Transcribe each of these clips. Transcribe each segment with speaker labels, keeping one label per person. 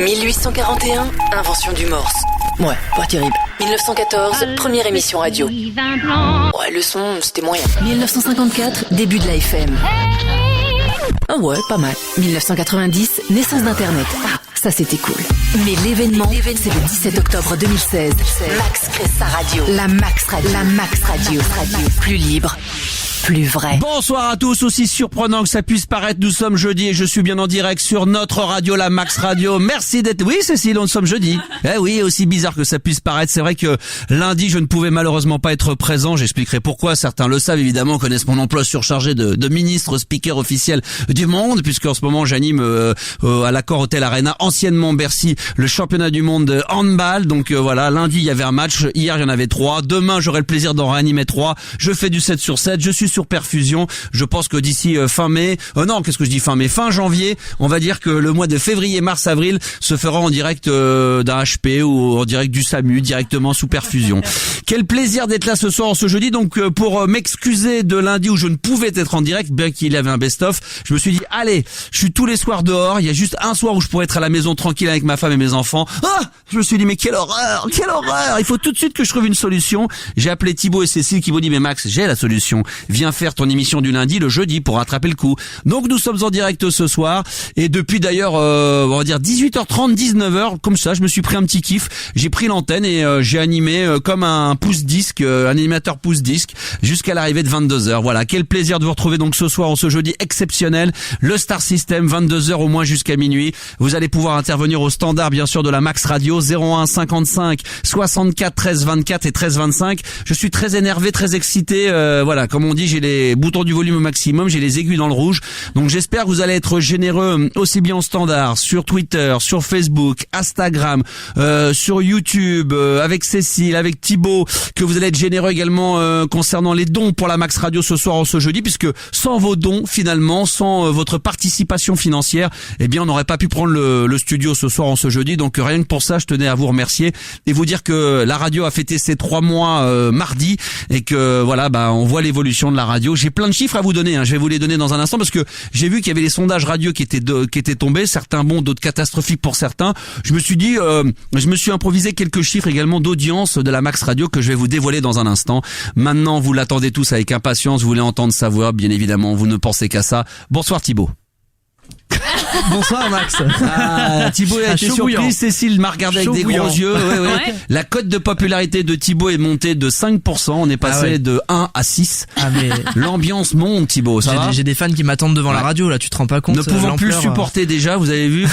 Speaker 1: 1841, invention du morse. Ouais, pas terrible. 1914, première émission radio. Ouais, le son, c'était moyen. 1954, début de la FM. Ah ouais, pas mal. 1990, naissance d'Internet. Ah, ça c'était cool. Mais l'événement, c'est le 17 octobre 2016. Max crée sa radio. La Max Radio. Plus libre. Plus vrai.
Speaker 2: Bonsoir à tous, aussi surprenant que ça puisse paraître, nous sommes jeudi et je suis bien en direct sur notre radio, la Max Radio. Merci d'être... Oui, Cécile, nous sommes jeudi. Eh oui, aussi bizarre que ça puisse paraître, c'est vrai que lundi, je ne pouvais malheureusement pas être présent. J'expliquerai pourquoi. Certains le savent, évidemment, connaissent mon emploi surchargé de ministre, speaker officiel du monde, puisque en ce moment, j'anime à l'Accor Hotel Arena, anciennement Bercy, le championnat du monde de handball. Donc voilà, lundi, il y avait un match. Hier, il y en avait 3. Demain, j'aurai le plaisir d'en réanimer 3. Je fais du 7 sur 7. Je suis sur perfusion. Je pense que d'ici fin mai, fin janvier, on va dire que le mois de février, mars, avril se fera en direct d'un HP ou en direct du SAMU, directement sous perfusion. Quel plaisir d'être là ce soir, ce jeudi. Donc pour m'excuser de lundi où je ne pouvais être en direct, bien qu'il y avait un best-of, je me suis dit, allez, je suis tous les soirs dehors, il y a juste un soir où je pourrais être à la maison tranquille avec ma femme et mes enfants. Ah, je me suis dit, mais quelle horreur, il faut tout de suite que je trouve une solution. J'ai appelé Thibaut et Cécile qui m'ont dit, mais Max, j'ai la solution. Viens faire ton émission du lundi le jeudi pour rattraper le coup. Donc nous sommes en direct ce soir et depuis d'ailleurs on va dire 18h30, 19h, comme ça je me suis pris un petit kiff. J'ai pris l'antenne et j'ai animé comme un pouce-disque, un animateur pouce-disque jusqu'à l'arrivée de 22h. Voilà, quel plaisir de vous retrouver donc ce soir en ce jeudi exceptionnel. Le Star System, 22h au moins jusqu'à minuit. Vous allez pouvoir intervenir au standard bien sûr de la Max Radio 01 55 64 13 24 et 13 25. Je suis très énervé, très excité. Voilà, comme on dit, j'ai les boutons du volume au maximum, j'ai les aiguilles dans le rouge. Donc j'espère que vous allez être généreux aussi bien au standard, sur Twitter, sur Facebook, Instagram, sur YouTube, avec Cécile, avec Thibaut, que vous allez être généreux également concernant les dons pour la Max Radio ce soir en ce jeudi, puisque sans vos dons finalement, sans votre participation financière, eh bien on n'aurait pas pu prendre le studio ce soir en ce jeudi. Donc rien que pour ça, je tenais à vous remercier et vous dire que la radio a fêté ses 3 mois mardi et que voilà, on voit l'évolution de la radio. J'ai plein de chiffres à vous donner, je vais vous les donner dans un instant parce que j'ai vu qu'il y avait les sondages radio qui étaient tombés, certains bons, d'autres catastrophiques pour certains. Je me suis dit, je me suis improvisé quelques chiffres également d'audience de la Max Radio que je vais vous dévoiler dans un instant. Maintenant, vous l'attendez tous avec impatience, vous voulez entendre sa voix, bien évidemment, vous ne pensez qu'à ça. Bonsoir Thibaut.
Speaker 3: Bonsoir Max.
Speaker 2: Thibaut a été surpris,
Speaker 3: bouillant.
Speaker 2: Cécile m'a regardé avec des gros yeux. Ouais. La cote de popularité de Thibaut est montée de 5%, on est passé de 1 à 6.
Speaker 3: Ah mais
Speaker 2: l'ambiance monte Thibaut, ça va ?
Speaker 3: J'ai des fans qui m'attendent devant la radio là, tu te rends pas compte.
Speaker 2: Ne pouvant plus supporter déjà, vous avez vu,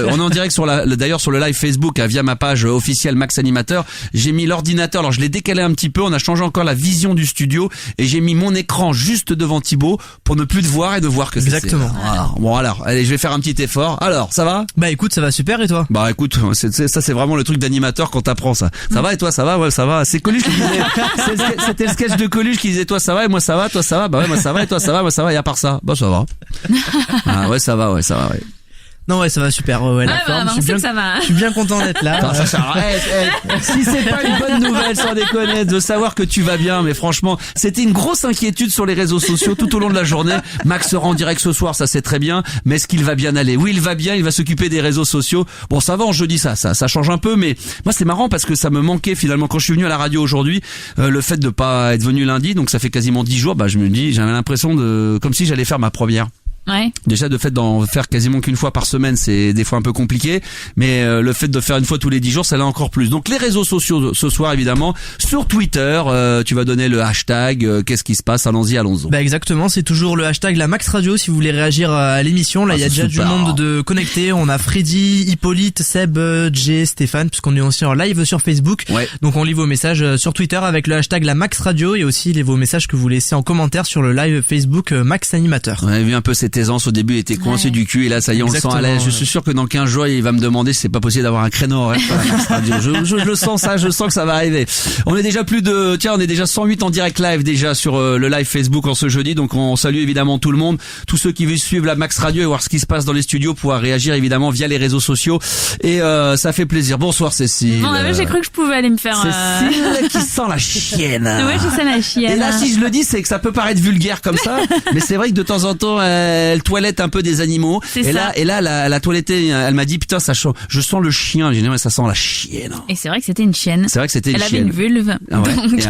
Speaker 2: on est en direct d'ailleurs sur le live Facebook via ma page officielle Max Animateur. J'ai mis l'ordinateur, alors je l'ai décalé un petit peu, on a changé encore la vision du studio et j'ai mis mon écran juste devant Thibaut pour ne plus te voir et de voir que c'est.
Speaker 3: Exactement.
Speaker 2: Bon alors, allez, je vais faire un petit effort. Alors, ça va ?
Speaker 3: Bah écoute, ça va super et toi ?
Speaker 2: Bah écoute, ça c'est vraiment le truc d'animateur quand t'apprends ça. Ça va et toi ça va ? Ouais, ça va. C'est Coluche qui disait, c'était le sketch de Coluche qui disait toi ça va et moi ça va, toi ça va. Bah ouais, moi ça va et toi ça va, moi ça va et à part ça, bah ça va. Ah ouais, ça va, ouais.
Speaker 3: Non ouais, ça va super. Ouais, la forme. Je suis bien content d'être là.
Speaker 2: Attends, si c'est pas une bonne nouvelle, sans déconner, de savoir que tu vas bien, mais franchement, c'était une grosse inquiétude sur les réseaux sociaux tout au long de la journée. Max sera en direct ce soir, ça c'est très bien, mais est-ce qu'il va bien aller ? Oui, il va bien, il va s'occuper des réseaux sociaux. Bon, ça va en jeudi, ça change un peu, mais moi c'est marrant parce que ça me manquait finalement quand je suis venu à la radio aujourd'hui, le fait de pas être venu lundi, donc ça fait quasiment 10 jours, je me dis, j'avais l'impression comme si j'allais faire ma première.
Speaker 4: Ouais.
Speaker 2: Déjà, de fait d'en faire quasiment qu'une fois par semaine, c'est des fois un peu compliqué, mais le fait de faire une fois tous les 10 jours, ça l'est encore plus. Donc les réseaux sociaux ce soir, évidemment, sur Twitter, tu vas donner le hashtag, qu'est-ce qui se passe, allons-y.
Speaker 3: Bah exactement, c'est toujours le hashtag la Max Radio si vous voulez réagir à l'émission. Là, il y a déjà du monde de connecté. On a Freddy, Hippolyte, Seb, Jay, Stéphane, puisqu'on est aussi en live sur Facebook.
Speaker 2: Ouais.
Speaker 3: Donc on lit vos messages sur Twitter avec le hashtag la Max Radio et aussi vos messages que vous laissez en commentaire sur le live Facebook Max Animateur.
Speaker 2: On a vu un peu cette aisance au début, il était coincé du cul et là ça y est, on le sent à l'aise. Je suis sûr que dans 15 jours il va me demander si c'est pas possible d'avoir un créneau horaire sur la Max Radio. Je le sens ça, je sens que ça va arriver. On est déjà on est déjà 108 en direct live déjà sur le live Facebook en ce jeudi, donc on salue évidemment tout le monde, tous ceux qui veulent suivre la Max Radio et voir ce qui se passe dans les studios, pouvoir réagir évidemment via les réseaux sociaux et ça fait plaisir. Bonsoir Cécile.
Speaker 4: Bon, j'ai cru que je pouvais aller me faire
Speaker 2: Cécile qui sent la chienne.
Speaker 4: Ouais, je sens la chienne.
Speaker 2: Et là si je le dis, c'est que ça peut paraître vulgaire comme ça, mais c'est vrai que de temps en temps elle toilette un peu des animaux.
Speaker 4: C'est ça.
Speaker 2: Là, la toilettait, elle m'a dit, putain, je sens le chien. J'ai dit, mais ça sent la chienne.
Speaker 4: Et c'est vrai que c'était une chienne.
Speaker 2: C'est vrai que c'était une
Speaker 4: chienne.
Speaker 2: Elle
Speaker 4: avait une vulve.
Speaker 2: Ah ouais.
Speaker 4: Donc...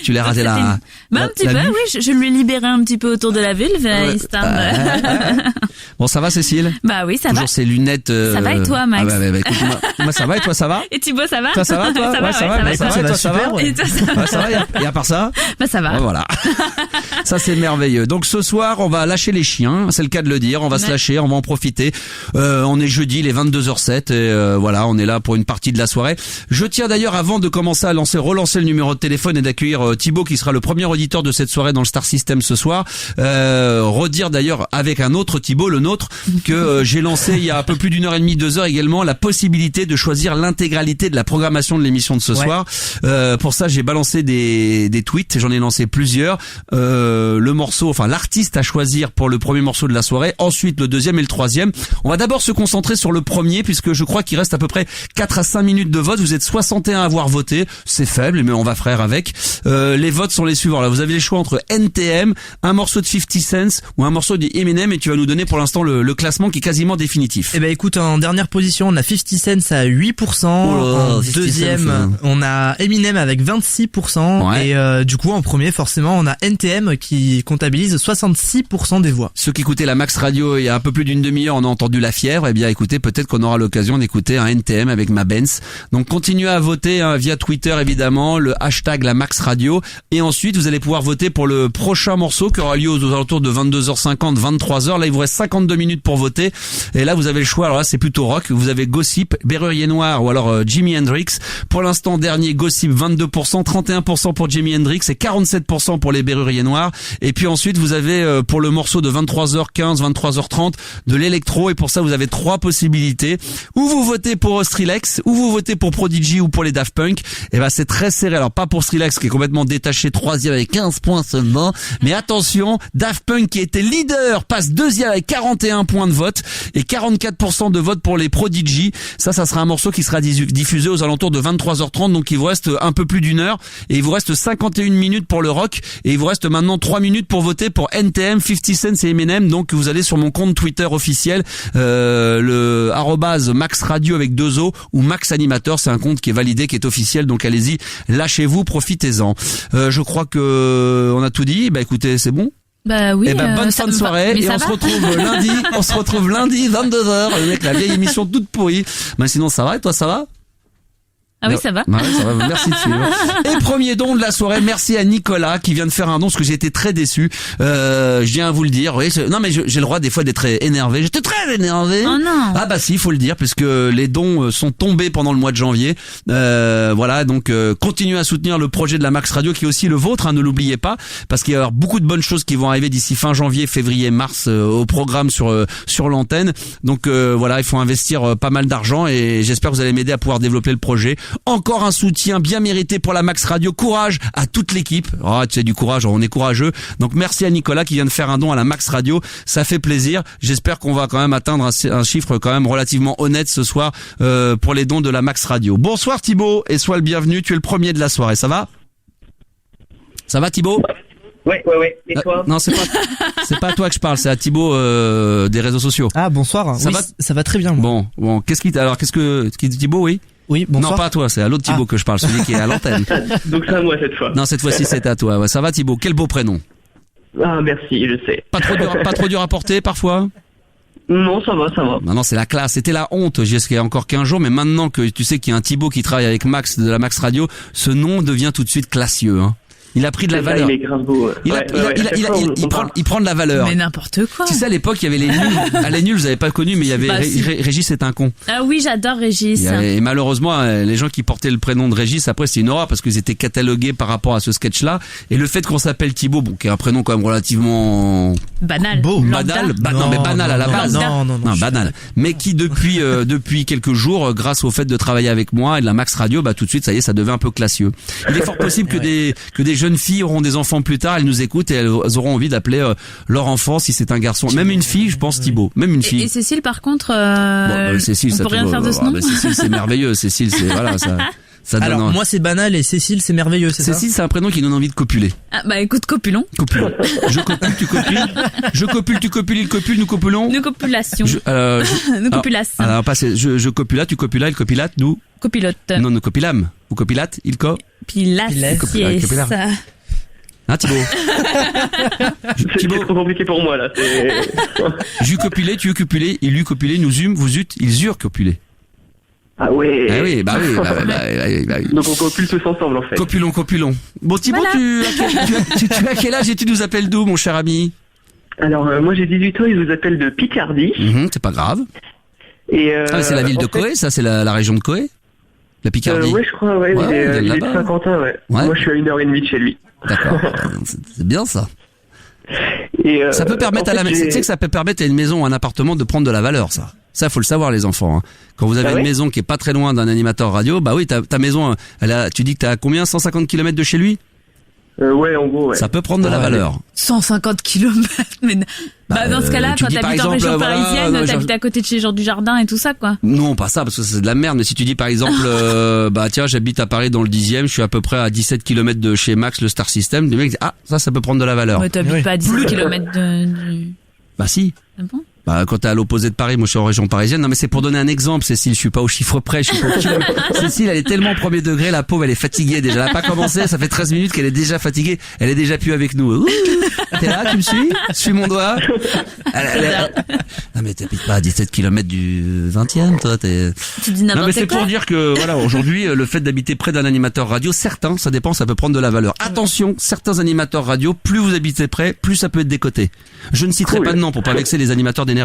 Speaker 2: Tu l'as raté
Speaker 4: un petit peu, oui. Je lui ai libéré un petit peu autour de la vulve, histoire de...
Speaker 2: Bon, ça va, Cécile?
Speaker 4: Bah oui, ça va.
Speaker 2: Toujours ces lunettes.
Speaker 4: Ça va et toi, Max?
Speaker 2: Écoute, moi, ça va et toi, ça va?
Speaker 4: Et Thibaut, ça va?
Speaker 2: Toi, ça va, toi?
Speaker 4: Ça va, ça va.
Speaker 2: Et toi, ça va?
Speaker 4: Et toi, ça va?
Speaker 2: Ça va, et à part ça?
Speaker 4: Bah, ça va.
Speaker 2: Voilà. Ça, c'est merveilleux. Donc, ce soir, on va lâcher les chiens. C'est le cas de le dire. On va se lâcher, on va en profiter. On est jeudi, il est 22h07 et voilà, on est là pour une partie de la soirée. Je tiens d'ailleurs, avant de commencer à relancer le numéro de téléphone et d'accueillir Thibaut, qui sera le premier auditeur de cette soirée dans le Star System ce soir, redire d'ailleurs avec un autre Thibaut, le nôtre, que j'ai lancé il y a un peu plus d'une heure et demie, 2 heures également, la possibilité de choisir l'intégralité de la programmation de l'émission de ce soir. Pour ça, j'ai balancé des tweets, j'en ai lancé plusieurs. Le morceau, enfin l'artiste à choisir pour le premier morceau de la soirée, ensuite le deuxième et le troisième. On va d'abord se concentrer sur le premier, puisque je crois qu'il reste à peu près 4 à 5 minutes de vote. Vous êtes 61 à avoir voté, c'est faible, mais on va faire avec. Les votes sont les suivants. Là, vous avez les choix entre NTM, un morceau de 50 Cent ou un morceau de Eminem, et tu vas nous donner pour l'instant le classement qui est quasiment définitif.
Speaker 3: Eh ben écoute, en dernière position, on a 50 Cent à 8%. En deuxième, on a Eminem avec 26%. Ouais. Et du coup, en premier, forcément, on a NTM qui comptabilise 66% des voix.
Speaker 2: Ceux qui écoutaient la Max Radio il y a un peu plus d'une demi-heure, on a entendu La Fièvre. Eh bien, écoutez, peut-être qu'on aura l'occasion d'écouter un NTM avec ma Benz. Donc, continuez à voter via Twitter, évidemment, le hashtag la Max Radio. Et ensuite, vous allez pouvoir voter pour le prochain morceau qui aura lieu aux alentours de 22h50, 23h. Là, il vous reste 52 minutes pour voter. Et là, vous avez le choix. Alors là, c'est plutôt rock. Vous avez Gossip, Berrurier Noir ou alors Jimi Hendrix. Pour l'instant, dernier Gossip, 22%, 31% pour Jimi Hendrix et 47% pour les Berruriers Noirs. Et puis ensuite, vous avez pour le morceau de 23h15, 23h30 de l'électro. Et pour ça, vous avez 3 possibilités. Ou vous votez pour Skrillex, ou vous votez pour Prodigy ou pour les Daft Punk. Et ben, c'est très serré. Alors, pas pour Skrillex qui est complètement détaché, 3e avec 15 points seulement. Mais attention, Daft Punk qui était leader passe 2e avec 41 points de vote et 44% de vote pour les Prodigy. Ça sera un morceau qui sera diffusé aux alentours de 23h30. Donc, il vous reste un peu plus d'une heure et il vous reste 51 minutes pour le rock et il vous reste maintenant 3 minutes pour voter pour NTM, 50 Cent et Eminem. Donc, vous allez sur mon compte Twitter officiel, le @Max Radio avec 2 O ou Max Animateur. C'est un compte qui est validé, qui est officiel. Donc, allez-y, lâchez-vous, profitez-en. Je crois que on a tout dit. Bah, écoutez, c'est bon.
Speaker 4: Bah oui.
Speaker 2: Et bonne fin de soirée et on se retrouve lundi 22h avec la vieille émission toute pourrie. Mais sinon ça va et toi ça va?
Speaker 4: Ah oui, ça va.
Speaker 2: Ouais, ça va. Merci de suivre. Et premier don de la soirée, merci à Nicolas qui vient de faire un don parce que j'ai été très déçu. Je viens à vous le dire. Oui, non mais j'ai le droit des fois d'être énervé. J'étais très énervé.
Speaker 4: Oh non.
Speaker 2: Ah bah si, il faut le dire puisque les dons sont tombés pendant le mois de janvier. Voilà, donc continuez à soutenir le projet de la Max Radio qui est aussi le vôtre, hein, ne l'oubliez pas parce qu'il va y avoir beaucoup de bonnes choses qui vont arriver d'ici fin janvier, février, mars au programme sur l'antenne. Donc voilà, il faut investir pas mal d'argent et j'espère que vous allez m'aider à pouvoir développer le projet. Encore un soutien bien mérité pour la Max Radio. Courage à toute l'équipe. Oh, tu sais, du courage, on est courageux. Donc merci à Nicolas qui vient de faire un don à la Max Radio. Ça fait plaisir. J'espère qu'on va quand même atteindre un chiffre quand même relativement honnête ce soir pour les dons de la Max Radio. Bonsoir Thibaut et sois le bienvenu. Tu es le premier de la soirée. Ça va? Ça va Thibaut?
Speaker 5: Ouais. Et toi?
Speaker 2: Non, c'est pas à toi que je parle, c'est à Thibaut des réseaux sociaux.
Speaker 3: Ah bonsoir. Ça va très bien. Moi.
Speaker 2: Bon, qu'est-ce qui Thibaut, oui?
Speaker 3: Oui, bonsoir.
Speaker 2: Non, pas à toi, c'est à l'autre Thibaut que je parle, celui qui est à l'antenne.
Speaker 5: Donc c'est à moi cette fois.
Speaker 2: Non, cette fois-ci c'est à toi. Ouais, ça va Thibaut? Quel beau prénom.
Speaker 5: Ah merci, je sais.
Speaker 2: Pas trop dur à porter parfois?
Speaker 5: Non, ça va.
Speaker 2: Non, c'est la classe. C'était la honte jusqu'à il y a encore 15 jours, mais maintenant que tu sais qu'il y a un Thibaut qui travaille avec Max de la Max Radio, ce nom devient tout de suite classieux, hein. Il a pris de la valeur.
Speaker 5: Il est grave beau.
Speaker 2: Il prend de la valeur.
Speaker 4: Mais n'importe quoi.
Speaker 2: Tu sais, à l'époque, il y avait les nuls. À les nuls, vous avez pas connu, mais il y avait Régis est un con.
Speaker 4: Ah oui, j'adore Régis.
Speaker 2: Et malheureusement, les gens qui portaient le prénom de Régis, après, c'est une horreur parce qu'ils étaient catalogués par rapport à ce sketch-là. Et le fait qu'on s'appelle Thibaut, bon, qui est un prénom quand même relativement
Speaker 4: banal.
Speaker 2: Beau. Banal. Non, mais banal à la base.
Speaker 3: Non,
Speaker 2: banal. Mais qui depuis quelques jours, grâce au fait de travailler avec moi et de la Max Radio, bah, tout de suite, ça y est, ça devient un peu classieux. Il est fort possible que des jeunes filles auront des enfants plus tard, elles nous écoutent et elles auront envie d'appeler leur enfant si c'est un garçon. Même une fille, je pense Thibaut. Même une fille.
Speaker 4: Et Cécile, par contre,
Speaker 2: Cécile,
Speaker 4: on peut rien faire de ce nom.
Speaker 2: Cécile, c'est merveilleux. Cécile, c'est voilà, ça. Ça donne
Speaker 3: Alors, moi, c'est banal et Cécile, c'est merveilleux, c'est ça?
Speaker 2: Cécile, c'est un prénom qui donne envie de copuler.
Speaker 4: Ah, bah écoute, copulons.
Speaker 2: Copulons. Je copule, tu copules. Je copule, tu copules, il copule, nous copulons.
Speaker 4: Nous copulation. Nous copulasse.
Speaker 2: Alors, je copula, tu copulas, il copilate, nous.
Speaker 4: Copilote.
Speaker 2: Non, nous copilâmes. Vous copilate, il
Speaker 4: Pilasse.
Speaker 2: Copilard. Hein, Thibaut?
Speaker 5: C'est trop compliqué pour moi, là.
Speaker 2: J'eus copulé, tu eus copulé, il eut copulé, nous eûmes, vous eûtes, ils eurent copulé.
Speaker 5: Ah ouais.
Speaker 2: Ah oui, bah oui.
Speaker 5: Donc on copule tous ensemble, en fait.
Speaker 2: Copulons. Bon, Thibaut,
Speaker 4: Voilà.
Speaker 2: tu as quel âge et tu nous appelles d'où, mon cher ami?
Speaker 5: Alors, moi j'ai 18 ans, ils vous appellent de Picardie.
Speaker 2: C'est pas grave.
Speaker 5: Et
Speaker 2: c'est la ville de Coé, ça, c'est la région de Coé? La Picardie?
Speaker 5: Ouais, je crois, ouais.
Speaker 2: Ouais,
Speaker 5: il est de
Speaker 2: là-bas.
Speaker 5: Saint-Quentin, ouais. Moi, je suis à 1h30 de chez lui.
Speaker 2: D'accord. C'est bien, ça.
Speaker 5: Et
Speaker 2: Ça peut permettre tu sais que ça peut permettre à une maison ou un appartement de prendre de la valeur, ça. Ça, faut le savoir, les enfants, hein. Quand vous avez une maison qui est pas très loin d'un animateur radio, bah oui, ta maison, tu dis que t'as combien? 150 km de chez lui?
Speaker 5: Ouais, en gros, ouais.
Speaker 2: Ça peut prendre de la valeur.
Speaker 4: 150 kilomètres, mais dans ce cas-là,
Speaker 2: tu
Speaker 4: quand
Speaker 2: dis, par
Speaker 4: t'habites en
Speaker 2: exemple,
Speaker 4: région parisienne,
Speaker 2: voilà,
Speaker 4: t'habites à côté de chez Jean Dujardin et tout ça, quoi.
Speaker 2: Non, pas ça, parce que c'est de la merde. Mais si tu dis, par exemple, bah tiens, j'habite à Paris dans le 10e, je suis à peu près à 17 km de chez Max, le Star System, le mec dit, ça peut prendre de la valeur.
Speaker 4: Mais t'habites pas à 10 km du...
Speaker 2: Bah si.
Speaker 4: Ah bon?
Speaker 2: Bah, quand t'es à l'opposé de Paris, moi je suis en région parisienne. Non mais c'est pour donner un exemple, Cécile, je suis pas au chiffre près, je suis pas au kilomètre. Cécile, elle est tellement au premier degré, la pauvre, elle est fatiguée déjà. Elle a pas commencé, ça fait 13 minutes qu'elle est déjà fatiguée. Elle est déjà plus avec nous. Ouh, t'es là, tu me suis? Suis mon doigt. Non mais t'habites pas à 17 km du 20e, toi,
Speaker 4: Tu dis n'importe quoi.
Speaker 2: Non mais c'est pour dire que, voilà, aujourd'hui, le fait d'habiter près d'un animateur radio, certains, ça dépend, ça peut prendre de la valeur. Attention, certains animateurs radio, plus vous habitez près, plus ça peut être décoté. Je ne citerai pas de nom pour pas vexer les animateurs d'énergie.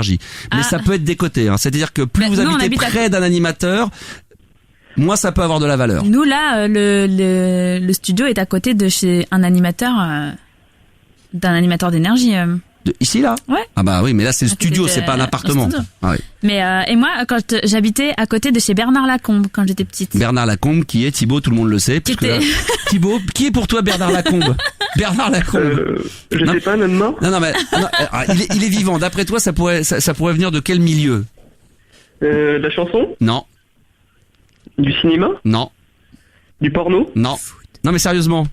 Speaker 2: Mais ça peut être décoté, hein. C'est-à-dire que plus vous habitez près d'un animateur, moins ça peut avoir de la valeur.
Speaker 4: Nous, là, le studio est à côté de chez un animateur, d'un animateur d'énergie.
Speaker 2: Ici, là?
Speaker 4: Ouais.
Speaker 2: Ah bah oui, mais là c'est le studio, c'est pas un appartement. Ah oui.
Speaker 4: Mais et moi, quand j'habitais à côté de chez Bernard Lacombe quand j'étais petite.
Speaker 2: Bernard Lacombe, qui est Thibaut, tout le monde le sait. Puisque là, Thibaut, qui est pour toi Bernard Lacombe? Bernard Lacombe.
Speaker 5: Je sais pas, même mort.
Speaker 2: Non, mais il est vivant. D'après toi, ça pourrait venir de quel milieu?
Speaker 5: De la chanson?
Speaker 2: Non.
Speaker 5: Du cinéma?
Speaker 2: Non.
Speaker 5: Du porno?
Speaker 2: Non. Non mais sérieusement.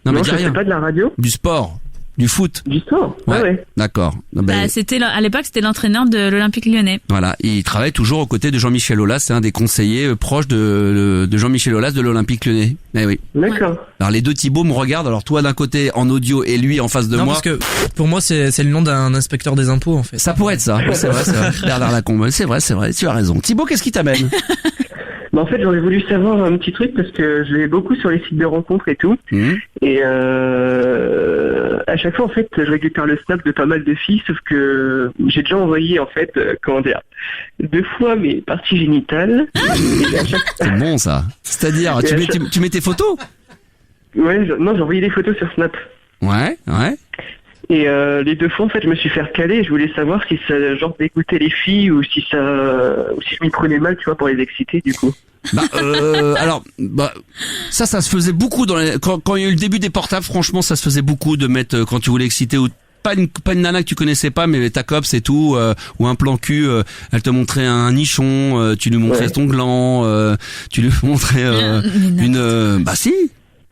Speaker 2: Non mais dis rien.
Speaker 5: C'est pas de la radio?
Speaker 2: Du sport. Du foot.
Speaker 5: Du sport. Ouais.
Speaker 2: D'accord.
Speaker 4: C'était à l'époque, c'était l'entraîneur de l'Olympique Lyonnais.
Speaker 2: Voilà, il travaille toujours aux côtés de Jean-Michel Aulas, c'est un des conseillers proches de Jean-Michel Aulas de l'Olympique Lyonnais. Eh oui.
Speaker 5: D'accord.
Speaker 2: Alors les deux Thibaut me regardent, alors toi d'un côté en audio et lui en face de moi.
Speaker 3: Parce que pour moi c'est le nom d'un inspecteur des impôts en fait.
Speaker 2: Ça pourrait être ça. Oui, c'est vrai. Bernard Lacombe, c'est vrai, tu as raison. Thibaut, qu'est-ce qui t'amène?
Speaker 5: En fait, j'aurais voulu savoir un petit truc parce que je vais beaucoup sur les sites de rencontres et tout. Et à chaque fois, en fait, je récupère le snap de pas mal de filles, sauf que j'ai déjà envoyé, en fait, 2 fois mes parties génitales.
Speaker 2: C'est bon ça. C'est-à-dire, tu mets tes photos?
Speaker 5: Ouais, j'ai envoyé des photos sur Snap.
Speaker 2: Ouais.
Speaker 5: Et les 2 fois, en fait, je me suis fait recaler. Je voulais savoir si ça genre d'écouter les filles ou si je m'y prenais mal, tu vois, pour les exciter, du coup.
Speaker 2: Ça se faisait beaucoup quand il y a eu le début des portables. Franchement, ça se faisait beaucoup de mettre quand tu voulais exciter ou pas une nana que tu connaissais pas, mais ta copse et tout, ou un plan cul. Elle te montrait un nichon, tu lui montrais ton gland, tu lui montrais si.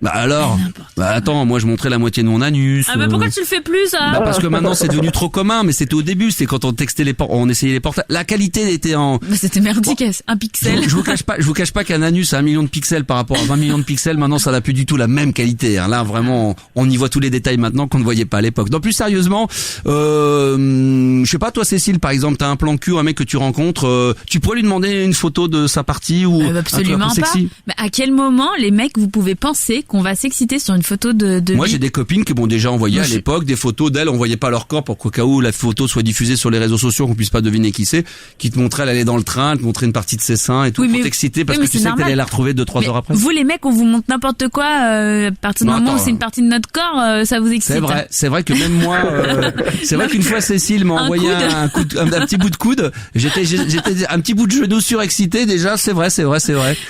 Speaker 2: Bah alors, attends, moi je montrais la moitié de mon anus.
Speaker 4: Ah bah pourquoi tu le fais plus ça?
Speaker 2: Parce que maintenant c'est devenu trop commun, mais c'était au début, c'était quand on textait on essayait les portables. La qualité était
Speaker 4: c'était merdique, un pixel.
Speaker 2: Je vous cache pas qu'un anus à 1 million de pixels par rapport à 20 millions de pixels, maintenant ça n'a plus du tout la même qualité. Là vraiment, on y voit tous les détails maintenant qu'on ne voyait pas à l'époque. Donc plus sérieusement, je sais pas, toi Cécile par exemple, t'as un plan cul, un mec que tu rencontres, tu pourrais lui demander une photo de sa partie ou
Speaker 4: absolument
Speaker 2: un peu sexy.
Speaker 4: pas. Mais à quel moment les mecs vous pouvez penser qu'on va s'exciter sur une photo de
Speaker 2: Moi j'ai des copines qui m'ont déjà envoyé à l'époque des photos d'elles, on voyait pas leur corps pour qu'au cas où la photo soit diffusée sur les réseaux sociaux, qu'on puisse pas deviner qui c'est, qui te montrait elle allait dans le train, elle te montrait une partie de ses seins et tout pour t'exciter parce que tu sais que t'allais la retrouver 2-3 heures après.
Speaker 4: Vous les mecs, on vous montre n'importe quoi à partir du moment où c'est une partie de notre corps, ça vous excite.
Speaker 2: C'est vrai que même moi c'est vrai qu'une fois Cécile m'a envoyé un petit bout de coude, j'étais un petit bout de genou surexcité déjà, c'est vrai.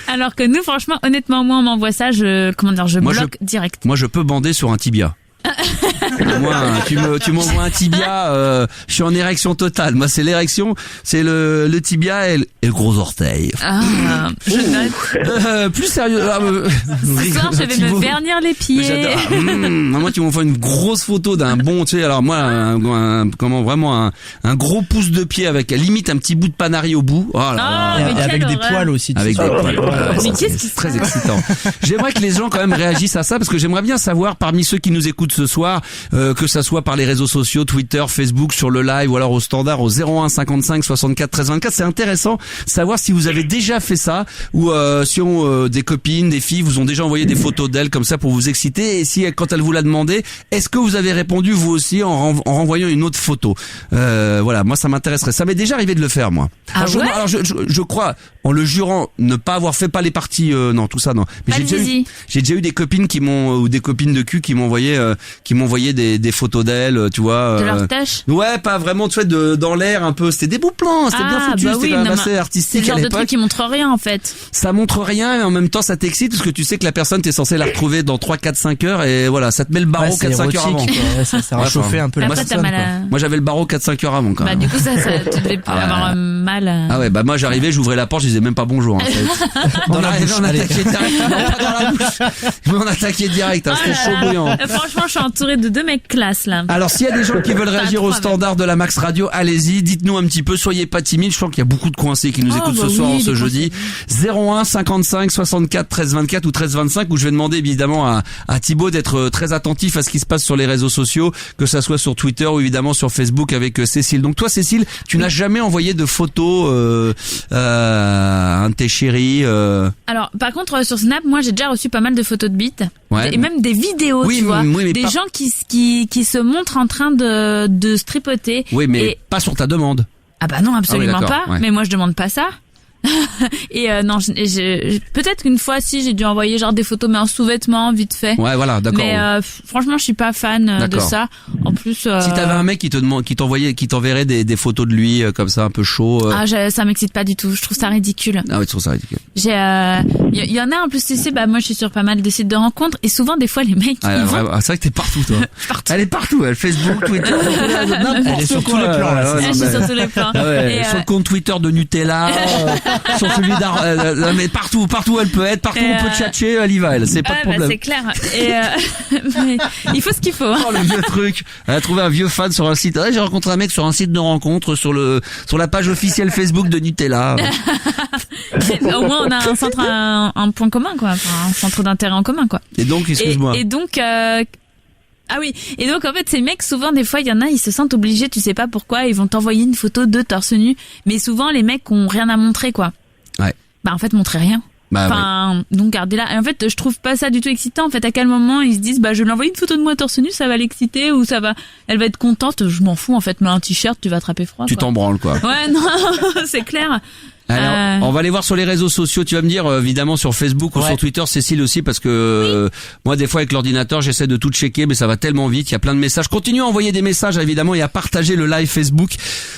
Speaker 4: Alors que nous franchement honnêtement moi on m'envoie ça, je bloque direct.
Speaker 2: Moi je peux bander sur un tibia. Moi, tu m'envoies un tibia, je suis en érection totale. Moi, c'est l'érection, c'est le tibia et le gros orteil.
Speaker 4: Ah, je note.
Speaker 2: Plus sérieux.
Speaker 4: Ce soir, je vais me vernir les pieds.
Speaker 2: J'adore. Moi, tu m'envoies une grosse photo d'un bon, tu sais, alors moi, vraiment un gros pouce de pied avec limite un petit bout de panari au bout. Oh là là.
Speaker 3: Et avec des poils aussi.
Speaker 2: Avec des poils.
Speaker 4: Mais qu'est-ce qui
Speaker 2: c'est très excitant. J'aimerais que les gens quand même réagissent à ça parce que j'aimerais bien savoir parmi ceux qui nous écoutent ce soir, que ça soit par les réseaux sociaux, Twitter, Facebook, sur le live ou alors au standard au 01 55 64 13 24. C'est intéressant de savoir si vous avez déjà fait ça ou si des copines, des filles vous ont déjà envoyé des photos d'elles comme ça pour vous exciter et si quand elle vous l'a demandé, est-ce que vous avez répondu vous aussi en renvoyant une autre photo. Voilà, moi ça m'intéresserait. Ça m'est déjà arrivé de le faire moi.
Speaker 4: Ah ouais.
Speaker 2: Alors je crois en le jurant ne pas avoir fait pas les parties non tout ça non. Mais j'ai déjà eu des copines qui m'ont ou des copines de cul qui m'ont envoyé des photos d'elles, tu vois.
Speaker 4: De leurs tâches.
Speaker 2: Ouais, pas vraiment, tu vois, dans l'air un peu. C'était des beaux plans, c'était bien foutu, c'était quand même assez artistique à l'époque.
Speaker 4: C'est le genre de truc qui montre rien en fait.
Speaker 2: Ça montre rien, mais en même temps ça t'excite parce que tu sais que la personne t'es censé la retrouver dans 3, 4, 5 heures et voilà, ça te met le barreau 4, 5 heures avant.
Speaker 3: Ça réchauffait un peu la personne.
Speaker 2: Moi j'avais le barreau 4, 5 heures avant quand même.
Speaker 4: Du coup ça tu devais avoir mal.
Speaker 2: Ah ouais, moi j'arrivais, j'ouvrais la porte, je disais même pas bonjour en fait.
Speaker 3: Dans la bouche,
Speaker 2: on attaquait directement, pas dans la bouche. Mais on attaquait direct, c'était chaud bouillant.
Speaker 4: Franchement, je suis entourée de 2 mecs classe là.
Speaker 2: Alors s'il y a des gens qui veulent réagir au standard de la Max Radio, allez-y, dites-nous un petit peu, soyez pas timides. Je sens qu'il y a beaucoup de coincés qui nous écoutent ce soir, ce jeudi. 01 55 64 13 24 ou 13 25 où je vais demander évidemment à Thibaut d'être très attentif à ce qui se passe sur les réseaux sociaux, que ça soit sur Twitter ou évidemment sur Facebook avec Cécile. Donc toi Cécile, tu n'as jamais envoyé de photos à un de tes chéris
Speaker 4: Alors par contre sur Snap, moi j'ai déjà reçu pas mal de photos de bites et même des vidéos,
Speaker 2: oui,
Speaker 4: tu vois, des
Speaker 2: pas...
Speaker 4: gens qui se montrent en train de se tripoter.
Speaker 2: Oui, mais pas sur ta demande.
Speaker 4: Ah bah non, absolument pas.
Speaker 2: Ouais.
Speaker 4: Mais moi je demande pas ça. Et non, peut-être qu'une fois si j'ai dû envoyer genre des photos mais en sous-vêtements vite fait.
Speaker 2: Ouais, voilà, d'accord.
Speaker 4: Mais franchement, je suis pas fan de ça. En plus si
Speaker 2: t'avais un mec qui t'enverrait des photos de lui comme ça un peu chaud.
Speaker 4: Ça m'excite pas du tout. Je trouve ça ridicule.
Speaker 2: Ah oui, tu trouves ça ridicule.
Speaker 4: Il y en a en plus, tu sais, moi je suis sur pas mal de sites de rencontres et souvent des fois les mecs
Speaker 2: c'est vrai que t'es partout toi.
Speaker 4: Partout.
Speaker 2: Elle est partout, elle Facebook, Twitter,
Speaker 3: elle est sur tous les plans là.
Speaker 4: Je suis sur tous les plans.
Speaker 2: Sur le compte Twitter de Nutella. Sur celui mais partout elle peut être, partout on peut tchatcher, elle y va, elle, c'est pas de problème.
Speaker 4: C'est clair. Et mais il faut ce qu'il faut.
Speaker 2: Oh, le vieux truc. Elle a trouvé un vieux fan sur un site. J'ai rencontré un mec sur un site de rencontre sur la page officielle Facebook de Nutella.
Speaker 4: Au moins on a un centre, un point commun quoi, enfin, un centre d'intérêt en commun quoi.
Speaker 2: Et donc excuse-moi.
Speaker 4: Et donc ah oui, et donc en fait ces mecs souvent des fois il y en a ils se sentent obligés, tu sais pas pourquoi, ils vont t'envoyer une photo de torse nu, mais souvent les mecs ont rien à montrer quoi.
Speaker 2: Ouais.
Speaker 4: Bah en fait montrez rien. Enfin, donc gardez-la. Et en fait, je trouve pas ça du tout excitant. En fait, à quel moment ils se disent, je vais lui envoyer une photo de moi torse nu, ça va l'exciter ou elle va être contente. Je m'en fous en fait. Mets un t-shirt, tu vas attraper froid.
Speaker 2: Tu t'en branles quoi.
Speaker 4: Ouais, non, c'est clair.
Speaker 2: Alors, on va aller voir sur les réseaux sociaux. Tu vas me dire évidemment sur Facebook ou sur Twitter, Cécile aussi, parce que moi des fois avec l'ordinateur j'essaie de tout checker, mais ça va tellement vite. Il y a plein de messages. Continuez à envoyer des messages évidemment et à partager le live Facebook,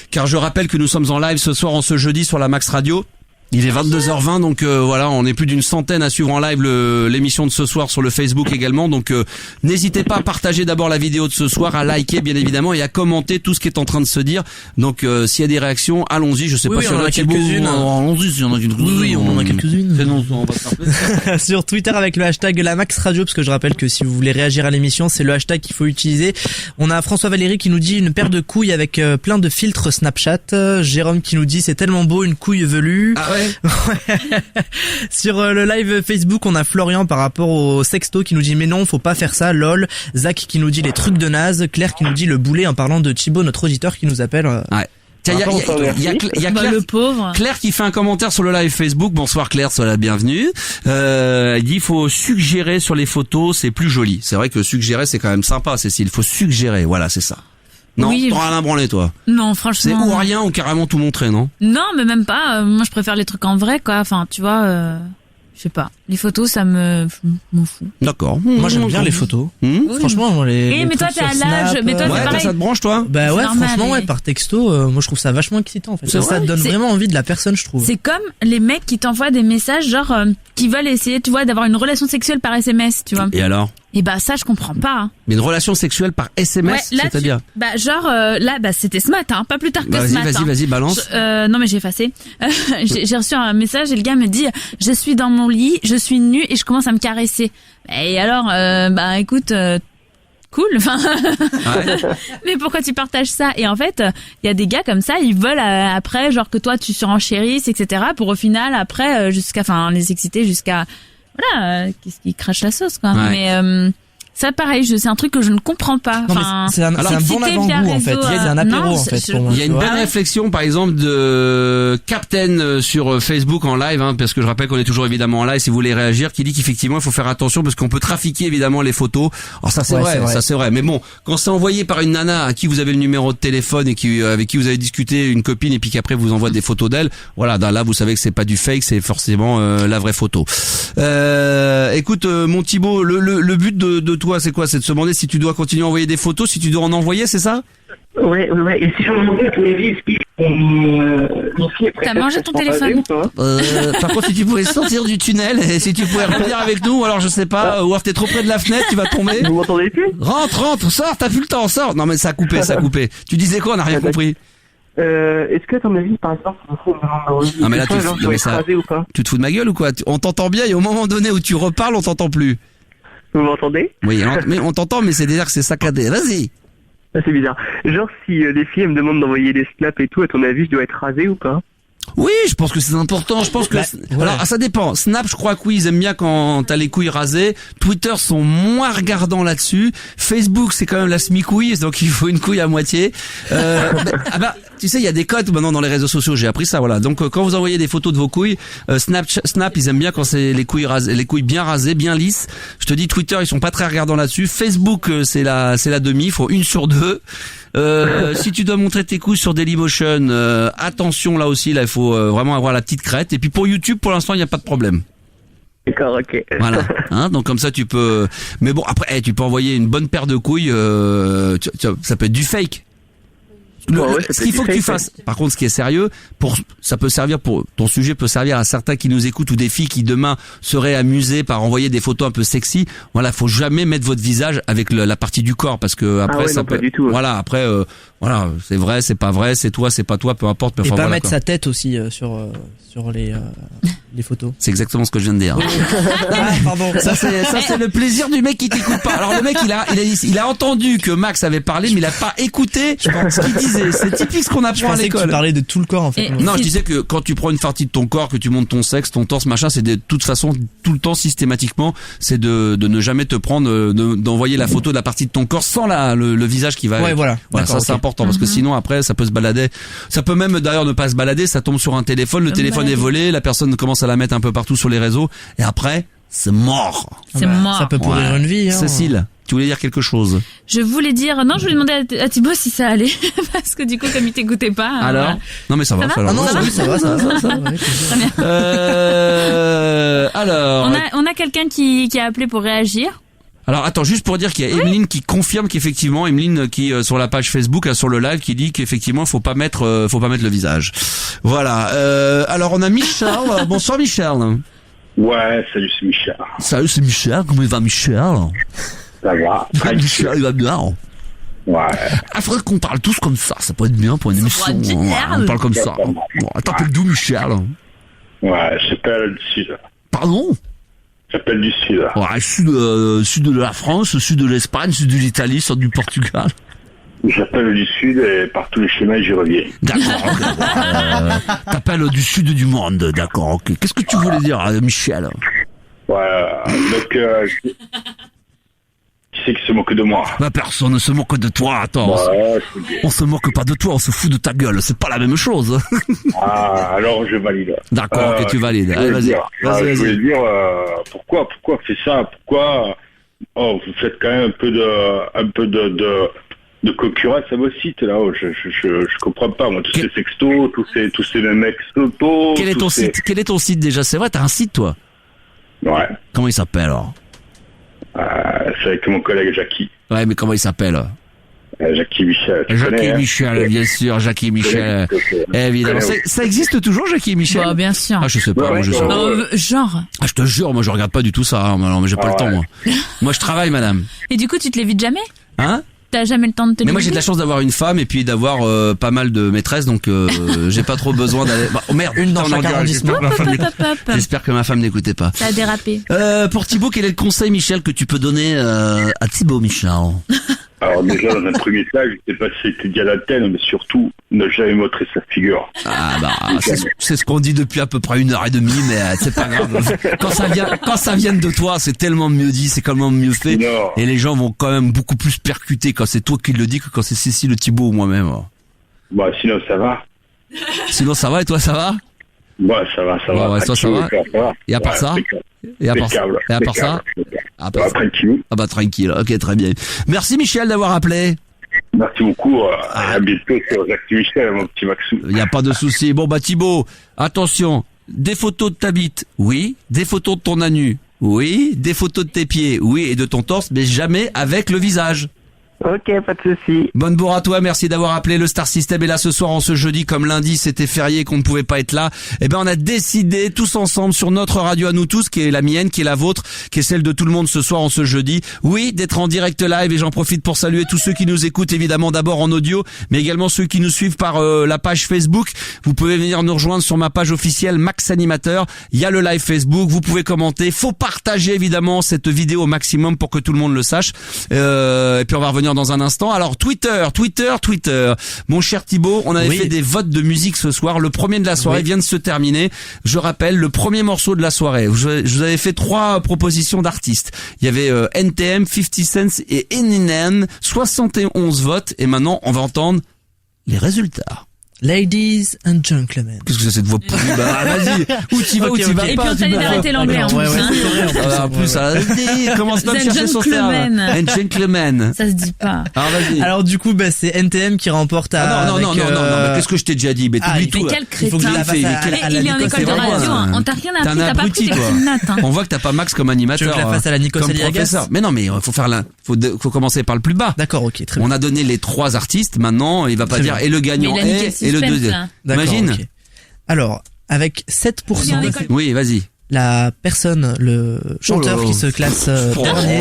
Speaker 2: car je rappelle que nous sommes en live ce soir, en ce jeudi sur la Max Radio. Il est 22h20, donc voilà, on est plus d'une centaine à suivre en live l'émission de ce soir sur le Facebook également. Donc n'hésitez pas à partager d'abord la vidéo de ce soir, à liker bien évidemment et à commenter tout ce qui est en train de se dire. Donc s'il y a des réactions, allons-y. Je sais pas si
Speaker 3: on en a quelques-unes.
Speaker 2: Allons-y, s'il y en a quelques-unes.
Speaker 3: Oui, on en a quelques-unes.
Speaker 2: On va se faire
Speaker 3: sur Twitter avec le hashtag la Max Radio, parce que je rappelle que si vous voulez réagir à l'émission, c'est le hashtag qu'il faut utiliser. On a François Valéry qui nous dit une paire de couilles avec plein de filtres Snapchat. Jérôme qui nous dit c'est tellement beau une couille velue.
Speaker 2: Ah ouais.
Speaker 3: Sur le live Facebook, on a Florian par rapport au sexto qui nous dit mais non, faut pas faire ça, lol. Zach qui nous dit les trucs de naze. Claire qui nous dit le boulet en parlant de Thibaut, notre auditeur qui nous appelle.
Speaker 2: Ouais. Il y a Claire,
Speaker 4: le pauvre.
Speaker 2: Claire qui fait un commentaire sur le live Facebook. Bonsoir Claire, sois la bienvenue. Elle dit il faut suggérer sur les photos, c'est plus joli. C'est vrai que suggérer c'est quand même sympa, Cécile. Il faut suggérer, voilà, c'est ça. Non,
Speaker 4: oui,
Speaker 2: t'auras rien branlé toi.
Speaker 4: Non, franchement.
Speaker 2: C'est ou rien ou carrément tout montrer, non?
Speaker 4: Non, mais même pas. Moi, je préfère les trucs en vrai, quoi. Enfin, tu vois, je sais pas. Les photos, ça m'en fout.
Speaker 2: D'accord.
Speaker 3: Moi, j'aime bien les photos. Franchement, moi,
Speaker 4: mais toi, t'es à l'âge. Mais toi, c'est pareil.
Speaker 2: Ça te branche, toi?
Speaker 3: Bah ouais,
Speaker 4: normal,
Speaker 3: franchement, ouais, par texto, moi, je trouve ça vachement excitant, en fait. Ça te donne vraiment envie de la personne, je trouve.
Speaker 4: C'est comme les mecs qui t'envoient des messages genre, qui veulent essayer, tu vois, d'avoir une relation sexuelle par SMS, tu vois.
Speaker 2: Et alors?
Speaker 4: Et bah ça je comprends pas. Hein.
Speaker 2: Mais une relation sexuelle par SMS,
Speaker 4: ouais, là,
Speaker 2: c'est-à-dire?
Speaker 4: C'était ce matin, pas plus tard que ce matin.
Speaker 2: Vas-y, balance.
Speaker 4: Non mais j'ai effacé. J'ai reçu un message et le gars me dit je suis dans mon lit, je suis nue et je commence à me caresser. Et alors écoute cool. Enfin mais pourquoi tu partages ça? Et en fait, il y a des gars comme ça, ils veulent après genre que toi tu surenchérisses etc. pour au final après les exciter jusqu'à qu'est-ce qui crache la sauce quoi.
Speaker 2: Ouais.
Speaker 4: Mais ça pareil, c'est un truc que je ne comprends pas.
Speaker 3: Enfin, c'est un bon avant-goût en fait. C'est un apéro en fait.
Speaker 2: Il y a une belle réflexion par exemple de Captain sur Facebook en live, parce que je rappelle qu'on est toujours évidemment en live si vous voulez réagir, qui dit qu'effectivement il faut faire attention parce qu'on peut trafiquer évidemment les photos. Alors ça c'est vrai, ça c'est vrai. Mais bon, quand c'est envoyé par une nana à qui vous avez le numéro de téléphone et avec qui vous avez discuté, une copine, et puis qu'après vous envoie des photos d'elle, voilà, là vous savez que c'est pas du fake, c'est forcément la vraie photo. Écoute mon Thibaut, le but de toi c'est quoi? C'est de se demander si tu dois continuer à envoyer des photos, si tu dois en envoyer, c'est ça?
Speaker 5: Ouais. Et si j'en demandais à ton avis,
Speaker 4: t'as mangé ton téléphone?
Speaker 2: Par contre, si tu pouvais sortir du tunnel et si tu pouvais revenir avec nous, alors je sais pas, ou alors t'es trop près de la fenêtre, tu vas tomber.
Speaker 5: Vous m'entendez plus?
Speaker 2: Rentre, sors, t'as plus le temps, sors. Non mais ça a coupé. Tu disais quoi? On n'a rien compris.
Speaker 5: Est-ce que à ton avis, par exemple,
Speaker 2: non mais là tu te fous de ma gueule ou quoi? On t'entend bien et au moment donné où tu reparles, on t'entend plus.
Speaker 5: Vous m'entendez? Oui,
Speaker 2: mais on t'entend, mais c'est déjà que c'est saccadé. Vas-y.
Speaker 5: C'est bizarre. Genre, si les filles me demandent d'envoyer des snaps et tout, à ton avis, je dois être rasé ou pas?
Speaker 2: Oui, je pense que c'est important. Je pense que alors ça dépend. Snap, je crois que oui, ils aiment bien quand t'as les couilles rasées. Twitter sont moins regardants là-dessus. Facebook, c'est quand même la semi-couille, donc il faut une couille à moitié. Tu sais, il y a des codes maintenant dans les réseaux sociaux. J'ai appris ça, voilà. Donc quand vous envoyez des photos de vos couilles, Snap, ils aiment bien quand c'est les couilles rasées, les couilles bien rasées, bien lisses. Je te dis, Twitter, ils sont pas très regardants là-dessus. Facebook, c'est la demi. Il faut 1 sur 2. Si tu dois montrer tes couilles sur Dailymotion, attention là aussi, là il faut vraiment avoir la petite crête. Et puis pour YouTube, pour l'instant, il n'y a pas de problème.
Speaker 5: D'accord, ok.
Speaker 2: Voilà, donc comme ça tu peux. Mais bon, après, tu peux envoyer une bonne paire de couilles. Ça peut être du fake. Ce qu'il faut que tu fasses, par contre, ce qui est sérieux, ça peut servir pour ton sujet peut servir à certains qui nous écoutent ou des filles qui demain seraient amusées par envoyer des photos un peu sexy. Voilà, faut jamais mettre votre visage avec la partie du corps parce que après ça peut.
Speaker 5: Pas du tout.
Speaker 2: Voilà, après voilà, c'est vrai, c'est pas vrai, c'est toi, c'est pas toi, peu importe.
Speaker 3: Et pas mettre sa tête aussi sur les photos.
Speaker 2: C'est exactement ce que je viens de dire.
Speaker 3: Pardon.
Speaker 2: Ça c'est le plaisir du mec qui t'écoute pas. Alors le mec il a entendu que Max avait parlé mais il a pas écouté ce qu'il disait. C'est typique ce qu'on apprend à l'école.
Speaker 3: Tu parlais de tout le corps en fait.
Speaker 2: Non, je disais que quand tu prends une partie de ton corps, que tu montes ton sexe, ton torse, machin, c'est de toute façon tout le temps systématiquement, c'est de ne jamais te prendre d'envoyer la photo de la partie de ton corps sans le visage qui va.
Speaker 3: Ouais, voilà.
Speaker 2: Ça c'est important parce que sinon après ça peut se balader. Ça peut même d'ailleurs ne pas se balader, ça tombe sur un téléphone, le téléphone est volé, la personne commence à la mettre un peu partout sur les réseaux et après c'est mort.
Speaker 4: Mort.
Speaker 3: Ça peut pourrir une vie.
Speaker 2: Cécile, tu voulais dire quelque chose?
Speaker 4: Je voulais dire, non, je voulais demander à Thibaut si ça allait, parce que du coup, comme il t'écoutait pas.
Speaker 2: Alors? Non, mais ça va.
Speaker 3: Ça va.
Speaker 4: Très bien.
Speaker 2: Alors.
Speaker 4: On a quelqu'un qui a appelé pour réagir.
Speaker 2: Alors attends, juste pour dire qu'il y a Emeline qui confirme qu'effectivement, Emeline qui sur la page Facebook, sur le live, qui dit qu'effectivement faut pas mettre le visage. Voilà. Alors on a Michel. Bonsoir Michel.
Speaker 6: Ouais, salut, c'est Michel.
Speaker 2: Salut, c'est Michel. Comment il va Michel?
Speaker 6: Ça va.
Speaker 2: Michel, il va bien.
Speaker 6: Ouais.
Speaker 2: Ah, faudrait qu'on parle tous comme ça peut être bien pour une émission. On parle comme ça. Bon, t'appelles d'où Michel?
Speaker 6: Ouais, j'appelle du sud.
Speaker 2: Pardon?
Speaker 6: J'appelle du sud.
Speaker 2: Ouais, sud de la France, sud de l'Espagne, sud de l'Italie, sud du Portugal.
Speaker 6: J'appelle du sud et par tous les chemins j'y reviens.
Speaker 2: D'accord. T'appelles du sud du monde, d'accord. Ok. Qu'est-ce que tu voulais dire, Michel?
Speaker 6: Ouais, donc qui c'est qui se moque de moi?
Speaker 2: Bah personne ne se moque de toi. Attends, on se moque pas de toi, on se fout de ta gueule. C'est pas la même chose.
Speaker 6: Ah, alors je valide.
Speaker 2: D'accord, ok, tu valides. Allez, vas-y.
Speaker 6: Je voulais dire pourquoi on fait ça? Pourquoi vous faites quand même un peu de concurrence à vos sites là? Je comprends pas moi, tous ces sextos, tous ces mecs auto.
Speaker 2: Quel est ton site déjà? C'est vrai, t'as un site toi?
Speaker 6: Ouais.
Speaker 2: Comment il s'appelle alors?
Speaker 6: C'est avec mon collègue Jackie.
Speaker 2: Ouais, mais comment il s'appelle?
Speaker 6: Jackie Michel.
Speaker 2: Jackie Michel, bien sûr, Jackie Michel. Évidemment. Ça existe toujours, Jackie Michel?
Speaker 4: Bah, bien sûr.
Speaker 2: Ah, je sais pas, moi, je sais pas.
Speaker 4: Genre.
Speaker 2: Ah, je te jure, moi, je regarde pas du tout ça. Hein. Non, mais j'ai pas le temps, moi. Moi, je travaille, madame.
Speaker 4: Et du coup, tu te l'évites jamais?
Speaker 2: Hein?
Speaker 4: T'as jamais le temps de te
Speaker 2: Mais moi j'ai de la chance d'avoir une femme et puis d'avoir pas mal de maîtresses, donc j'ai pas trop besoin d'aller. Oh merde,
Speaker 3: une dans chaque arrondissement.
Speaker 2: J'espère que ma femme n'écoutait pas.
Speaker 4: Ça a dérapé.
Speaker 2: Pour Thibaut, quel est le conseil, Michel, que tu peux donner à Thibaut, Michel?
Speaker 6: Alors déjà dans un premier message, je sais pas si c'était dit à l'antenne, mais surtout ne jamais montrer sa figure.
Speaker 2: Ah bah c'est ce qu'on dit depuis à peu près 1h30, mais c'est pas grave. Quand ça vient de toi, c'est tellement mieux dit, c'est tellement mieux fait,
Speaker 6: non.
Speaker 2: Et les gens vont quand même beaucoup plus percuter quand c'est toi qui le dis que quand c'est Cécile, Thibaut ou moi-même.
Speaker 6: Bah sinon ça va.
Speaker 2: Sinon ça va et toi ça va?
Speaker 6: Ouais, ça va.
Speaker 2: Ouais, toi, ça va. Et à part ça? Et à part ça?
Speaker 6: Tranquille.
Speaker 2: Ah bah tranquille, ok, très bien. Merci Michel d'avoir appelé.
Speaker 6: Merci beaucoup, à bientôt sur Jackie Michel, mon petit Maxou.
Speaker 2: Il n'y a pas de souci. Bon bah Thibaut, attention, des photos de ta bite, oui, des photos de ton anus, oui, des photos de tes pieds, oui, et de ton torse, mais jamais avec le visage.
Speaker 5: Ok, pas de souci.
Speaker 2: Bonne bourre à toi, merci d'avoir appelé. Le Star System est là ce soir en ce jeudi, comme lundi c'était férié qu'on ne pouvait pas être là. Eh ben on a décidé tous ensemble sur notre radio à nous tous, qui est la mienne, qui est la vôtre, qui est celle de tout le monde ce soir en ce jeudi, oui, d'être en direct live, et j'en profite pour saluer tous ceux qui nous écoutent évidemment d'abord en audio, mais également ceux qui nous suivent par la page Facebook. Vous pouvez venir nous rejoindre sur ma page officielle Max Animateur, il y a le live Facebook, vous pouvez commenter, faut partager évidemment cette vidéo au maximum pour que tout le monde le sache. Et puis on va revenir dans un instant. Alors Twitter. Mon cher Thibaut, on avait fait des votes de musique ce soir. Le premier de la soirée vient de se terminer. Je rappelle, le premier morceau de la soirée. Je vous avais fait 3 propositions d'artistes. Il y avait NTM, 50 Cent et Eminem. 71 votes. Et maintenant, on va entendre les résultats.
Speaker 3: Ladies and gentlemen.
Speaker 2: Qu'est-ce que c'est cette voix pourrie? Bah, vas-y. Où t'y vas, où t'y vas
Speaker 4: Et
Speaker 2: pas?
Speaker 4: puis on t'a dit d'arrêter l'anglais en plus.
Speaker 2: En plus, ça commence pas à me chercher son terme. And gentlemen.
Speaker 4: Ça se dit pas.
Speaker 2: Alors, vas-y.
Speaker 3: Alors, du coup, bah, c'est NTM qui remporte
Speaker 2: non, mais qu'est-ce que je t'ai déjà dit? Mais t'oublies tout.
Speaker 4: Mais quel crétin.
Speaker 2: Il faut que je le fasse.
Speaker 4: Il est en école de radio, on t'a rien appris, t'as pas pris tes petites notes.
Speaker 2: On voit que t'as pas Max comme animateur.
Speaker 3: Tu veux que je la fasse à la Nikos Aliagas?
Speaker 2: Mais non, mais faut commencer par le plus bas.
Speaker 3: D'accord, ok, très bien.
Speaker 2: On a donné les 3 artistes, maintenant, il va pas dire et le gagnant est, et le deuxième. Imagine.
Speaker 3: Okay. Alors, avec 7%.
Speaker 2: Oui, vas-y.
Speaker 3: La personne, le chanteur qui se classe dernier.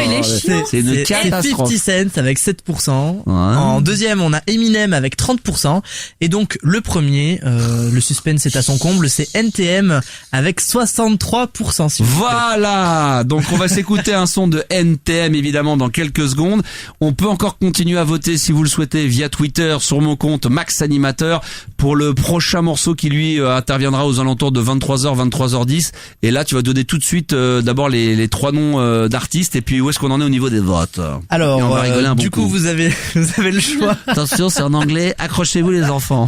Speaker 4: Il est chiant.
Speaker 2: C'est une catastrophe.
Speaker 3: 50 Cent avec 7%.
Speaker 2: Ouais.
Speaker 3: En deuxième, on a Eminem avec 30%. Et donc, le premier, le suspense est à son comble, c'est NTM avec 63%.
Speaker 2: Voilà. Donc, on va s'écouter un son de NTM, évidemment, dans quelques secondes. On peut encore continuer à voter, si vous le souhaitez, via Twitter, sur mon compte Max Animateur, pour le prochain morceau qui, lui, interviendra aux alentours de 23h, 23h10. Et là, tu vas donner tout de suite, d'abord, les 3 noms d'artistes, et puis où est-ce qu'on en est au niveau des votes?
Speaker 3: Alors, du coup, vous avez le choix.
Speaker 2: Attention, c'est en anglais. Accrochez-vous les enfants.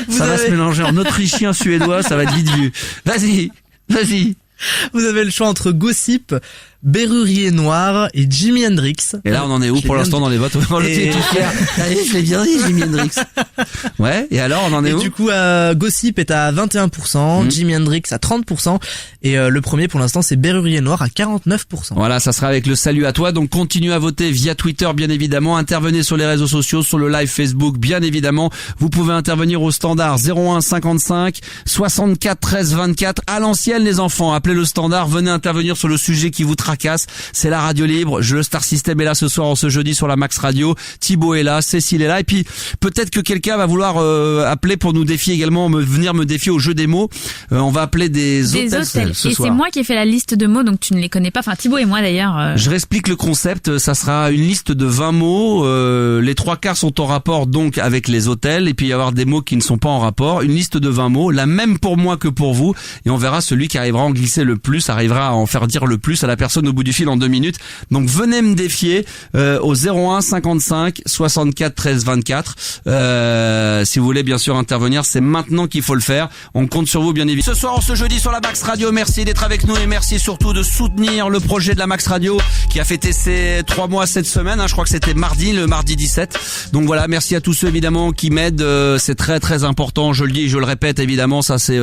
Speaker 2: Ça va se mélanger en autrichien, suédois, ça va être vite vu. Vas-y.
Speaker 3: Vous avez le choix entre Gossip, Berrurier Noir et Jimi Hendrix.
Speaker 2: Et là, on en est où pour l'instant dans les votes? Je l'ai bien dit, Jimi Hendrix. Ouais, et alors, on en est où?
Speaker 3: Du coup, Gossip est à 21%, Jimi Hendrix à 30%, et le premier pour l'instant, c'est Berrurier Noir à 49%.
Speaker 2: Voilà, ça sera avec le salut à toi. Donc, continuez à voter via Twitter, bien évidemment. Intervenez sur les réseaux sociaux, sur le live Facebook, bien évidemment. Vous pouvez intervenir au standard 01 55 64 13 24. À l'ancienne, les enfants, appelez le standard, venez intervenir sur le sujet qui vous tracasse. C'est la radio libre. Le Star System est là ce soir, en ce jeudi, sur la Max Radio. Thibaut est là, Cécile est là. Et puis, peut-être que quelqu'un va vouloir appeler pour nous défier également, venir me défier au jeu des mots. On va appeler des hôtels ce
Speaker 4: et
Speaker 2: soir.
Speaker 4: C'est moi qui ai fait la liste de mots, donc tu ne les connais pas. Enfin, Thibaut et moi d'ailleurs.
Speaker 2: Je réexplique le concept. Ça sera une liste de 20 mots. Les 3/4 sont en rapport donc avec les hôtels. Et puis il y avoir des mots qui ne sont pas en rapport. Une liste de 20 mots, la même pour moi que pour vous. Et on verra celui qui arrivera à en glisser le plus, arrivera à en faire dire le plus à la personne au bout du fil en 2 minutes. Donc venez me défier au 01 55 64 13 24. Si vous voulez bien sûr intervenir, c'est maintenant qu'il faut le faire. On compte sur vous bien évidemment. Ce soir, ce jeudi sur la Max Radio, merci d'être avec nous et merci surtout de soutenir le projet de la Max Radio qui a fêté ses 3 mois cette semaine. Je crois que c'était le mardi 17. Donc voilà, merci à tous ceux évidemment qui m'aident. C'est très très important. Je le dis, je le répète évidemment. Ça c'est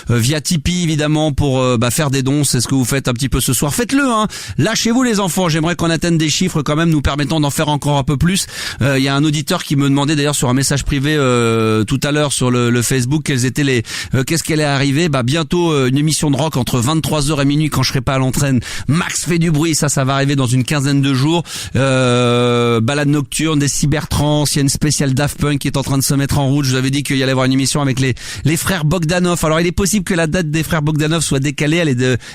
Speaker 2: via Tipeee évidemment pour faire des dons. C'est ce que vous faites un petit peu ce soir. Faites-le, hein. Hein. Lâchez-vous les enfants, j'aimerais qu'on atteigne des chiffres quand même nous permettant d'en faire encore un peu plus. Il y a un auditeur qui me demandait d'ailleurs sur un message privé tout à l'heure sur le Facebook quels étaient les qu'est-ce qu'elle est arrivée. Bientôt une émission de rock entre 23h et minuit quand je serai pas à l'entraîne. Max fait du bruit, ça va arriver dans une quinzaine de jours. Balade nocturne, des cybertrans, il y a une spéciale Daft Punk qui est en train de se mettre en route. Je vous avais dit qu'il y allait avoir une émission avec les frères Bogdanov. Alors il est possible que la date des frères Bogdanov soit décalée,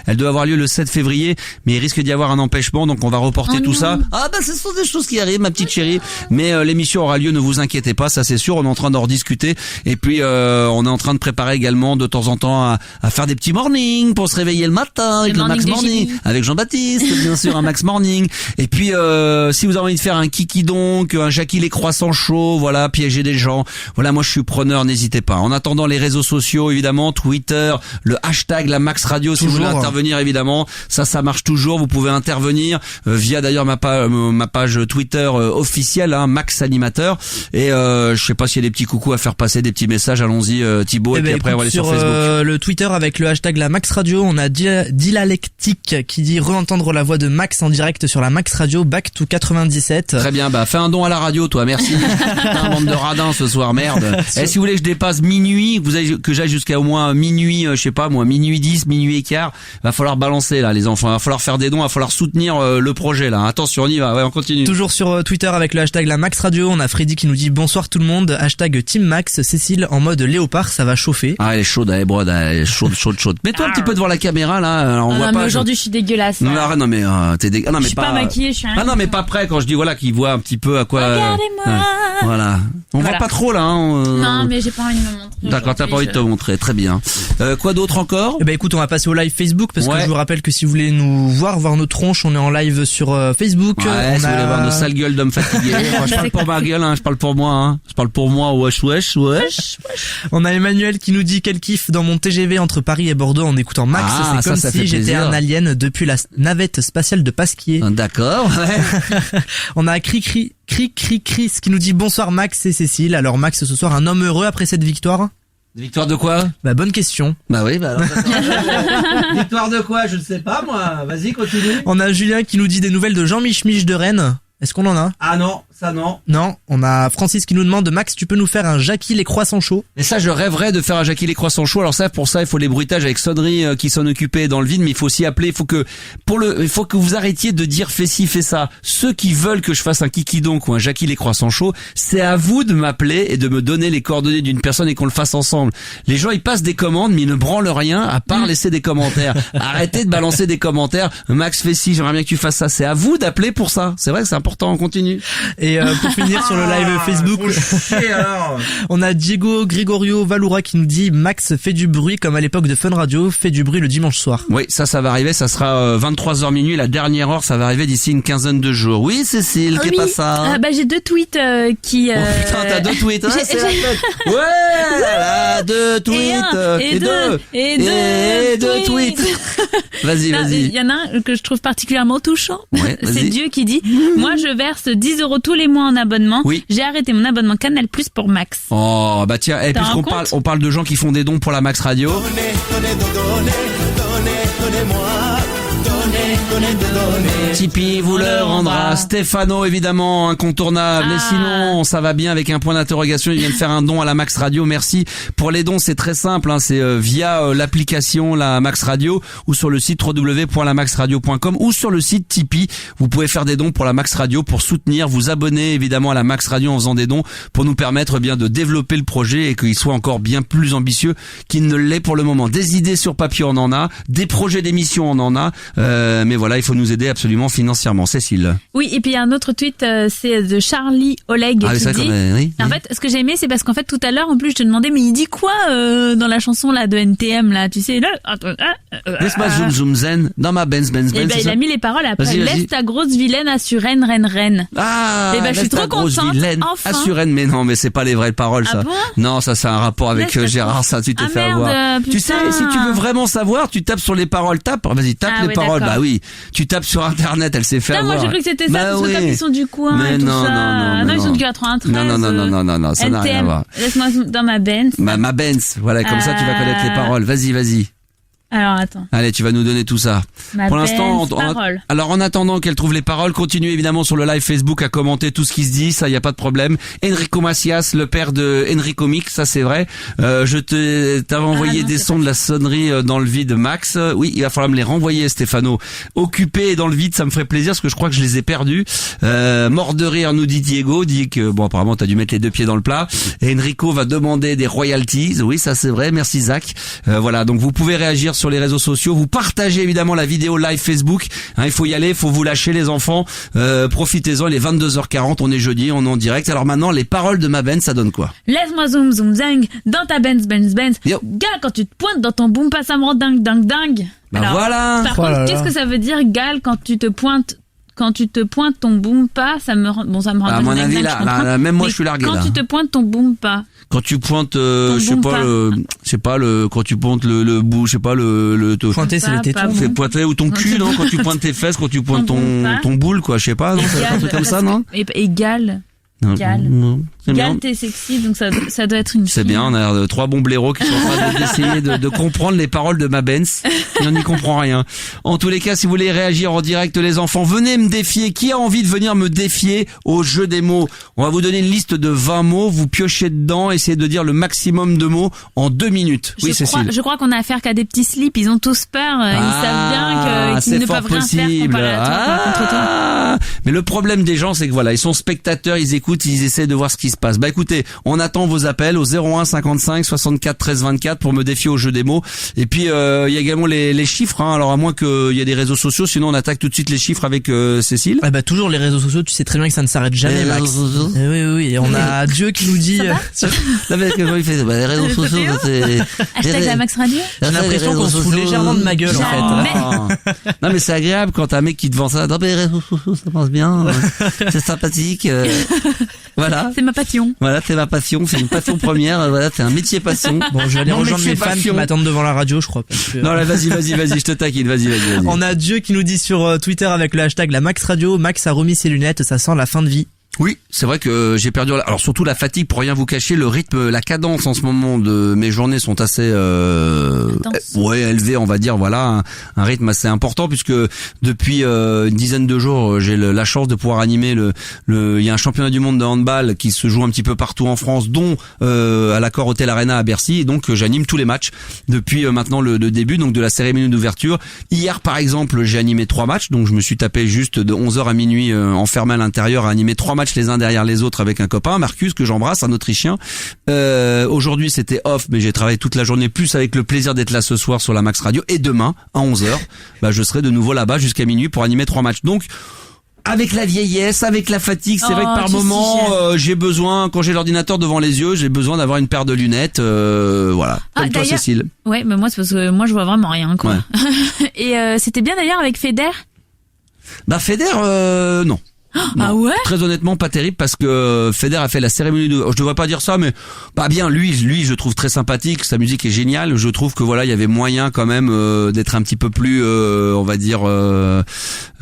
Speaker 2: elle doit avoir lieu le 7 février, mais il risque d'y avoir un empêchement, donc on va reporter tout ça. Ce sont des choses qui arrivent, ma petite chérie, mais l'émission aura lieu, ne vous inquiétez pas, ça c'est sûr, on est en train d'en rediscuter, et puis on est en train de préparer également de temps en temps à faire des petits mornings pour se réveiller le matin avec le Max Morning, avec Jean-Baptiste, bien sûr, un Max Morning. Et puis si vous avez envie de faire un kiki donc, un Jackie les croissants chauds, voilà, piéger des gens, voilà, moi je suis preneur, n'hésitez pas. En attendant, les réseaux sociaux évidemment, Twitter, le hashtag la Max Radio, si vous voulez intervenir évidemment, ça marche toujours, vous pouvez intervenir via d'ailleurs ma page Twitter officielle, Max Animateur, et je sais pas s'il y a des petits coucous à faire passer, des petits messages, allons-y Thibaut, et puis après on va aller sur Facebook.
Speaker 3: Le Twitter avec le hashtag la Max Radio, on a Dilalectique qui dit re-entendre la voix de Max en direct sur la Max Radio, back to 97.
Speaker 2: Très bien, fais un don à la radio toi, merci. Un bande de radins ce soir, merde. Et si vous voulez que je dépasse minuit, que j'aille jusqu'à au moins minuit, je sais pas moi, minuit 10, minuit et quart, va falloir balancer là les enfants, va falloir faire des dons, va falloir soutenir le projet là. Attention, on y va, on continue.
Speaker 3: Toujours sur Twitter avec le hashtag la Max Radio, on a Freddy qui nous dit bonsoir tout le monde, hashtag Team Max, Cécile en mode léopard, ça va chauffer.
Speaker 2: Elle est chaude, elle est chaude. Mets-toi un petit peu devant la caméra là, on voit pas.
Speaker 4: Aujourd'hui je suis dégueulasse.
Speaker 2: Non mais t'es dégueulasse. Non mais
Speaker 4: je suis pas maquillée, je suis
Speaker 2: non mais pas prêt quand je dis voilà qu'il voit un petit peu à quoi.
Speaker 4: Regardez-moi.
Speaker 2: Voilà. On voit pas trop là.
Speaker 4: Non mais j'ai pas envie de me montrer.
Speaker 2: D'accord, t'as pas envie de te montrer, très bien. Quoi d'autre encore?
Speaker 3: Écoute, on va passer au live Facebook parce que je vous rappelle que si vous voulez nous voir nos tronches, on est en live sur Facebook.
Speaker 2: Si vous voulez voir nos sales gueules d'hommes fatigués. Moi, je parle pour ma gueule, je parle pour moi. Je parle pour moi, wesh.
Speaker 3: On a Emmanuel qui nous dit quel kiff dans mon TGV entre Paris et Bordeaux en écoutant Max. C'est comme si j'étais un alien depuis la navette spatiale de Pasquier.
Speaker 2: D'accord, ouais.
Speaker 3: On a Chris qui nous dit bonsoir Max et Cécile. Alors Max, ce soir un homme heureux après cette victoire?
Speaker 2: Victoire de quoi?
Speaker 3: Bonne question.
Speaker 2: Oui, alors. Victoire de quoi? Je ne sais pas, moi. Vas-y, continue.
Speaker 3: On a Julien qui nous dit des nouvelles de Jean Mich de Rennes. Est-ce qu'on en a?
Speaker 2: Ah non, ça non.
Speaker 3: Non, on a Francis qui nous demande Max, tu peux nous faire un Jackie les croissants chauds?
Speaker 2: Et ça, je rêverais de faire un Jackie les croissants chauds. Alors ça, pour ça, il faut les bruitages avec sonnerie qui s'en occupaient dans le vide, mais il faut aussi appeler, il faut que vous arrêtiez de dire fais ci, fais ça. Ceux qui veulent que je fasse un kiki donc ou un Jackie les croissants chauds, c'est à vous de m'appeler et de me donner les coordonnées d'une personne et qu'on le fasse ensemble. Les gens, ils passent des commandes, mais ils ne branlent rien à part laisser des commentaires. Arrêtez de balancer des commentaires. Max fais ci, j'aimerais bien que tu fasses ça. C'est à vous d'appeler pour ça. C'est vrai que c'est important, on continue.
Speaker 3: Et pour finir sur le live Facebook, on a Diego Gregorio Valoura qui nous dit Max fait du bruit comme à l'époque de Fun Radio, fait du bruit le dimanche soir.
Speaker 2: Oui, ça va arriver, ça sera 23h minuit, la dernière heure, ça va arriver d'ici une quinzaine de jours. Oui, Cécile, qu'est-ce pas ça?
Speaker 4: J'ai 2 tweets qui...
Speaker 2: Oh putain, t'as 2 tweets, c'est la fête. Ouais, là, 2 tweets, et 2 tweets. Vas-y.
Speaker 4: Il y en a un que je trouve particulièrement touchant.
Speaker 2: Ouais,
Speaker 4: c'est Dieu qui dit moi je verse 10 € tous les mois en abonnement.
Speaker 2: Oui.
Speaker 4: J'ai arrêté mon abonnement Canal Plus pour Max.
Speaker 2: Oh tiens, et puisqu'on parle de gens qui font des dons pour la Max Radio. Tipeee vous le rendra. Stéphano évidemment incontournable. Mais sinon ça va bien avec un point d'interrogation. Il vient de faire un don à la Max Radio. Merci pour les dons. C'est très simple. C'est via l'application la Max Radio ou sur le site www.lamaxradio.com ou sur le site Tipeee. Vous pouvez faire des dons pour la Max Radio pour soutenir, vous abonner évidemment à la Max Radio en faisant des dons pour nous permettre bien de développer le projet et qu'il soit encore bien plus ambitieux qu'il ne l'est pour le moment. Des idées sur papier on en a, des projets d'émission on en a, mais voilà, il faut nous aider absolument financièrement. Cécile.
Speaker 4: Oui, et puis il y a un autre tweet, c'est de Charlie Oleg qui dit.
Speaker 2: Oui.
Speaker 4: En fait, ce que j'ai aimé, c'est parce qu'en fait tout à l'heure, en plus, je te demandais, mais il dit quoi dans la chanson là de NTM là, tu sais là.
Speaker 2: Laisse-moi zoom zen dans ma Benz.
Speaker 4: Et il a mis les paroles après. Laisse ta grosse vilaine assure Rennes.
Speaker 2: Ah.
Speaker 4: Et je suis trop contente. Enfin.
Speaker 2: Assure Rennes, mais non, mais c'est pas les vraies paroles ça.
Speaker 4: Bon
Speaker 2: non, ça c'est un rapport avec Gérard, ça tu t'es fait avoir. Tu sais, si tu veux vraiment savoir, tu tapes sur les paroles, tape les paroles.
Speaker 4: D'accord.
Speaker 2: Bah oui, tu tapes sur internet, elle s'est fait avoir.
Speaker 4: Moi j'ai cru que c'était ça, parce que comme ils sont du coin
Speaker 2: mais
Speaker 4: et tout
Speaker 2: non,
Speaker 4: ça. Non, ils sont du 93.
Speaker 2: Non, ça n'a rien à voir.
Speaker 4: Laisse-moi dans ma Benz.
Speaker 2: Ma Benz, voilà, comme ça tu vas connaître les paroles. Vas-y.
Speaker 4: Alors attends.
Speaker 2: Allez, tu vas nous donner tout ça. Pour l'instant, alors en attendant qu'elle trouve les paroles, continuez évidemment sur le live Facebook à commenter tout ce qui se dit, ça y a pas de problème. Enrico Macias, le père de Enrico Mix, ça c'est vrai. T'avais envoyé des sons de la sonnerie dans le vide, Max. Oui, il va falloir me les renvoyer, Stéphano. Occupé dans le vide, ça me ferait plaisir parce que je crois que je les ai perdus. Mort de rire, nous dit Diego, dit que bon apparemment t'as dû mettre les deux pieds dans le plat. Et Enrico va demander des royalties. Oui, ça c'est vrai. Merci Zach. Voilà, donc vous pouvez réagir sur les réseaux sociaux, vous partagez évidemment la vidéo live Facebook, il faut y aller, il faut vous lâcher les enfants, profitez-en, il est 22h40, on est jeudi, on est en direct. Alors maintenant, les paroles de ma Benz, ça donne quoi?
Speaker 4: Laisse-moi zoom zoom zang, dans ta Benz Benz Benz, gars quand tu te pointes dans ton boom pas ça me rend dingue dingue dingue.
Speaker 2: Bah alors, voilà.
Speaker 4: Par contre, qu'est-ce que ça veut dire gal quand tu te pointes ton boom pas, ça me rend dingue.
Speaker 2: À mon avis, là, même moi je suis largué là.
Speaker 4: Quand tu te pointes ton boom pas.
Speaker 2: Quand tu pointes, quand tu pointes le bout, je sais pas le
Speaker 3: pointer c'est le téton.
Speaker 2: C'est pointer ou ton cul, non? Quand tu pointes tes fesses, quand tu pointes ton boule, quoi, je sais pas, non? C'est un truc comme ça, non?
Speaker 4: Égal. Gal, t'es sexy, donc ça doit être une fille.
Speaker 2: C'est bien, on a 3 bons blaireaux qui sont en train d'essayer de comprendre les paroles de ma Benz. Et on n'y comprend rien. En tous les cas, si vous voulez réagir en direct, les enfants, venez me défier. Qui a envie de venir me défier au jeu des mots? On va vous donner une liste de 20 mots. Vous piochez dedans, essayez de dire le maximum de mots en 2 minutes. Oui, Cécile.
Speaker 4: Je crois qu'on a affaire qu'à des petits slips. Ils ont tous peur. Ils savent bien qu'ils ne peuvent rien faire contre toi.
Speaker 2: Mais le problème des gens, c'est que voilà, ils sont spectateurs, ils écoutent, ils essaient de voir ce qui se passe. Bah écoutez, on attend vos appels au 01 55 64 13 24 pour me défier au jeu des mots. Et puis il y a également les chiffres. Alors à moins qu'il y ait des réseaux sociaux, sinon on attaque tout de suite les chiffres avec Cécile.
Speaker 3: Ah bah toujours les réseaux sociaux. Tu sais très bien que ça ne s'arrête jamais, Max. Oui. Et on a Dieu qui nous dit.
Speaker 2: Il fait les réseaux sociaux.
Speaker 4: Hashtag la Max Radio.
Speaker 3: J'ai l'impression qu'on se fout légèrement de ma gueule en fait.
Speaker 2: Non mais c'est agréable quand t'as un mec qui te vend ça. Non mais les réseaux sociaux, ça passe bien. C'est sympathique. Voilà.
Speaker 4: C'est ma passion.
Speaker 2: Voilà, c'est ma passion. C'est une passion première. Voilà, c'est un métier passion.
Speaker 3: Bon, je vais aller rejoindre mes fans qui m'attendent devant la radio, je crois. Parce que...
Speaker 2: Non, là, vas-y, je te taquine. Vas-y.
Speaker 3: On a Dieu qui nous dit sur Twitter avec le hashtag la Max Radio. Max a remis ses lunettes, ça sent la fin de vie.
Speaker 2: Oui, c'est vrai que j'ai perdu. Alors surtout la fatigue, pour rien vous cacher, le rythme, la cadence en ce moment de mes journées sont assez élevées, on va dire. Voilà, un rythme assez important puisque depuis une dizaine de jours, j'ai la chance de pouvoir animer il y a un championnat du monde de handball qui se joue un petit peu partout en France, dont à l'Accor Hotel Arena à Bercy. Et donc j'anime tous les matchs depuis maintenant le début donc de la cérémonie d'ouverture. Hier par exemple, j'ai animé 3 matchs, donc je me suis tapé juste de 11h à minuit enfermé à l'intérieur à animer 3 matchs les uns derrière les autres avec un copain, Marcus, que j'embrasse, un Autrichien. Aujourd'hui c'était off, mais j'ai travaillé toute la journée, plus avec le plaisir d'être là ce soir sur la Max Radio. Et demain à 11h, je serai de nouveau là-bas jusqu'à minuit pour animer 3 matchs. Donc avec la vieillesse, avec la fatigue, c'est vrai que par moment j'ai besoin, quand j'ai l'ordinateur devant les yeux, j'ai besoin d'avoir une paire de lunettes, voilà. Comme toi, Cécile.
Speaker 4: Ouais, mais moi c'est parce que moi je vois vraiment rien, quoi. Ouais. Et c'était bien d'ailleurs avec Feder.
Speaker 2: Feder, non. Non,
Speaker 4: ah ouais?
Speaker 2: Très honnêtement, pas terrible parce que Feder a fait la cérémonie de. Je devrais pas dire ça, mais bien. Lui, je trouve très sympathique. Sa musique est géniale. Je trouve que voilà, il y avait moyen quand même d'être un petit peu plus, on va dire.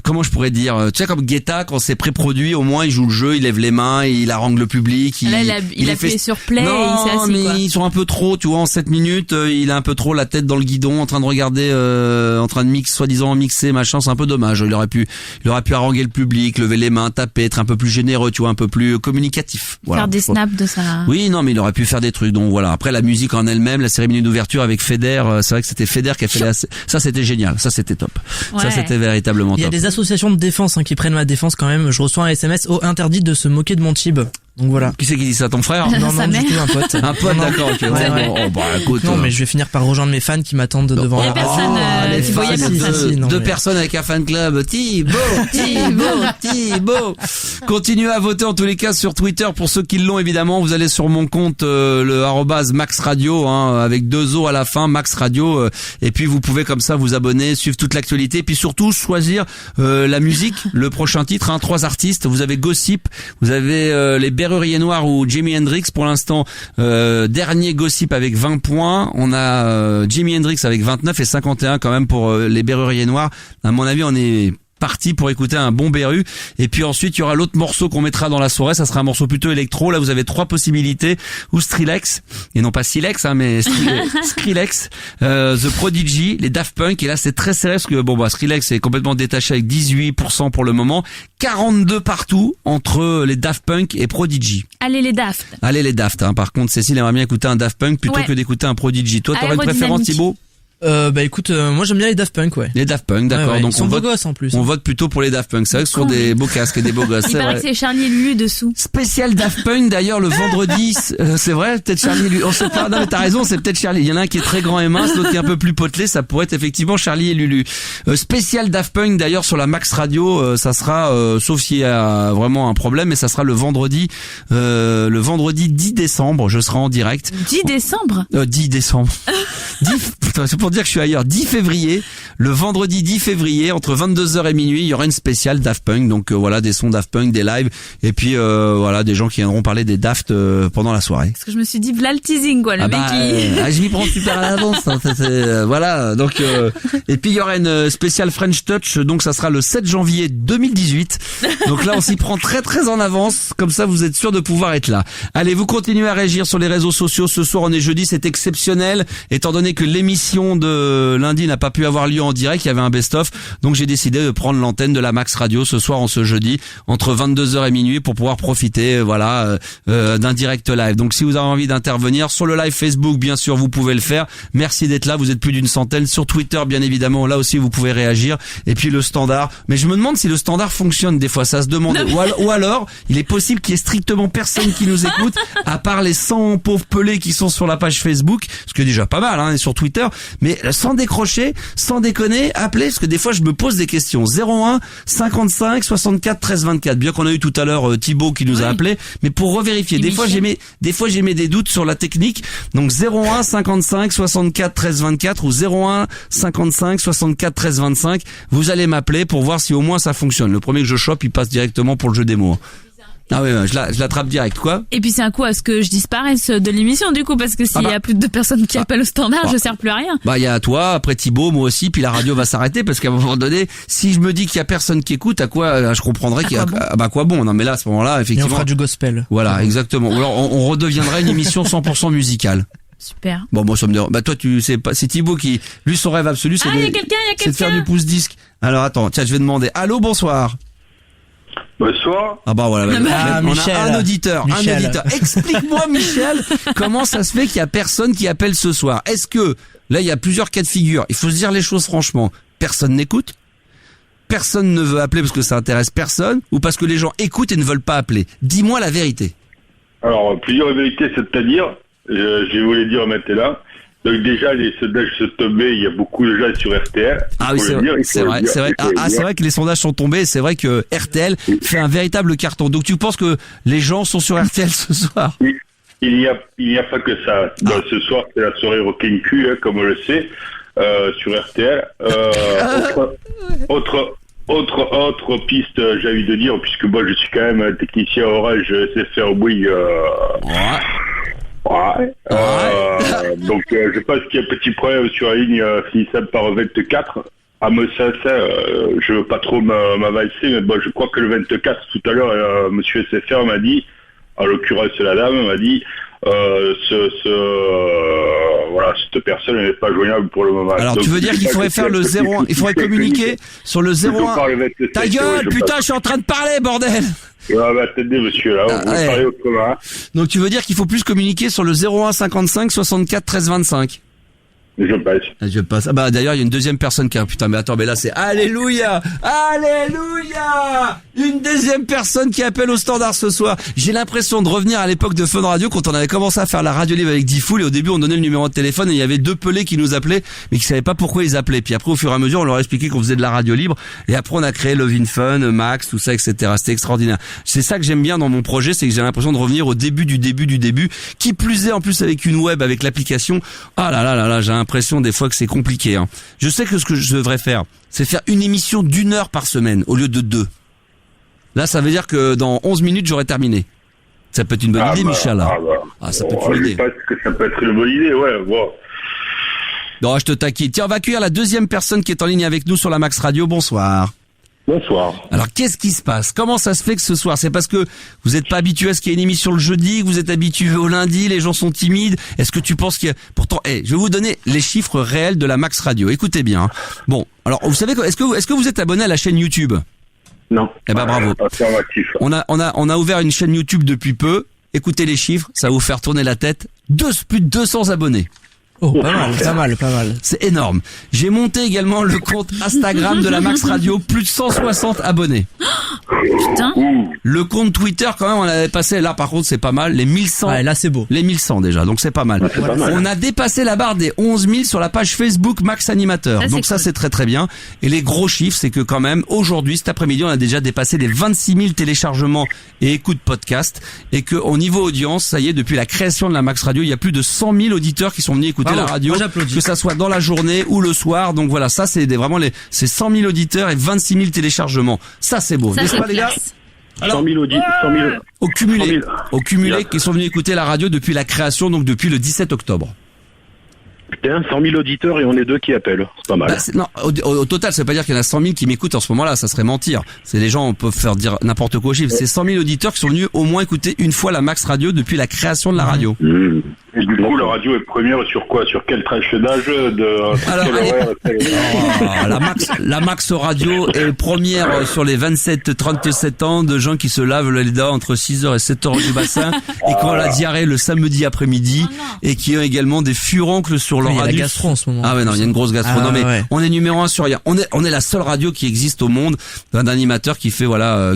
Speaker 2: Comment je pourrais dire, tu sais, comme Guetta, quand c'est pré-produit, au moins il joue le jeu, il lève les mains, il harangue le public.
Speaker 4: Il a appuyé sur play.
Speaker 2: Non,
Speaker 4: et il s'est assis,
Speaker 2: mais
Speaker 4: quoi.
Speaker 2: Ils sont un peu trop, tu vois, en 7 minutes, il a un peu trop la tête dans le guidon, en train de regarder, en train de soi-disant mixer, machin, c'est un peu dommage. Il aurait pu haranguer le public, lever les mains, taper, être un peu plus généreux, tu vois, un peu plus communicatif. Voilà.
Speaker 4: Faire des snaps de ça.
Speaker 2: Oui, non, mais il aurait pu faire des trucs. Donc voilà. Après la musique en elle-même, la cérémonie d'ouverture avec Feder, c'est vrai que c'était Feder qui a fait ça, c'était génial. Ça, c'était top. Ouais. Ça, c'était véritablement top.
Speaker 3: Il y a des associations de défense qui prennent ma défense quand même. Je reçois un SMS interdit de se moquer de mon tib. Donc voilà.
Speaker 2: Qui c'est qui dit ça, ton frère?
Speaker 3: Non, du tout, un pote.
Speaker 2: Un pote, d'accord. Okay. Ouais.
Speaker 3: Écoute, non, mais je vais finir par rejoindre mes fans qui m'attendent devant la
Speaker 4: personne.
Speaker 2: Deux personnes avec un fan club. Thibaut. Continuez à voter en tous les cas sur Twitter pour ceux qui l'ont évidemment. Vous allez sur mon compte le @Max Radio avec 2 O à la fin, Max Radio. Et puis vous pouvez comme ça vous abonner, suivre toute l'actualité, et puis surtout choisir la musique, le prochain titre. 3 artistes. Vous avez Gossip, vous avez les Berruriers Noirs ou Jimi Hendrix pour l'instant. Dernier Gossip avec 20 points. On a Jimi Hendrix avec 29 et 51 quand même pour les Berruriers Noirs. À mon avis, on est parti pour écouter un bon Beru. Et puis ensuite, il y aura l'autre morceau qu'on mettra dans la soirée. Ça sera un morceau plutôt électro. Là, vous avez 3 possibilités. Ou Skrillex. Et non pas Silex, mais Skrillex, The Prodigy, les Daft Punk. Et là, c'est très serré parce que, Skrillex est complètement détaché avec 18% pour le moment. 42 partout entre les Daft Punk et Prodigy.
Speaker 4: Allez les Daft.
Speaker 2: Par contre, Cécile aimerait bien écouter un Daft Punk plutôt que d'écouter un Prodigy. Toi, t'aurais une préférence, Thibaut?
Speaker 3: Écoute, moi j'aime bien les Daft Punk, ouais.
Speaker 2: Les Daft Punk, d'accord.
Speaker 3: Ouais.
Speaker 2: Donc
Speaker 3: ils sont beaux gosses en plus.
Speaker 2: On vote plutôt pour les Daft Punk. C'est vrai que ce sont des beaux casques et des beaux gosses.
Speaker 4: Il paraît que c'est Charlie et Lulu dessous.
Speaker 2: Spécial Daft Punk d'ailleurs le vendredi. C'est vrai, peut-être Charlie et Lulu. On sait pas. Non mais t'as raison, c'est peut-être Charlie. Il y en a un qui est très grand et mince, l'autre qui est un peu plus potelé. Ça pourrait être effectivement Charlie et Lulu. Spécial Daft Punk d'ailleurs sur la Max Radio. Ça sera, sauf s'il y a vraiment un problème, mais ça sera le vendredi 10 décembre. Je serai en direct.
Speaker 4: 10 décembre
Speaker 2: 10 décembre. C'est pour dire que je suis ailleurs. 10 février, le vendredi 10 février, entre 22h et minuit, il y aura une spéciale Daft Punk. Donc voilà, des sons Daft Punk, des lives, et puis voilà, des gens qui viendront parler des Daft pendant la soirée.
Speaker 4: Parce que je me suis dit, voilà le teasing, quoi, le mec
Speaker 2: je m'y prends super à l'avance. Voilà, donc et puis il y aura une spéciale French Touch, donc ça sera le 7 janvier 2018. Donc là, on s'y prend très très en avance, comme ça vous êtes sûr de pouvoir être là. Allez, vous continuez à réagir sur les réseaux sociaux. Ce soir, on est jeudi, c'est exceptionnel, étant donné que l'émission de lundi n'a pas pu avoir lieu en direct, il y avait un best-of, donc j'ai décidé de prendre l'antenne de la Max Radio ce soir, en ce jeudi, entre 22h et minuit, pour pouvoir profiter, d'un direct live. Donc si vous avez envie d'intervenir sur le live Facebook, bien sûr, vous pouvez le faire. Merci d'être là, vous êtes plus d'une centaine. Sur Twitter, bien évidemment, là aussi vous pouvez réagir. Et puis le standard. Mais je me demande si le standard fonctionne des fois, ça se demande. Ou alors, il est possible qu'il y ait strictement personne qui nous écoute, à part les 100 pauvres pelés qui sont sur la page Facebook, ce qui est déjà pas mal, et sur Twitter. Mais sans décrocher, sans déconner, appelez, parce que des fois je me pose des questions. 01 55 64 13 24. Bien qu'on a eu tout à l'heure Thibaut qui nous a appelé, mais pour revérifier. Des fois j'émets des doutes sur la technique. Donc 01 55 64 13 24 ou 01 55 64 13 25. Vous allez m'appeler pour voir si au moins ça fonctionne. Le premier que je chope, il passe directement pour le jeu des mots. Ah oui, je l'attrape direct, quoi.
Speaker 4: Et puis c'est un coup à ce que je disparaisse de l'émission, du coup, parce que s'il y a plus de personnes qui appellent au standard, je sers plus à rien.
Speaker 2: Il y a toi, après Thibaut, moi aussi, puis la radio va s'arrêter, parce qu'à un moment donné, si je me dis qu'il y a personne qui écoute, à quoi je comprendrais qu'il y a, quoi bon? Non, mais là, à ce moment-là, effectivement.
Speaker 3: Et on fera du gospel.
Speaker 2: Voilà, exactement. Ou alors, on redeviendrait une émission 100% musicale.
Speaker 4: Super.
Speaker 2: Bon, moi, ça me dérange. Toi, tu sais pas, c'est Thibaut qui, lui, son rêve absolu, c'est de faire du pouce-disque. Alors, attends, tiens, je vais demander. Allô, bonsoir.
Speaker 6: Bonsoir.
Speaker 2: Voilà.
Speaker 3: Michel.
Speaker 2: On a un auditeur. Explique-moi, Michel, comment ça se fait qu'il y a personne qui appelle ce soir? Est-ce que, là, il y a plusieurs cas de figure. Il faut se dire les choses franchement. Personne n'écoute. Personne ne veut appeler parce que ça intéresse personne, ou parce que les gens écoutent et ne veulent pas appeler. Dis-moi la vérité.
Speaker 6: Alors, plusieurs vérités, c'est-à-dire, je voulais dire maintenant, donc déjà, les sondages sont tombés, il y a beaucoup de gens sur RTL.
Speaker 2: Ah oui, c'est vrai. C'est vrai que les sondages sont tombés, c'est vrai que RTL fait un véritable carton. Donc tu penses que les gens sont sur RTL ce soir?
Speaker 6: Il n'y a pas que ça. Donc, ce soir, c'est la soirée Rockin' Cul, comme on le sait, sur RTL. Autre piste, j'ai envie de dire, puisque moi je suis quand même un technicien Orange SFR Bouygues. Donc je pense qu'il y a un petit problème sur la ligne finissable par 24. À mon sens, je veux pas trop m'avancer, mais bon, je crois que le 24, tout à l'heure, monsieur SFR m'a dit, en l'occurrence la dame m'a dit, cette personne n'est pas joignable pour le moment.
Speaker 2: Alors donc, tu veux dire qu'il faudrait faire le 01, il faudrait communiquer sur le 01. Ta gueule, putain, je suis en train de parler, bordel.
Speaker 6: Attendez, monsieur, là, on va parler autrement.
Speaker 2: Donc tu veux dire qu'il faut plus communiquer sur le 01 55 64 13 25.
Speaker 6: Je passe.
Speaker 2: D'ailleurs, il y a une deuxième personne qui a... Putain, mais attends, mais là, c'est... Alléluia! Une deuxième personne qui appelle au standard ce soir. J'ai l'impression de revenir à l'époque de Fun Radio, quand on avait commencé à faire la radio libre avec Diffoul, et au début, on donnait le numéro de téléphone, et il y avait deux pelés qui nous appelaient, mais qui savaient pas pourquoi ils appelaient. Puis après, au fur et à mesure, on leur expliquait qu'on faisait de la radio libre, et après, on a créé Love in Fun, Max, tout ça, etc. C'était extraordinaire. C'est ça que j'aime bien dans mon projet, c'est que j'ai l'impression de revenir au début du début. Qui plus est, en plus, avec une web, avec l'application. Ah là, j'ai l'impression des fois que c'est compliqué. Hein. Je sais que ce que je devrais faire, c'est faire une émission d'1 heure par semaine au lieu de 2. Là, ça veut dire que dans 11 minutes, j'aurais terminé. Ça peut être une bonne idée, Michel. Ça peut être une idée.
Speaker 6: Je pense que ça peut être une bonne idée, ouais. Bon.
Speaker 2: Non, je te taquine. Tiens, on va accueillir la deuxième personne qui est en ligne avec nous sur la Max Radio. Bonsoir.
Speaker 6: Bonsoir.
Speaker 2: Alors, qu'est-ce qui se passe? Comment ça se fait que ce soir? C'est parce que vous n'êtes pas habitué à ce qu'il y ait une émission le jeudi, que vous êtes habitué au lundi, les gens sont timides? Est-ce que tu penses qu'il y a... Pourtant, je vais vous donner les chiffres réels de la Max Radio. Écoutez bien. Bon, alors, vous savez, est-ce que vous êtes abonné à la chaîne YouTube?
Speaker 6: Non.
Speaker 2: Eh ben, bravo.
Speaker 6: Affirmatif.
Speaker 2: On a ouvert une chaîne YouTube depuis peu. Écoutez les chiffres, ça va vous faire tourner la tête. Plus de 200 abonnés.
Speaker 3: Oh, pas mal.
Speaker 2: C'est énorme. J'ai monté également le compte Instagram de la Max Radio, plus de 160 abonnés.
Speaker 4: Putain.
Speaker 2: Le compte Twitter, quand même, on avait passé, là par contre c'est pas mal, les 1100.
Speaker 3: Ouais, là c'est beau.
Speaker 2: Les 1100 déjà, donc c'est pas mal.
Speaker 6: Ouais, pas mal.
Speaker 2: On a dépassé la barre des 11 000 sur la page Facebook Max Animateur.
Speaker 4: Ça,
Speaker 2: donc ça
Speaker 4: cool.
Speaker 2: c'est très très bien. Et les gros chiffres, c'est que quand même, aujourd'hui, cet après-midi, on a déjà dépassé les 26 000 téléchargements et écoutes podcast. Et que au niveau audience, ça y est, depuis la création de la Max Radio, il y a plus de 100 000 auditeurs qui sont venus écouter la radio.
Speaker 3: Moi, j'applaudis.
Speaker 2: Que ça soit dans la journée ou le soir. Donc voilà, ça c'est c'est 100 000 auditeurs et 26 000 téléchargements. Ça c'est beau.
Speaker 4: Ça,
Speaker 2: N'est-ce
Speaker 4: c'est
Speaker 2: pas les gars?
Speaker 4: classe.
Speaker 2: Alors,
Speaker 6: 100 000 auditeurs, 100 000.
Speaker 2: au cumulé,
Speaker 6: 100 000.
Speaker 2: au cumulé qui sont venus écouter la radio depuis la création, donc depuis le 17 octobre.
Speaker 6: Putain, 100 000 auditeurs et on est 2 qui appellent. C'est pas mal.
Speaker 2: Bah, non, au total, ça veut pas dire qu'il y en a 100 000 qui m'écoutent en ce moment-là, ça serait mentir. C'est les gens peuvent faire dire n'importe quoi au chiffre. C'est 100 000 auditeurs qui sont venus au moins écouter une fois la Max Radio depuis la création de la radio.
Speaker 6: Et du coup, la radio est première sur quoi? Sur quelle tranche d'âge?
Speaker 2: Alors,
Speaker 6: quel
Speaker 2: allez.
Speaker 6: horaire,
Speaker 2: La Max Radio est première sur les 27-37 ans de gens qui se lavent les dents entre 6h et 7h du bassin et qui ont la diarrhée le samedi après-midi et qui ont également des furoncles sur leur
Speaker 3: Il y a la
Speaker 2: radio.
Speaker 3: gastro en ce moment.
Speaker 2: Ah ouais, non, il y a une grosse gastro.
Speaker 3: Ah
Speaker 2: Non, mais
Speaker 3: ouais.
Speaker 2: on est numéro 1 sur rien. On est la seule radio qui existe au monde d'un animateur qui fait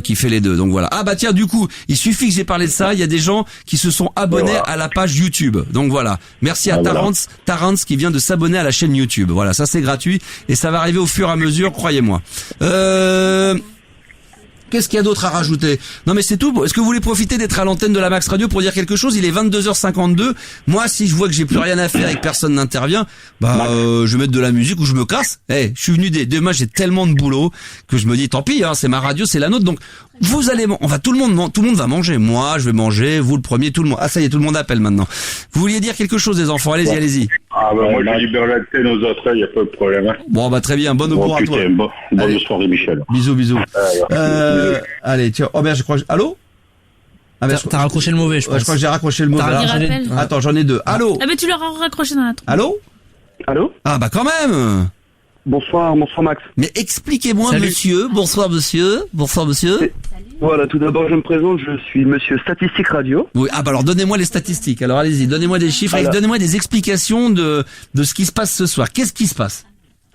Speaker 2: qui fait les deux. Donc voilà. Ah bah tiens, du coup, il suffit que j'ai parlé de ça, il y a des gens qui se sont abonnés à la page YouTube. Donc voilà. Merci à Tarance qui vient de s'abonner à la chaîne YouTube. Voilà, ça c'est gratuit et ça va arriver au fur et à mesure, croyez-moi. Qu'est-ce qu'il y a d'autre à rajouter? Non mais c'est tout. Est-ce que vous voulez profiter d'être à l'antenne de la Max Radio pour dire quelque chose? Il est 22h52. Moi, si je vois que j'ai plus rien à faire et que personne n'intervient, je vais mettre de la musique ou je me casse. Je suis venu demain, j'ai tellement de boulot que je me dis tant pis, c'est ma radio, c'est la nôtre. Donc vous allez, tout le monde va manger. Moi, je vais manger, vous le premier, tout le monde. Ah ça y est, tout le monde appelle maintenant. Vous vouliez dire quelque chose, les enfants? Allez-y.
Speaker 6: Ah bah moi je libère l'antenne aux autres, il n'y a pas de problème.
Speaker 2: Bon bah très bien, bonne cours à toi.
Speaker 6: Bonne soirée Michel.
Speaker 2: Bisous. Allez, tiens. Oh merde, je crois que... Allô? Ah ben,
Speaker 3: T'as raccroché le mauvais, je pense.
Speaker 2: Je crois que j'ai raccroché le mauvais.
Speaker 4: Il rappelle.
Speaker 2: Attends, j'en ai 2. Allô?
Speaker 4: Ah, mais tu leur as raccroché dans la trompe.
Speaker 2: Allô?
Speaker 5: Allô?
Speaker 2: Ah bah quand même.
Speaker 5: Bonsoir Max.
Speaker 2: Mais expliquez-moi,
Speaker 3: Salut.
Speaker 2: monsieur. Bonsoir monsieur.
Speaker 5: Voilà, tout d'abord je me présente, je suis Monsieur Statistique Radio.
Speaker 2: Oui, ah bah alors donnez-moi les statistiques. Alors allez-y, donnez-moi des chiffres et
Speaker 5: Alors.
Speaker 2: donnez-moi des explications de ce qui se passe ce soir. Qu'est-ce qui se passe?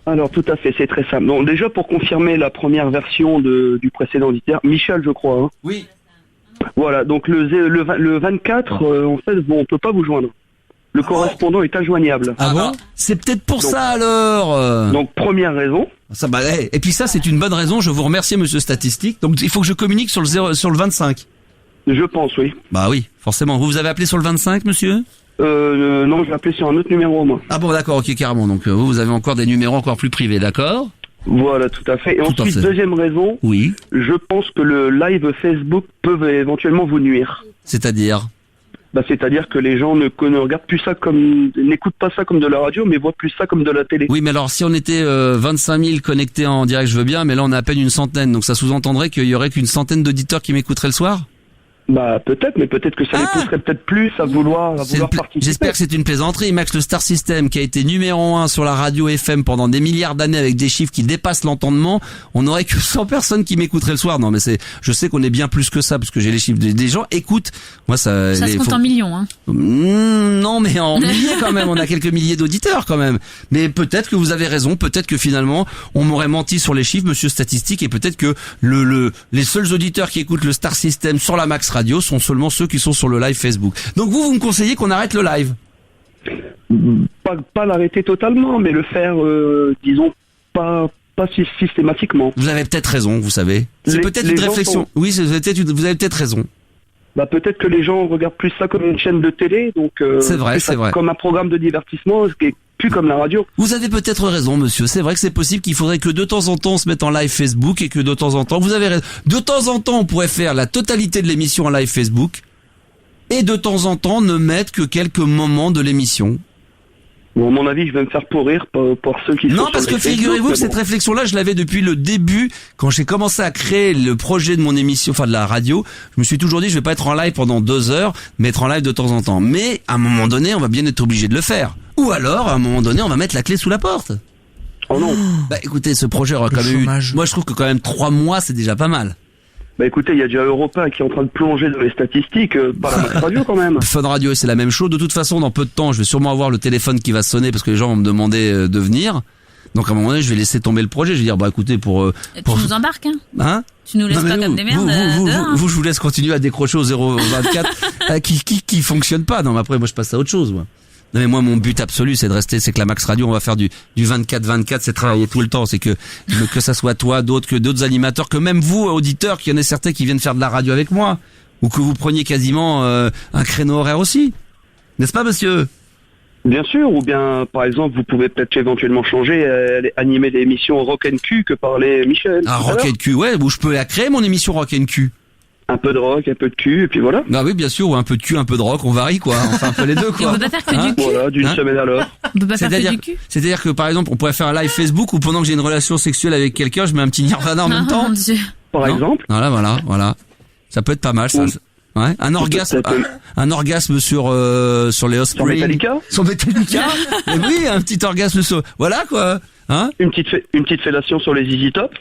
Speaker 5: Alors tout à fait, c'est très simple. Donc déjà pour confirmer la première version du précédent auditeur, Michel je crois. Hein.
Speaker 2: Oui.
Speaker 5: Voilà, donc le 24, en fait, on peut pas vous joindre. Le correspondant est injoignable.
Speaker 2: Ah bon? C'est peut-être pour ça alors.
Speaker 5: Donc première raison.
Speaker 2: Ça bah et puis ça c'est une bonne raison. Je vous remercie monsieur Statistique. Donc il faut que je communique sur le 25.
Speaker 5: Je pense, oui.
Speaker 2: Bah oui, forcément. Vous avez appelé sur le 25, monsieur?
Speaker 5: Non, je vais appeler sur un autre numéro, moi.
Speaker 2: Ah bon, d'accord, ok, carrément. Donc vous avez encore des numéros encore plus privés, d'accord?
Speaker 5: Voilà, tout à fait. Et
Speaker 2: Tout à
Speaker 5: ensuite,
Speaker 2: fait.
Speaker 5: deuxième raison,
Speaker 2: Oui.
Speaker 5: je pense que le live Facebook peut éventuellement vous nuire.
Speaker 2: C'est-à-dire?
Speaker 5: C'est-à-dire que les gens ne regardent plus ça n'écoutent pas ça comme de la radio, mais voient plus ça comme de la télé.
Speaker 2: Oui, mais alors si on était 25 000 connectés en direct, je veux bien, mais là on a à peine une centaine, donc ça sous-entendrait qu'il y aurait qu'une centaine d'auditeurs qui m'écouteraient le soir?
Speaker 5: Peut-être, mais peut-être que ça les pousserait peut-être plus à vouloir participer.
Speaker 2: J'espère que c'est une plaisanterie. Max, le Star System qui a été numéro 1 sur la radio FM pendant des milliards d'années avec des chiffres qui dépassent l'entendement, on n'aurait que 100 personnes qui m'écouteraient le soir. Non, mais je sais qu'on est bien plus que ça parce que j'ai les chiffres des gens écoutent. Moi, ça
Speaker 4: Se compte en millions, hein.
Speaker 2: Non, mais en milliers quand même. On a quelques milliers d'auditeurs quand même. Mais peut-être que vous avez raison. Peut-être que finalement, on m'aurait menti sur les chiffres, monsieur Statistique, et peut-être que les seuls auditeurs qui écoutent le Star System sur la Max Radio sont seulement ceux qui sont sur le live Facebook. Donc vous me conseillez qu'on arrête le live?
Speaker 5: Pas l'arrêter totalement, mais le faire, disons, pas systématiquement.
Speaker 2: Vous avez peut-être raison, vous savez. C'est peut-être une réflexion. Oui, vous avez peut-être raison.
Speaker 5: Peut-être que les gens regardent plus ça comme une chaîne de télé, donc
Speaker 2: c'est vrai.
Speaker 5: Comme un programme de divertissement, ce qui est plus comme la radio.
Speaker 2: Vous avez peut-être raison, monsieur. C'est vrai que c'est possible qu'il faudrait que de temps en temps on se mette en live Facebook et que de temps en temps, vous avez raison. De temps en temps, on pourrait faire la totalité de l'émission en live Facebook et de temps en temps ne mettre que quelques moments de l'émission.
Speaker 5: Bon, à mon avis, je vais me faire pourrir pour ceux qui sont...
Speaker 2: Non, parce que figurez-vous que cette réflexion-là, je l'avais depuis le début, quand j'ai commencé à créer le projet de mon émission, enfin de la radio. Je me suis toujours dit, je vais pas être en live pendant 2 heures, mais être en live de temps en temps. Mais à un moment donné, on va bien être obligé de le faire. Ou alors, à un moment donné, on va mettre la clé sous la porte.
Speaker 5: Oh non.
Speaker 2: Bah écoutez, ce projet aura quand même eu... Moi, je trouve que quand même 3 mois, c'est déjà pas mal.
Speaker 5: Bah écoutez, il y a déjà Europe 1 qui est en train de plonger dans les statistiques, par la Max Radio quand même.
Speaker 2: Fun Radio, c'est la même chose. De toute façon, dans peu de temps, je vais sûrement avoir le téléphone qui va sonner parce que les gens vont me demander de venir. Donc à un moment donné, je vais laisser tomber le projet. Je vais dire, bah écoutez, tu
Speaker 4: nous embarques, hein tu nous laisses pas comme des merdes.
Speaker 2: Je vous laisse continuer à décrocher au 024 qui fonctionne pas. Non, mais après, moi, je passe à autre chose, moi. Non mais moi mon but absolu c'est que la Max Radio on va faire du 24/24, c'est travailler tout le temps, c'est que ça soit toi, d'autres animateurs, que même vous auditeurs, qu'il y en ait certains qui viennent faire de la radio avec moi, ou que vous preniez quasiment un créneau horaire aussi, n'est-ce pas monsieur?
Speaker 5: Bien sûr, ou bien par exemple vous pouvez peut-être éventuellement changer, animer l'émission Rock & Q que parlait Michel.
Speaker 2: Ah Rock & Q, ouais, où je peux la créer mon émission Rock & Q.
Speaker 5: Un peu de rock, un peu de cul, et puis voilà.
Speaker 2: Ah oui, bien sûr, ou un peu de cul, un peu de rock, on varie quoi. On fait un peu les deux quoi.
Speaker 4: Et on peut pas faire que du cul.
Speaker 5: Voilà, d'une semaine à l'autre.
Speaker 4: On peut pas faire que du cul.
Speaker 2: C'est-à-dire que par exemple, on pourrait faire un live Facebook où pendant que j'ai une relation sexuelle avec quelqu'un, je mets un petit Nirvana en même temps.
Speaker 4: Mon Dieu.
Speaker 5: Par exemple.
Speaker 2: Voilà. Ça peut être pas mal ça. Ouais, un orgasme sur les Offspring. Sur Metallica. Mais oui, un petit orgasme sur. Voilà quoi. Hein?
Speaker 5: Une petite fellation sur les ZZ Top.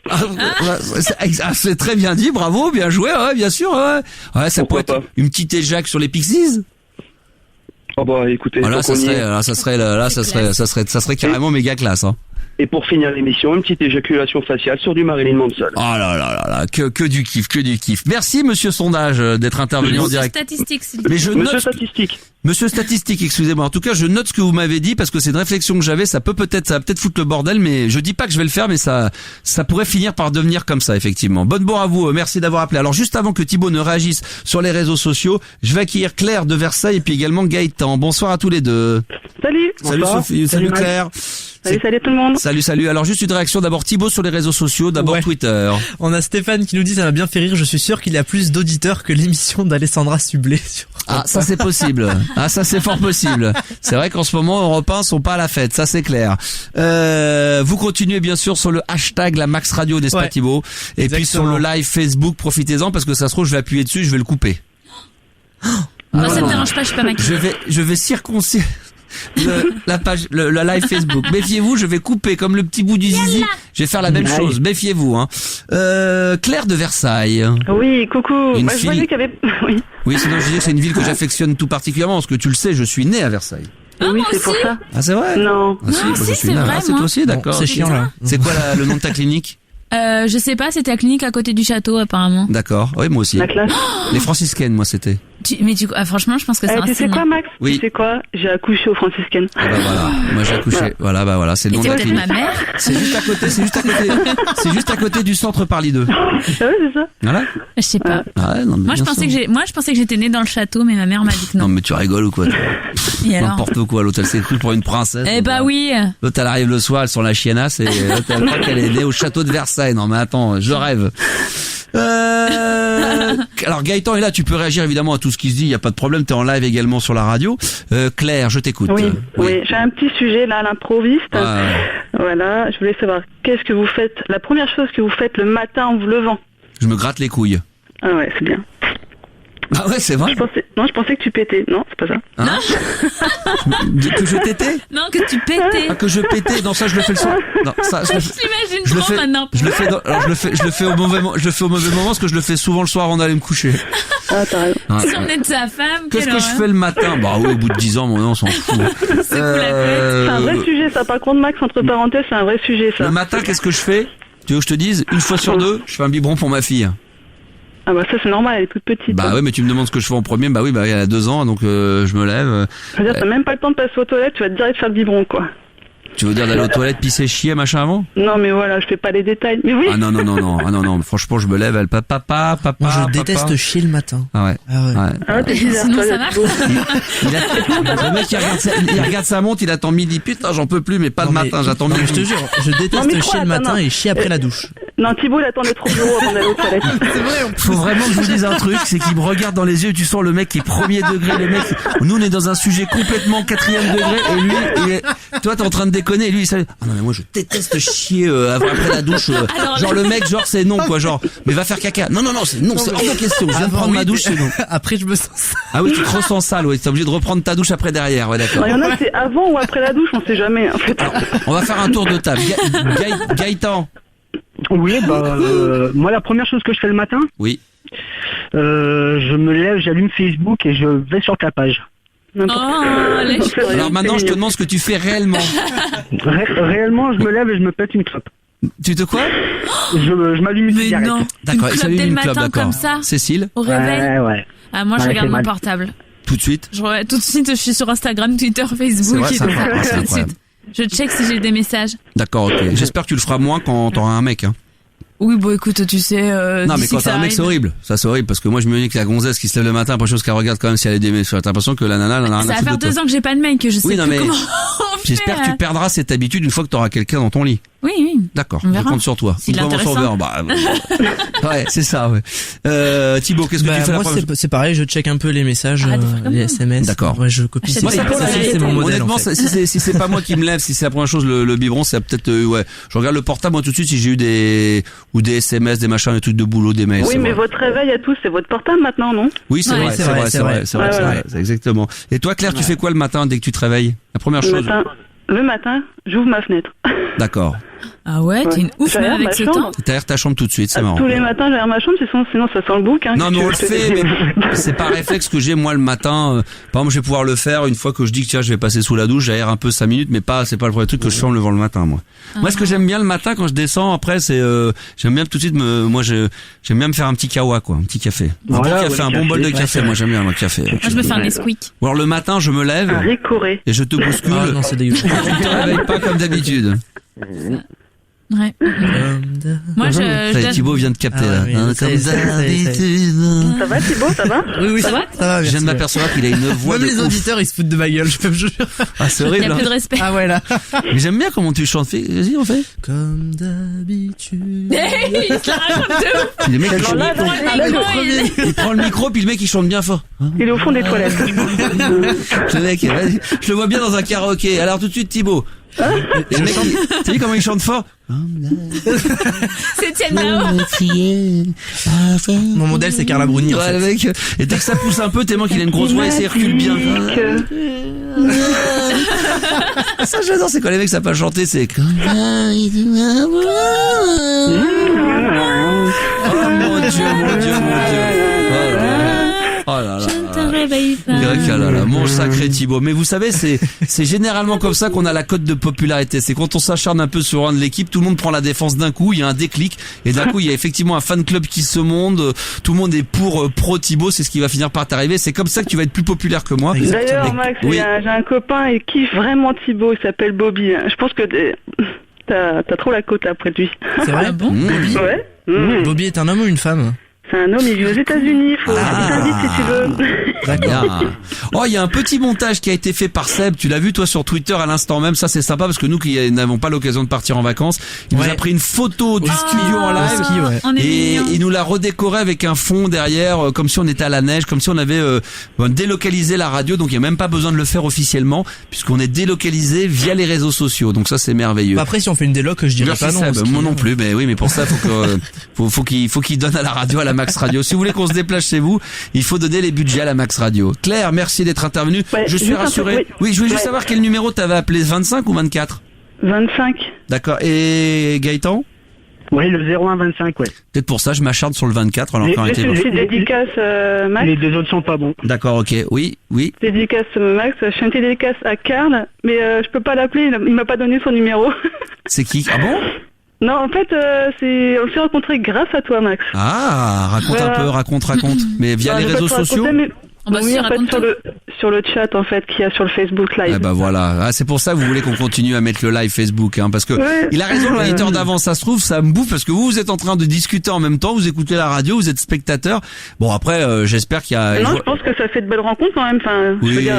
Speaker 2: C'est très bien dit, bravo, bien joué, ouais, bien sûr, ouais. Ouais, ça pourrait être une petite éjac sur les Pixies.
Speaker 5: Oh bah écoutez,
Speaker 2: voilà, ça serait carrément méga classe, hein.
Speaker 5: Et pour finir l'émission, une petite éjaculation faciale sur du Marilyn Manson.
Speaker 2: Oh là, que du kiff. Merci Monsieur Sondage d'être intervenu en direct. Monsieur Statistique, excusez-moi. En tout cas, je note ce que vous m'avez dit parce que c'est une réflexion que j'avais. Ça va peut-être foutre le bordel, mais je dis pas que je vais le faire, mais ça pourrait finir par devenir comme ça, effectivement. Bonne à vous. Merci d'avoir appelé. Alors, juste avant que Thibaut ne réagisse sur les réseaux sociaux, je vais accueillir Claire de Versailles et puis également Gaëtan. Bonsoir à tous les deux.
Speaker 7: Salut.
Speaker 2: Salut Sophie. Salut Claire.
Speaker 7: Salut tout le monde.
Speaker 2: Salut. Alors juste une réaction d'abord Thibaut sur les réseaux sociaux, d'abord Twitter.
Speaker 3: On a Stéphane qui nous dit ça m'a bien fait rire, je suis sûr qu'il y a plus d'auditeurs que l'émission d'Alessandra Sublet.
Speaker 2: Ah ça c'est possible. Ah ça c'est fort possible. C'est vrai qu'en ce moment Europe 1 sont pas à la fête, ça c'est clair. Vous continuez bien sûr sur le hashtag la Max Radio, n'est-ce pas Thibaut? Et puis sur le live Facebook, profitez-en parce que ça se trouve je vais appuyer dessus, je vais le couper.
Speaker 4: Ça me dérange pas, je suis pas maquillée.
Speaker 2: Je vais circoncire la page, le live Facebook. Méfiez-vous, je vais couper comme le petit bout du zizi. Je vais faire la même chose. Méfiez-vous, hein. Claire de Versailles.
Speaker 7: Oui, coucou. Moi, je voyais qu'il y avait,
Speaker 2: Oui, sinon je disais que c'est une ville que j'affectionne tout particulièrement parce que tu le sais, je suis né à Versailles.
Speaker 7: Oui, c'est pour ça.
Speaker 2: Ah, c'est vrai?
Speaker 7: Non.
Speaker 2: Ah, si, c'est vrai. Ah, c'est toi aussi, d'accord.
Speaker 3: C'est chiant, là.
Speaker 2: C'est quoi le nom de ta clinique?
Speaker 4: Je sais pas, c'était la clinique à côté du château, apparemment.
Speaker 2: D'accord. Oui, moi aussi.
Speaker 7: La classe.
Speaker 2: Les franciscaines, moi, c'était.
Speaker 4: Franchement, je pense que c'est un
Speaker 7: Tu sais quoi, Max?
Speaker 2: Oui.
Speaker 7: Tu sais quoi? J'ai accouché aux franciscaines.
Speaker 2: Ah bah voilà. Moi, j'ai accouché. Voilà, c'est le nom de la clinique.
Speaker 4: ma mère?
Speaker 2: C'est juste à côté du centre Parly 2.
Speaker 7: Ah ouais, c'est ça?
Speaker 2: Voilà.
Speaker 4: Je sais pas.
Speaker 2: Non,
Speaker 4: Moi, je pensais que j'étais née dans le château, mais ma mère m'a dit que non.
Speaker 2: Non, mais tu rigoles ou quoi? N'importe quoi. L'autre, elle s'est crue pour une princesse.
Speaker 4: Eh bah oui.
Speaker 2: L'autre, elle arrive le soir, elle sent la chiennasse et l'autre, elle croit qu'elle est née au château de Versailles. Non, mais attends, je rêve. Alors Gaëtan est là, tu peux réagir évidemment à tout ce qui se dit, il y a pas de problème, t'es en live également sur la radio. Claire, je t'écoute.
Speaker 7: Oui, j'ai un petit sujet là à l'improviste. Voilà, je voulais savoir qu'est-ce que vous faites, la première chose que vous faites le matin en vous levant.
Speaker 2: Je me gratte les couilles.
Speaker 7: Ah ouais, c'est bien.
Speaker 2: Ah ouais, c'est vrai.
Speaker 7: Je pensais que tu pétais. Non, c'est pas ça.
Speaker 2: Hein? Que je tétais?
Speaker 4: Non, que tu pétais.
Speaker 2: Ah, que je pétais. Non, ça je le fais le soir. Non, ça je
Speaker 4: t'imagine trop maintenant.
Speaker 2: Je le fais au mauvais moment parce que je le fais souvent le soir avant d'aller me coucher.
Speaker 7: Ah, t'as raison.
Speaker 2: Ouais.
Speaker 4: Si on est de sa femme,
Speaker 2: qu'est-ce que je fais le matin? Bah oui, au bout de 10 ans, on s'en fout.
Speaker 7: C'est un vrai sujet, ça. Par contre, Max, entre parenthèses, c'est un vrai sujet, ça.
Speaker 2: Le matin, qu'est-ce que je fais? Tu veux que je te dise? Une fois sur deux, je fais un biberon pour ma fille.
Speaker 7: Ah bah ça c'est normal, elle est toute petite.
Speaker 2: Bah ouais, mais tu me demandes ce que je fais en premier. Bah oui, elle a 2 ans, donc je me lève.
Speaker 7: C'est-à-dire t'as même pas le temps de passer aux toilettes, tu vas direct faire le biberon, quoi.
Speaker 2: Tu veux dire d'aller aux toilettes, pisser, chier, machin avant?
Speaker 7: Non mais voilà, je fais pas les détails. Mais oui.
Speaker 2: Ah non. Franchement, je me lève, elle papa.
Speaker 3: Moi, je déteste chier le matin.
Speaker 2: Ah ouais.
Speaker 7: Ah t'es bizarre.
Speaker 4: Sinon ça va.
Speaker 2: Le mec il regarde sa montre, il attend midi. Putain, j'en peux plus, mais pas de matin, j'attends midi.
Speaker 3: Je te jure, je déteste chier le matin et chier après la douche.
Speaker 7: Non, Thibaut, il attendait trop bureau avant d'aller aux toilettes.
Speaker 3: C'est vrai.
Speaker 2: Faut vraiment que je vous dise un truc, c'est qu'il me regarde dans les yeux et tu sens le mec qui est premier degré, le mec. Nous, on est dans un sujet complètement 4e degré et lui, toi t'es en train de déconner, et lui il savait. Ah non mais moi je déteste chier après la douche. Genre le mec, genre c'est non quoi, genre mais va faire caca. Non, c'est hors de question. Je viens de prendre ma douche, c'est non.
Speaker 3: Après je me sens sale.
Speaker 2: Ah oui, tu te ressens sale, ouais. T'es obligé de reprendre ta douche après derrière, ouais d'accord.
Speaker 7: Il y en a c'est avant ou après la douche, on sait jamais en fait.
Speaker 2: Alors, on va faire un tour de table. Gaëtan.
Speaker 8: Oui, moi la première chose que je fais le matin.
Speaker 2: Oui.
Speaker 8: Je me lève, j'allume Facebook et je vais sur ta page.
Speaker 2: Alors maintenant, je te demande ce que tu fais réellement.
Speaker 8: Réellement, je me lève et je me pète une clope.
Speaker 2: Tu te quoi?
Speaker 8: Je m'allume une cigarette.
Speaker 4: Non.
Speaker 2: D'accord,
Speaker 4: il s'allume une clope, d'accord. Comme ça.
Speaker 2: Cécile?
Speaker 4: Au réveil?
Speaker 8: Ouais.
Speaker 4: Ah, moi, je regarde mon portable.
Speaker 2: Tout de suite?
Speaker 4: Tout de suite, je suis sur Instagram, Twitter, Facebook.
Speaker 2: C'est tout de suite.
Speaker 4: Je check si j'ai des messages.
Speaker 2: D'accord, ok. J'espère que tu le feras moins quand t'auras un mec, hein.
Speaker 4: Oui, bon, écoute, tu sais,
Speaker 2: non, mais quand t'as un mec, c'est horrible. Ça, c'est horrible, parce que moi, je me dis que la gonzesse qui se lève le matin, après chose qu'elle regarde quand même si elle est des messages. T'as l'impression que la nana, elle en a rien à foutre.
Speaker 4: Ça va faire 2 ans que j'ai pas de mec, que je sais plus comment
Speaker 2: j'espère que tu perdras cette habitude une fois que t'auras quelqu'un dans ton lit.
Speaker 4: Oui.
Speaker 2: D'accord. Je compte sur toi.
Speaker 4: Si l'intéressant.
Speaker 2: Ouais, c'est ça, ouais. Thibaut, qu'est-ce que tu fais?
Speaker 3: Moi, c'est pareil, je check un peu les messages, les SMS.
Speaker 2: D'accord.
Speaker 3: Ouais, je copie.
Speaker 2: C'est
Speaker 3: mon modèle.
Speaker 2: Honnêtement, si c'est pas moi qui me lève, si c'est la première chose, le biberon, c'est peut-être, ouais. Je regarde le portable, moi, tout de suite, si j'ai eu des SMS, des machins, des trucs de boulot, des mails.
Speaker 7: Oui, mais votre réveil à tous, c'est votre portable maintenant, non?
Speaker 2: Oui, c'est vrai. C'est exactement. Et toi, Claire, tu fais quoi le matin dès que tu te réveilles? La première chose.
Speaker 7: Le matin, j'ouvre ma fenêtre.
Speaker 2: D'accord.
Speaker 4: Ah ouais, t'es une ouf même avec ce temps.
Speaker 2: T'aères ta chambre tout de suite, c'est marrant.
Speaker 7: Tous les matins, j'aère ma chambre, sinon ça sent le bouc.
Speaker 2: Non, mais on le fait, mais c'est pas un réflexe que j'ai moi le matin. Par exemple, je vais pouvoir le faire une fois que je dis que tiens, je vais passer sous la douche, j'aère un peu 5 minutes, mais c'est pas le premier truc que je fais en me levant le matin, moi. Moi, ce que j'aime bien le matin quand je descends, après, c'est j'aime bien tout de suite j'aime bien me faire un petit kawa, quoi, un petit café. Un bon bol de café, moi j'aime bien le café.
Speaker 4: Moi, je me fais un Nesquik.
Speaker 2: Ou alors le matin, je me lève et je te bouscule.
Speaker 3: Ah non, c'est dégueulasse.
Speaker 2: Tu te réveilles pas comme d'habitude.
Speaker 4: Ouais. Moi,
Speaker 2: Thibaut vient de capter là.
Speaker 7: Ça va, Thibaut, ça va?
Speaker 3: Oui, ça va.
Speaker 2: Je viens de m'apercevoir qu'il a une voix.
Speaker 3: Même les auditeurs, ils se foutent de ma gueule, je peux me jurer.
Speaker 2: Ah, c'est horrible.
Speaker 4: Il y a plus de respect.
Speaker 3: Ah ouais, là.
Speaker 2: Mais j'aime bien comment tu chantes. Vas-y, on fait.
Speaker 3: Comme d'habitude.
Speaker 4: Il se la raconte de ouf.
Speaker 2: Le mec, il prend le micro, puis le mec, il chante bien fort.
Speaker 7: Il est au fond des toilettes.
Speaker 2: Le mec, vas-y. Je le vois bien dans un karaoké. Alors, tout de suite, Thibaut. Et le mec, t'as vu comment il chante fort?
Speaker 4: C'est Tienne Mao.
Speaker 3: Mon modèle, c'est Carla Bruni.
Speaker 2: Ouais, le mec. Et dès que ça pousse un peu, tellement qu'il a une grosse voix et ça recule bien. Ça, j'adore, c'est quand les mecs savent pas chanter, c'est. Oh mon Dieu. Oh là là. Mon sacré Thibaut. Mais vous savez, c'est généralement comme ça qu'on a la cote de popularité. C'est quand on s'acharne un peu sur un de l'équipe, tout le monde prend la défense d'un coup, il y a un déclic, et d'un coup il y a effectivement un fan club qui se monte, tout le monde est pro Thibaut, c'est ce qui va finir par t'arriver. C'est comme ça que tu vas être plus populaire que moi.
Speaker 7: D'ailleurs, Max, j'ai un copain et kiffe vraiment Thibaut, il s'appelle Bobby. Je pense que t'as trop la cote après lui.
Speaker 3: C'est vrai? Bon? Bobby?
Speaker 7: Ouais.
Speaker 3: Bobby est un homme ou une femme?
Speaker 7: C'est un homme, il vit aux États-Unis, il t'invite si tu veux.
Speaker 2: D'accord. Oh, il y a un petit montage qui a été fait par Seb. Tu l'as vu, toi, sur Twitter à l'instant même. Ça, c'est sympa parce que nous qui n'avons pas l'occasion de partir en vacances, il nous a pris une photo du studio en live et il nous l'a redécoré avec un fond derrière, comme si on était à la neige, comme si on avait délocalisé la radio. Donc, il n'y a même pas besoin de le faire officiellement puisqu'on est délocalisé via les réseaux sociaux. Donc ça, c'est merveilleux.
Speaker 3: Après, si on fait une déloc, je dirais pas non.
Speaker 2: Seb, moi non plus. Mais oui, mais pour ça, faut qu'il donne à la radio, à la Max Radio. Si vous voulez qu'on se déplace chez vous, il faut donner les budgets à la Max Radio. Claire, merci d'être intervenue. Ouais, je suis rassuré. Oui, je voulais juste savoir quel numéro t'avais appelé, 25 ou 24?
Speaker 7: 25.
Speaker 2: D'accord. Et Gaëtan?
Speaker 8: Oui, le 0125, ouais.
Speaker 2: Peut-être pour ça, je m'acharne sur le 24. Alors
Speaker 7: je suis dédicace Max.
Speaker 8: Les deux autres sont pas bons.
Speaker 2: D'accord, ok. Oui.
Speaker 7: Dédicace Max. Je suis un dédicace à Karl, mais je peux pas l'appeler. Il m'a pas donné son numéro.
Speaker 2: C'est qui? Ah bon?
Speaker 7: Non, en fait, on s'est rencontrés grâce à toi, Max.
Speaker 2: Ah, raconte un peu, raconte. Mais via les réseaux sociaux?
Speaker 7: Oui, en fait, sur le chat, en fait, qu'il y a sur le Facebook Live.
Speaker 2: Eh ben voilà. Ah, c'est pour ça que vous voulez qu'on continue à mettre le live Facebook, hein, parce que il a raison, l'éditeur d'avant, ça se trouve, ça me bouffe, parce que vous êtes en train de discuter en même temps, vous écoutez la radio, vous êtes spectateur. Bon, après, j'espère qu'il y a...
Speaker 7: Non, je pense que ça fait de belles rencontres, quand même. Enfin,
Speaker 2: oui,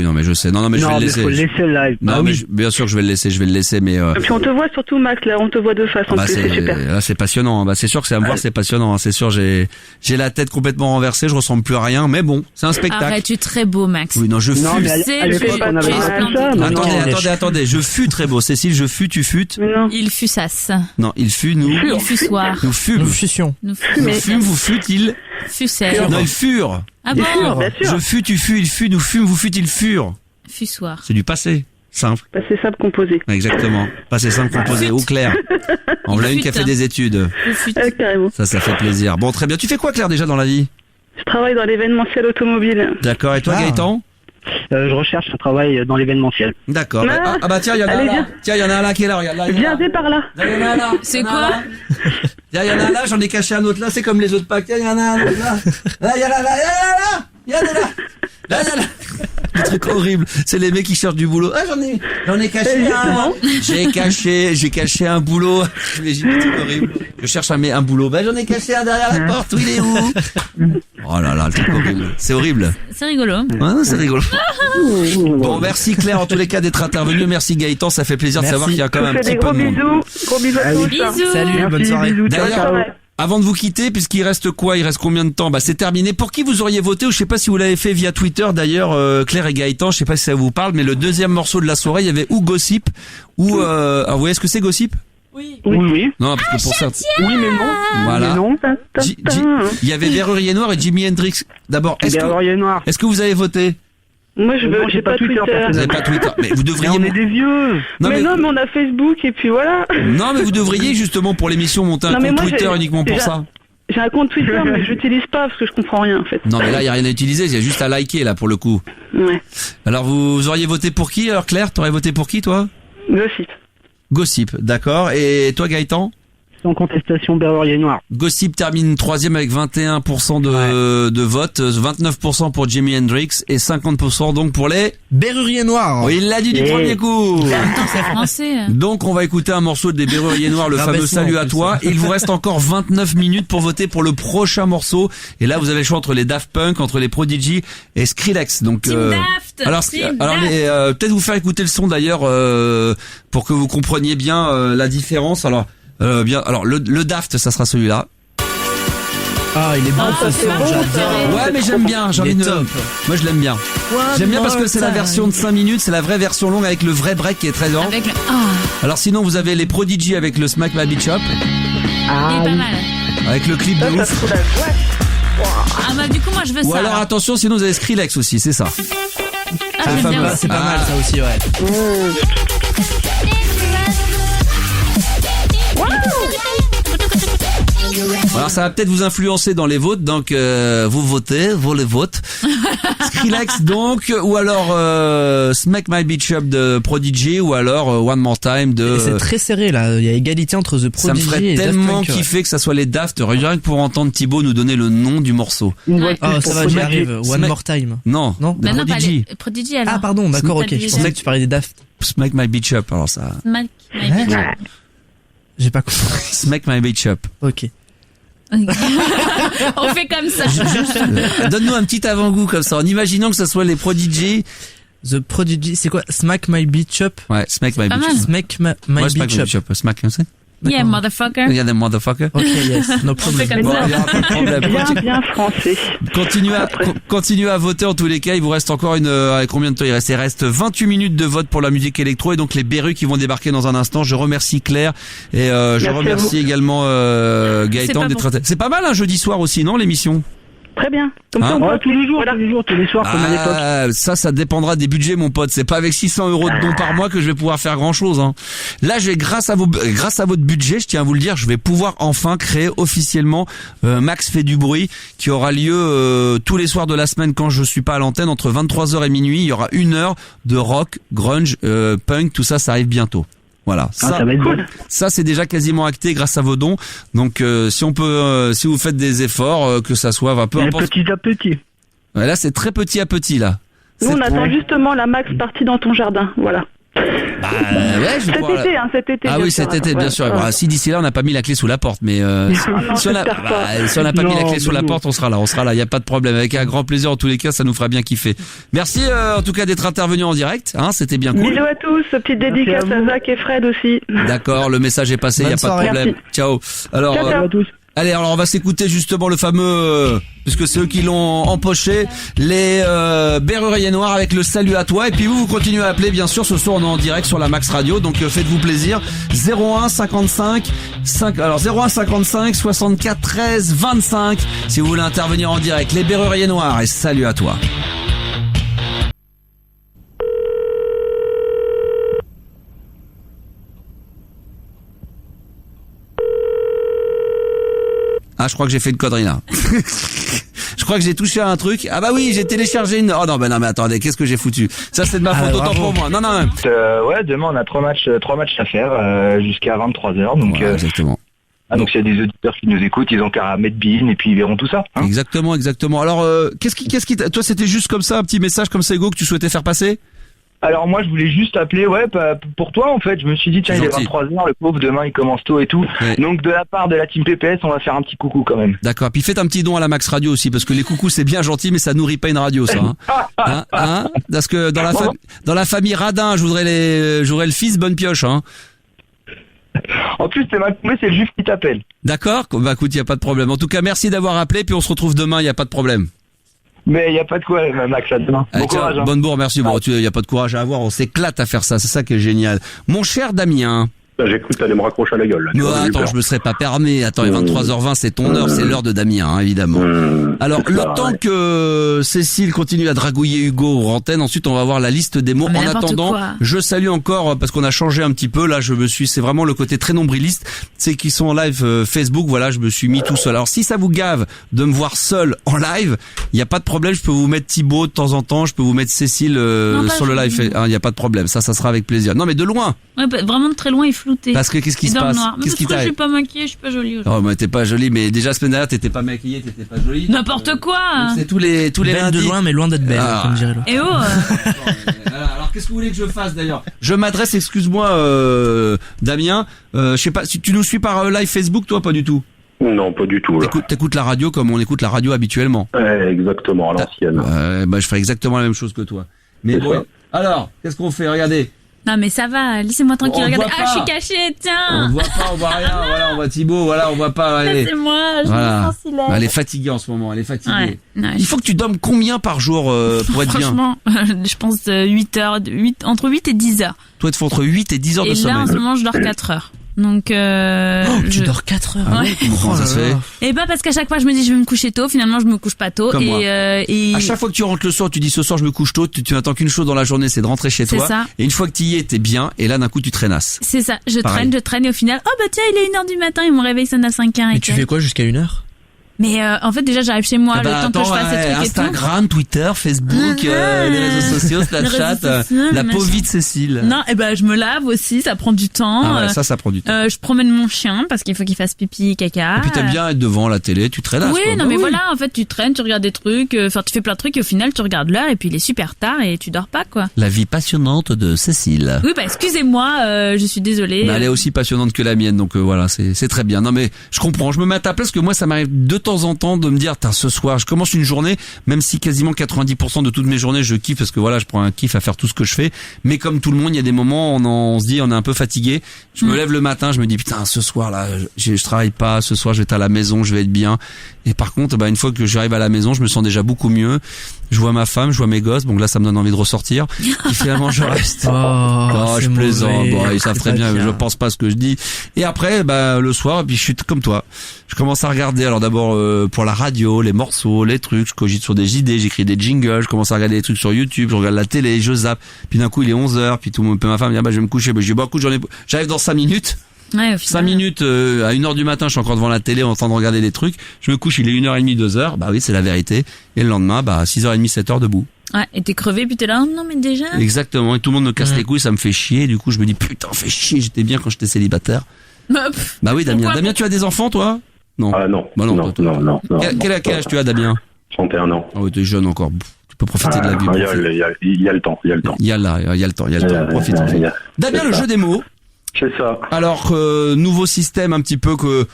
Speaker 2: non, mais je sais. Non, mais je vais le laisser.
Speaker 8: Faut le laisser le live.
Speaker 2: Non, mais bien sûr que je vais le laisser, mais...
Speaker 7: Et puis on te voit surtout, Max, là, on te voit de face, en plus, c'est super.
Speaker 2: Là, c'est passionnant. Bah, c'est sûr que c'est à me voir, c'est passionnant. C'est sûr, j'ai la tête complètement renversée, je ressemble plus à rien, mais bon, C'est un spectacle.
Speaker 4: Arrête, tu es très beau, Max.
Speaker 2: Oui, non, je fus.
Speaker 8: Non, mais à l'époque, on avait pas tout ça.
Speaker 2: Attendez. Je fus très beau. Cécile, je fus, tu fûtes.
Speaker 7: Non.
Speaker 4: Il fut sas.
Speaker 2: Non, il fut, nous.
Speaker 4: Il fut soir.
Speaker 2: Nous fûmes.
Speaker 3: Nous fussions.
Speaker 4: Nous
Speaker 2: Nous fûmes, vous fûtes, ils.
Speaker 4: fussèrent.
Speaker 2: Non, ils furent.
Speaker 4: Ah bon?
Speaker 7: Bien sûr.
Speaker 2: Je fus, tu fus, il fut, nous fûmes, vous fûtes, ils furent.
Speaker 4: Fut soir.
Speaker 2: C'est du passé. Simple.
Speaker 7: Passé simple composé.
Speaker 2: Exactement. Passé simple composé. Au clair. On voit une qui a fait des études.
Speaker 4: Vous fûtes.
Speaker 7: Carrément.
Speaker 2: Ça fait plaisir. Bon, très bien. Tu fais quoi, Claire, déjà dans la vie?
Speaker 7: Je travaille dans l'événementiel automobile.
Speaker 2: D'accord. Et toi, Gaëtan?
Speaker 8: Je recherche un travail dans l'événementiel.
Speaker 2: D'accord.
Speaker 7: Ah.
Speaker 2: Ah bah tiens, il y en a
Speaker 7: Allez,
Speaker 2: un là.
Speaker 7: viens.
Speaker 2: Tiens, il y en a un là qui est là. Regarde là.
Speaker 7: Viens par là.
Speaker 2: Il y en a un là.
Speaker 4: C'est quoi?
Speaker 2: Tiens, il y en a un là. J'en ai caché un autre là. C'est comme les autres packs. Tiens, il y en a un autre là. Là, il y en a là. Il y en a là. Là. Le truc horrible, c'est les mecs qui cherchent du boulot. Ah, j'en ai caché un. J'ai caché un boulot. J'imagine le truc horrible. Je cherche un boulot. Ben, j'en ai caché un derrière la porte. Où il est où? Oh là là, le truc horrible. C'est horrible.
Speaker 4: C'est rigolo.
Speaker 2: Ouais, c'est rigolo. Bon, merci Claire en tous les cas d'être intervenue. Merci Gaëtan, ça fait plaisir de savoir qu'il y a quand même un petit peu de monde.
Speaker 7: Gros bisous à tous.
Speaker 4: Bisous.
Speaker 3: Salut,
Speaker 8: Merci,
Speaker 3: bonne soirée.
Speaker 8: bisous, ciao,
Speaker 2: D'ailleurs,
Speaker 8: ciao.
Speaker 2: avant de vous quitter, puisqu'il reste quoi? Il reste combien de temps? Bah, c'est terminé. Pour qui vous auriez voté? Ou je sais pas si vous l'avez fait via Twitter d'ailleurs, Claire et Gaëtan. Je sais pas si ça vous parle, mais le deuxième morceau de la soirée, il y avait ou Gossip, ou alors vous voyez ce que c'est Gossip?
Speaker 8: Oui.
Speaker 2: Non, parce que pour ça.
Speaker 8: Oui, mais non.
Speaker 2: Voilà.
Speaker 8: Mais non.
Speaker 2: Il y avait Verrurier Noir et Jimi Hendrix. D'abord,
Speaker 8: Noir.
Speaker 2: est-ce que vous avez voté?
Speaker 7: Moi, j'ai pas Twitter.
Speaker 2: Vous n'avez pas Twitter, mais vous
Speaker 8: Mais
Speaker 2: devriez.
Speaker 8: on est des vieux.
Speaker 2: Non,
Speaker 7: mais on a Facebook et puis voilà.
Speaker 2: Non, mais vous devriez justement pour l'émission monter un
Speaker 7: Non, mais
Speaker 2: compte
Speaker 7: moi,
Speaker 2: Twitter
Speaker 7: j'ai-
Speaker 2: uniquement pour
Speaker 7: j'ai-
Speaker 2: ça.
Speaker 7: J'ai un compte Twitter, mais je l'utilise pas parce que je comprends rien en fait.
Speaker 2: Non, mais là, il y a rien à utiliser, il y a juste à liker là pour le coup.
Speaker 7: Ouais.
Speaker 2: Alors vous auriez voté pour qui? Alors Claire, t'aurais voté pour qui toi?
Speaker 7: Gossip.
Speaker 2: Gossip, d'accord. Et toi Gaëtan?
Speaker 8: Sans contestation, Berrurier Noir.
Speaker 2: Gossip termine 3e avec 21% de vote, 29% pour Jimi Hendrix et 50% donc pour les...
Speaker 3: Berrurier Noir.
Speaker 2: Oh, il l'a dit du premier coup.
Speaker 4: Attends, c'est français.
Speaker 2: Donc on va écouter un morceau des Berruriers Noirs, le fameux
Speaker 3: Rabaissement,
Speaker 2: Salut
Speaker 3: en
Speaker 2: à
Speaker 3: plus.
Speaker 2: toi. Et il vous reste encore 29 minutes pour voter pour le prochain morceau. Et là vous avez le choix entre les Daft Punk, entre les Prodigy et Skrillex. Donc
Speaker 4: Team Daft.
Speaker 2: alors
Speaker 4: Team
Speaker 2: alors
Speaker 4: Daft.
Speaker 2: peut-être vous faire écouter le son d'ailleurs pour que vous compreniez bien la différence. Alors alors le Daft ça sera celui-là.
Speaker 3: Ah, il est bon ce son, j'adore.
Speaker 2: Ouais, mais j'aime bien, j'ai
Speaker 3: Il
Speaker 2: envie
Speaker 3: est
Speaker 2: de...
Speaker 3: top.
Speaker 2: Moi je l'aime bien. J'aime bien parce que c'est la version de 5 minutes, c'est la vraie version longue avec le vrai break qui est très lent.
Speaker 4: Avec le... Ah,
Speaker 2: Alors sinon vous avez les Prodigy avec le Smack My Bitch Up,
Speaker 4: il est pas mal.
Speaker 2: avec le clip de
Speaker 7: Ça
Speaker 2: ouf.
Speaker 7: fout la joie.
Speaker 4: Ah bah du coup moi je veux
Speaker 2: Ou
Speaker 4: ça.
Speaker 2: alors attention, sinon vous avez Skrillex aussi, c'est ça.
Speaker 4: Ah, j'aime bien aussi.
Speaker 3: C'est pas mal ça aussi, ouais.
Speaker 2: Alors ça va peut-être vous influencer dans les votes, donc vous votez, vous les votes. Skrillex donc, ou alors Smack My Bitch Up de Prodigy, ou alors One More Time de...
Speaker 3: Et c'est très serré là, il y a égalité entre The
Speaker 2: Ça me
Speaker 3: Prodigy
Speaker 2: ferait
Speaker 3: et Daft
Speaker 2: tellement
Speaker 3: Punk, ouais.
Speaker 2: kiffer que ça soit les Daft, rien que pour entendre Thibaut nous donner le nom du morceau.
Speaker 4: Ouais.
Speaker 3: Oh, ça va, j'y arrive. One
Speaker 2: Smack-
Speaker 3: More Time.
Speaker 2: Non,
Speaker 3: Non
Speaker 2: de
Speaker 4: Bah non, pas
Speaker 2: Prodigy.
Speaker 4: les Prodigy alors.
Speaker 3: Ah pardon, d'accord, ok.
Speaker 4: Smack
Speaker 3: Je pensais que tu parlais des Daft.
Speaker 2: Smack My Bitch Up, alors ça...
Speaker 4: Smack My Bitch Up.
Speaker 3: J'ai pas compris.
Speaker 2: Smack My Bitch Up.
Speaker 3: Ok.
Speaker 4: On fait comme ça.
Speaker 2: Donne-nous un petit avant-goût comme ça, en imaginant que ça soit les Prodigy.
Speaker 3: The Prodigy, c'est quoi? Smack My Bitch Up?
Speaker 2: Ouais, Smack My
Speaker 4: pas
Speaker 2: Bitch
Speaker 4: mal.
Speaker 2: Up.
Speaker 3: Smack My
Speaker 2: Ouais, Smack
Speaker 3: Bitch
Speaker 2: My
Speaker 3: Up.
Speaker 2: Bitch Up. Smack, comme ça.
Speaker 4: Yeah, motherfucker.
Speaker 2: Regarde, motherfucker.
Speaker 3: Ok, yes, no
Speaker 4: On fait
Speaker 3: problem.
Speaker 4: comme
Speaker 2: Bon,
Speaker 4: ça.
Speaker 2: il y aura pas de problème.
Speaker 7: Bien français.
Speaker 2: Continuez à voter en tous les cas. Il vous reste encore combien de temps il reste 28 minutes de vote pour la musique électro et donc les Berus qui vont débarquer dans un instant. Je remercie Claire et je
Speaker 7: à
Speaker 2: remercie
Speaker 7: vous.
Speaker 2: également Gaëtan
Speaker 4: pas
Speaker 2: d'être. C'est pas mal un jeudi soir aussi, non, l'émission?
Speaker 7: Très bien. Comme
Speaker 2: Hein
Speaker 7: ça, on
Speaker 8: Ouais,
Speaker 7: peut
Speaker 8: tous les jours,
Speaker 7: Voilà.
Speaker 8: tous les soirs, comme à l'époque.
Speaker 2: Ah, ça dépendra des budgets, mon pote. C'est pas avec 600 € de dons par mois que je vais pouvoir faire grand chose, hein. Là, grâce à votre budget, je tiens à vous le dire, je vais pouvoir enfin créer officiellement Max fait du bruit, qui aura lieu tous les soirs de la semaine quand je suis pas à l'antenne, entre 23h et minuit. Il y aura 1 heure de rock, grunge, punk, tout ça, ça arrive bientôt. Voilà.
Speaker 8: Ça va être
Speaker 7: Cool.
Speaker 8: bon.
Speaker 2: Ça c'est déjà quasiment acté grâce à vos dons. Donc si on peut, si vous faites des efforts, que ça soit, peu
Speaker 8: Mais
Speaker 2: importe.
Speaker 8: petit à petit.
Speaker 2: Ouais, là c'est très petit à petit là.
Speaker 7: Nous, on
Speaker 2: C'est-
Speaker 7: attend justement la Max partie dans ton jardin. Voilà.
Speaker 2: Bah ouais, je vais
Speaker 7: Cet
Speaker 2: pouvoir-
Speaker 7: été, hein, cet été.
Speaker 2: Ah
Speaker 7: bien
Speaker 2: oui,
Speaker 7: sûr.
Speaker 2: cet été, bien
Speaker 7: Ouais.
Speaker 2: sûr.
Speaker 7: Ouais.
Speaker 2: Bah, si d'ici là on n'a pas mis la clé sous la porte, mais
Speaker 7: non,
Speaker 2: si on a,
Speaker 7: j'espère pas.
Speaker 2: si on n'a pas mis la
Speaker 8: Non,
Speaker 2: clé sous la
Speaker 8: non.
Speaker 2: porte, on sera là. Il y a pas de problème. Avec un grand plaisir en tous les cas, ça nous fera bien kiffer. Merci en tout cas d'être intervenu en direct. Hein, c'était bien cool.
Speaker 7: Bisous à tous. Petite dédicace
Speaker 8: à
Speaker 7: à
Speaker 8: vous.
Speaker 7: Zach et Fred aussi.
Speaker 2: D'accord, le message est passé. Il y a
Speaker 3: Bonne
Speaker 2: pas de
Speaker 3: soirée.
Speaker 2: problème. Ciao. Alors.
Speaker 7: Ciao, ciao.
Speaker 8: Ciao à tous.
Speaker 2: Allez, alors on va s'écouter justement le fameux, puisque c'est eux qui l'ont empoché, les Berruriers Noirs avec le salut à toi. Et puis vous continuez à appeler, bien sûr, ce soir on est en direct sur la Max Radio, donc faites-vous plaisir. 01 55 64 13 25 si vous voulez intervenir en direct. Les Berruriers Noirs et salut à toi. Ah, je crois que j'ai fait une connerie là. Je crois que j'ai touché à un truc. Ah bah oui, j'ai téléchargé une... Oh non, mais attendez, qu'est-ce que j'ai foutu? Ça c'est de ma faute, autant pour moi. Non.
Speaker 9: Ouais, demain on a trois matchs à faire jusqu'à 23h. Donc,
Speaker 2: ouais, exactement.
Speaker 9: Donc s'il y a des auditeurs qui nous écoutent, ils ont qu'à mettre BIN et puis ils verront tout ça. Hein.
Speaker 2: Exactement. Alors, qu'est-ce qui toi c'était juste comme ça, un petit message comme ça, Hugo, que tu souhaitais faire passer?
Speaker 9: Alors moi je voulais juste appeler pour toi en fait, je me suis dit tiens il est 23h, le pauvre demain il commence tôt et tout. Ouais. Donc de la part de la team PPS, on va faire un petit coucou quand même.
Speaker 2: D'accord, puis faites un petit don à la Max Radio aussi parce que les coucous c'est bien gentil mais ça nourrit pas une radio ça hein. Parce que dans la famille Radin, j'aurais le fils bonne pioche hein.
Speaker 9: En plus c'est mal tombé, c'est le juif qui t'appelle.
Speaker 2: D'accord, bah écoute, il y a pas de problème. En tout cas, merci d'avoir appelé puis on se retrouve demain, il y a pas de problème.
Speaker 9: Mais il n'y a pas de quoi, Max, là, demain. Bon courage. Hein.
Speaker 2: Bonne bourre, merci. Bon, il n'y a pas de courage à avoir, on s'éclate à faire ça, c'est ça qui est génial. Mon cher Damien.
Speaker 6: J'écoute, t'allais me raccrocher à la gueule. Là,
Speaker 2: non, attends, je me serais pas permis. Attends, il est 23h20, c'est ton heure, c'est l'heure de Damien, hein, évidemment. Alors, le temps que Cécile continue à dragouiller Hugo aux antennes, ensuite on va voir la liste des mots. En attendant, je salue encore, parce qu'on a changé un petit peu, là, c'est vraiment le côté très nombriliste, c'est qu'ils sont en live Facebook, voilà, je me suis mis tout seul. Alors, si ça vous gave de me voir seul en live, il n'y a pas de problème, je peux vous mettre Thibaut de temps en temps, je peux vous mettre Cécile sur le live, il n'y a pas de problème, ça sera avec plaisir. Non, mais de loin.
Speaker 4: Ouais, vraiment de très loin et flouté.
Speaker 2: Parce que qu'est-ce qui se passe?
Speaker 4: Qu'est-ce qui t'arrive? Je suis pas maquillée, je suis pas jolie.
Speaker 2: Oh, mais t'es pas jolie, mais déjà la semaine dernière t'étais pas maquillée, t'étais pas jolie.
Speaker 4: N'importe quoi.
Speaker 2: C'est tous les lundis.
Speaker 3: De loin, mais loin d'être belle, comme dirait l'autre.
Speaker 4: Eh oh.
Speaker 2: Alors qu'est-ce que vous voulez que je fasse d'ailleurs? Je m'adresse, excuse-moi, Damien. Je sais pas si tu nous suis par live Facebook, toi, pas du tout.
Speaker 6: Non, pas du tout.
Speaker 2: T'écoutes la radio comme on écoute la radio habituellement.
Speaker 6: Exactement, à l'ancienne.
Speaker 2: Bah je ferai exactement la même chose que toi. Mais bon. Alors, qu'est-ce qu'on fait? Regardez.
Speaker 4: Non mais ça va, laissez-moi tranquille, regardez. Ah, je suis cachée, tiens.
Speaker 2: On voit pas, on voit rien, voilà, on voit Thibaut, voilà, on voit pas. Allez.
Speaker 4: C'est moi, je me sens si laide.
Speaker 2: Elle est fatiguée en ce moment, elle est fatiguée. Ouais, il faut que tu dormes combien par jour pour être bien?
Speaker 4: Franchement, je pense 8 heures, entre 8 et 10 heures.
Speaker 2: Toi, il te faut entre 8 et 10 heures de sommeil.
Speaker 4: Et là, en ce moment, je dors 4 heures. Donc
Speaker 3: tu dors 4 heures.
Speaker 4: Ouais.
Speaker 2: Comment ça se fait?
Speaker 4: Et bah parce qu'à chaque fois je me dis je vais me coucher tôt, finalement je me couche pas tôt.
Speaker 2: Comme moi. À chaque fois que tu rentres le soir, tu dis ce soir je me couche tôt, tu n'attends qu'une chose dans la journée, c'est de rentrer chez toi. Ça. Et une fois que tu y es, t'es bien, et là d'un coup tu traînasses.
Speaker 4: C'est ça, je traîne et au final, oh bah tiens il est 1h du matin et mon réveil sonne à 5h.
Speaker 3: Et tu fais quoi jusqu'à 1h?
Speaker 4: Mais en fait déjà j'arrive chez moi, le temps que je fasse ces trucs
Speaker 2: Instagram, Twitter, Facebook, les réseaux sociaux, Snapchat, la pauvre vie de Cécile.
Speaker 4: Non, et ben je me lave aussi, ça prend du temps.
Speaker 2: Ah ouais, ça prend du temps.
Speaker 4: Je promène mon chien parce qu'il faut qu'il fasse pipi, caca.
Speaker 2: Et puis t'aimes bien être devant la télé, tu traînes.
Speaker 4: Oui, non mais voilà, en fait tu traînes, tu regardes des trucs, enfin tu fais plein de trucs et au final tu regardes l'heure et puis il est super tard et tu dors pas quoi.
Speaker 2: La vie passionnante de Cécile.
Speaker 4: Oui, bah excusez-moi, je suis désolée.
Speaker 2: Mais elle est aussi passionnante que la mienne, donc voilà, c'est très bien. Non mais je comprends, je me mets à ta place parce que moi ça m'arrive de temps en temps de me dire ce soir je commence une journée, même si quasiment 90% de toutes mes journées je kiffe parce que voilà je prends un kiff à faire tout ce que je fais, mais comme tout le monde il y a des moments on se dit on est un peu fatigué, je me lève le matin, je me dis putain ce soir là je travaille pas, ce soir je vais être à la maison, je vais être bien, et par contre une fois que j'arrive à la maison je me sens déjà beaucoup mieux, je vois ma femme, je vois mes gosses, donc là ça me donne envie de ressortir et finalement je reste je plaisante, ils savent très bien, je pense pas ce que je dis, et après le soir puis je suis comme toi, je commence à regarder, alors d'abord pour la radio, les morceaux, les trucs, je cogite sur des idées, j'écris des jingles, je commence à regarder des trucs sur YouTube, je regarde la télé, je zappe, puis d'un coup il est 11h, puis ma femme me dit je vais me coucher, je dis écoute j'arrive dans 5 minutes.
Speaker 4: Ouais,
Speaker 2: 5 minutes à 1h du matin, je suis encore devant la télé en train de regarder des trucs, je me couche, il est 1h30, 2h, bah oui c'est la vérité, et le lendemain 6h30, 7h debout.
Speaker 4: Ouais, et t'es crevé puis t'es là, non mais déjà.
Speaker 2: Exactement, et tout le monde me casse les couilles, ça me fait chier, du coup je me dis putain fais chier, j'étais bien quand j'étais célibataire. Bah oui Damien, tu as des enfants toi? Non.
Speaker 6: Ah non.
Speaker 2: Bah non.
Speaker 6: Non.
Speaker 2: Quel âge tu as Damien?
Speaker 6: 31 ans.
Speaker 2: Ah ouais, t'es jeune encore. Tu peux profiter de la vie.
Speaker 6: Il y a le temps.
Speaker 2: Il y a le temps. Profite. Damien, le jeu des mots.
Speaker 6: C'est ça.
Speaker 2: Alors, nouveau système un petit peu que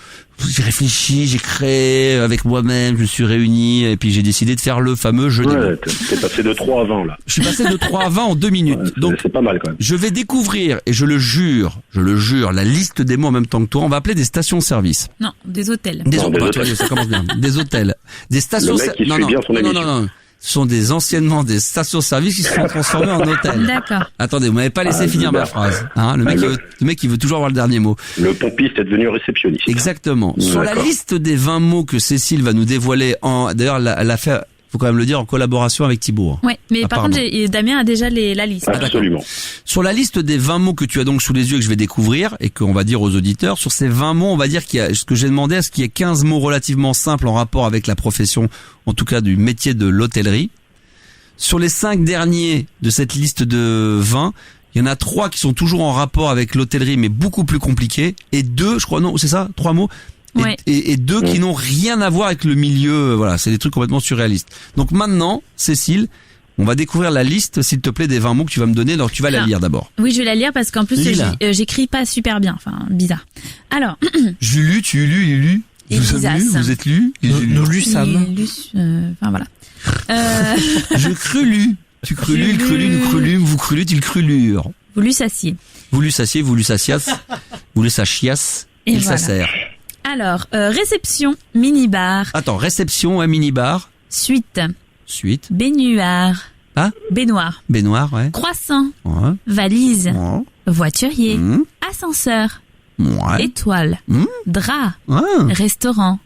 Speaker 2: j'ai réfléchi, j'ai créé avec moi-même, je me suis réuni et puis j'ai décidé de faire le fameux jeu des mots.
Speaker 6: T'es passé de 3 à 20 là.
Speaker 2: Je suis passé de 3 à 20 en 2 minutes.
Speaker 6: Ouais,
Speaker 2: donc
Speaker 6: c'est pas mal quand même.
Speaker 2: Je vais découvrir, et je le jure, la liste des mots en même temps que toi. On va appeler des stations-service.
Speaker 4: Non, des hôtels.
Speaker 2: Des
Speaker 6: hôtels.
Speaker 2: hôtels. Ça commence bien. Des hôtels. Des stations.
Speaker 6: Le mec qui suit bien son émission.
Speaker 2: Non. Ce sont anciennement des stations-service qui se sont transformées en hôtels.
Speaker 4: D'accord.
Speaker 2: Attendez, vous m'avez pas laissé finir ma phrase. Hein, le mec il veut toujours avoir le dernier mot.
Speaker 6: Le pompiste est devenu réceptionniste.
Speaker 2: Exactement. Sur la liste des 20 mots que Cécile va nous dévoiler d'ailleurs, elle a fait, faut quand même le dire, en collaboration avec Thibaut.
Speaker 4: Oui, mais par contre, Damien a déjà la liste.
Speaker 6: Absolument.
Speaker 2: Sur la liste des 20 mots que tu as donc sous les yeux et que je vais découvrir et qu'on va dire aux auditeurs, sur ces 20 mots, on va dire qu'il y a, ce que j'ai demandé, est-ce qu'il y a 15 mots relativement simples en rapport avec la profession, en tout cas du métier de l'hôtellerie. Sur les 5 derniers de cette liste de 20, il y en a 3 qui sont toujours en rapport avec l'hôtellerie, mais beaucoup plus compliqués. Et 2, je crois, non, c'est ça, 3 mots.
Speaker 4: Ouais.
Speaker 2: Et 2 qui n'ont rien à voir avec le milieu. Voilà, c'est des trucs complètement surréalistes. Donc maintenant, Cécile, on va découvrir la liste, s'il te plaît, des 20 mots que tu vas me donner. Alors tu vas la lire d'abord.
Speaker 4: Oui, je vais la lire parce qu'en plus, j'écris pas super bien. Enfin, bizarre. Alors.
Speaker 2: J'ai lu, tu lu, il lu. Vous avez lu, vous êtes lu.
Speaker 3: Nous lu, Sam.
Speaker 4: Enfin, voilà.
Speaker 2: Je crulu. Tu crulu, il crulu, nous crulûmes, vous crulûtes, il crulure.
Speaker 4: Vous l'ussassiez.
Speaker 2: Vous l'ussassiez, vous l'ussassias, vous l'ussachias, il s'assère.
Speaker 4: Alors, réception, minibar.
Speaker 2: Attends, réception, minibar.
Speaker 4: Suite.
Speaker 2: Baignoire. Ah? Baignoire, ouais.
Speaker 4: Croissant.
Speaker 2: Ouais.
Speaker 4: Valise.
Speaker 2: Ouais.
Speaker 4: Voiturier. Ascenseur.
Speaker 2: Ouais.
Speaker 4: Étoile. Drap.
Speaker 2: Ouais.
Speaker 4: Restaurant.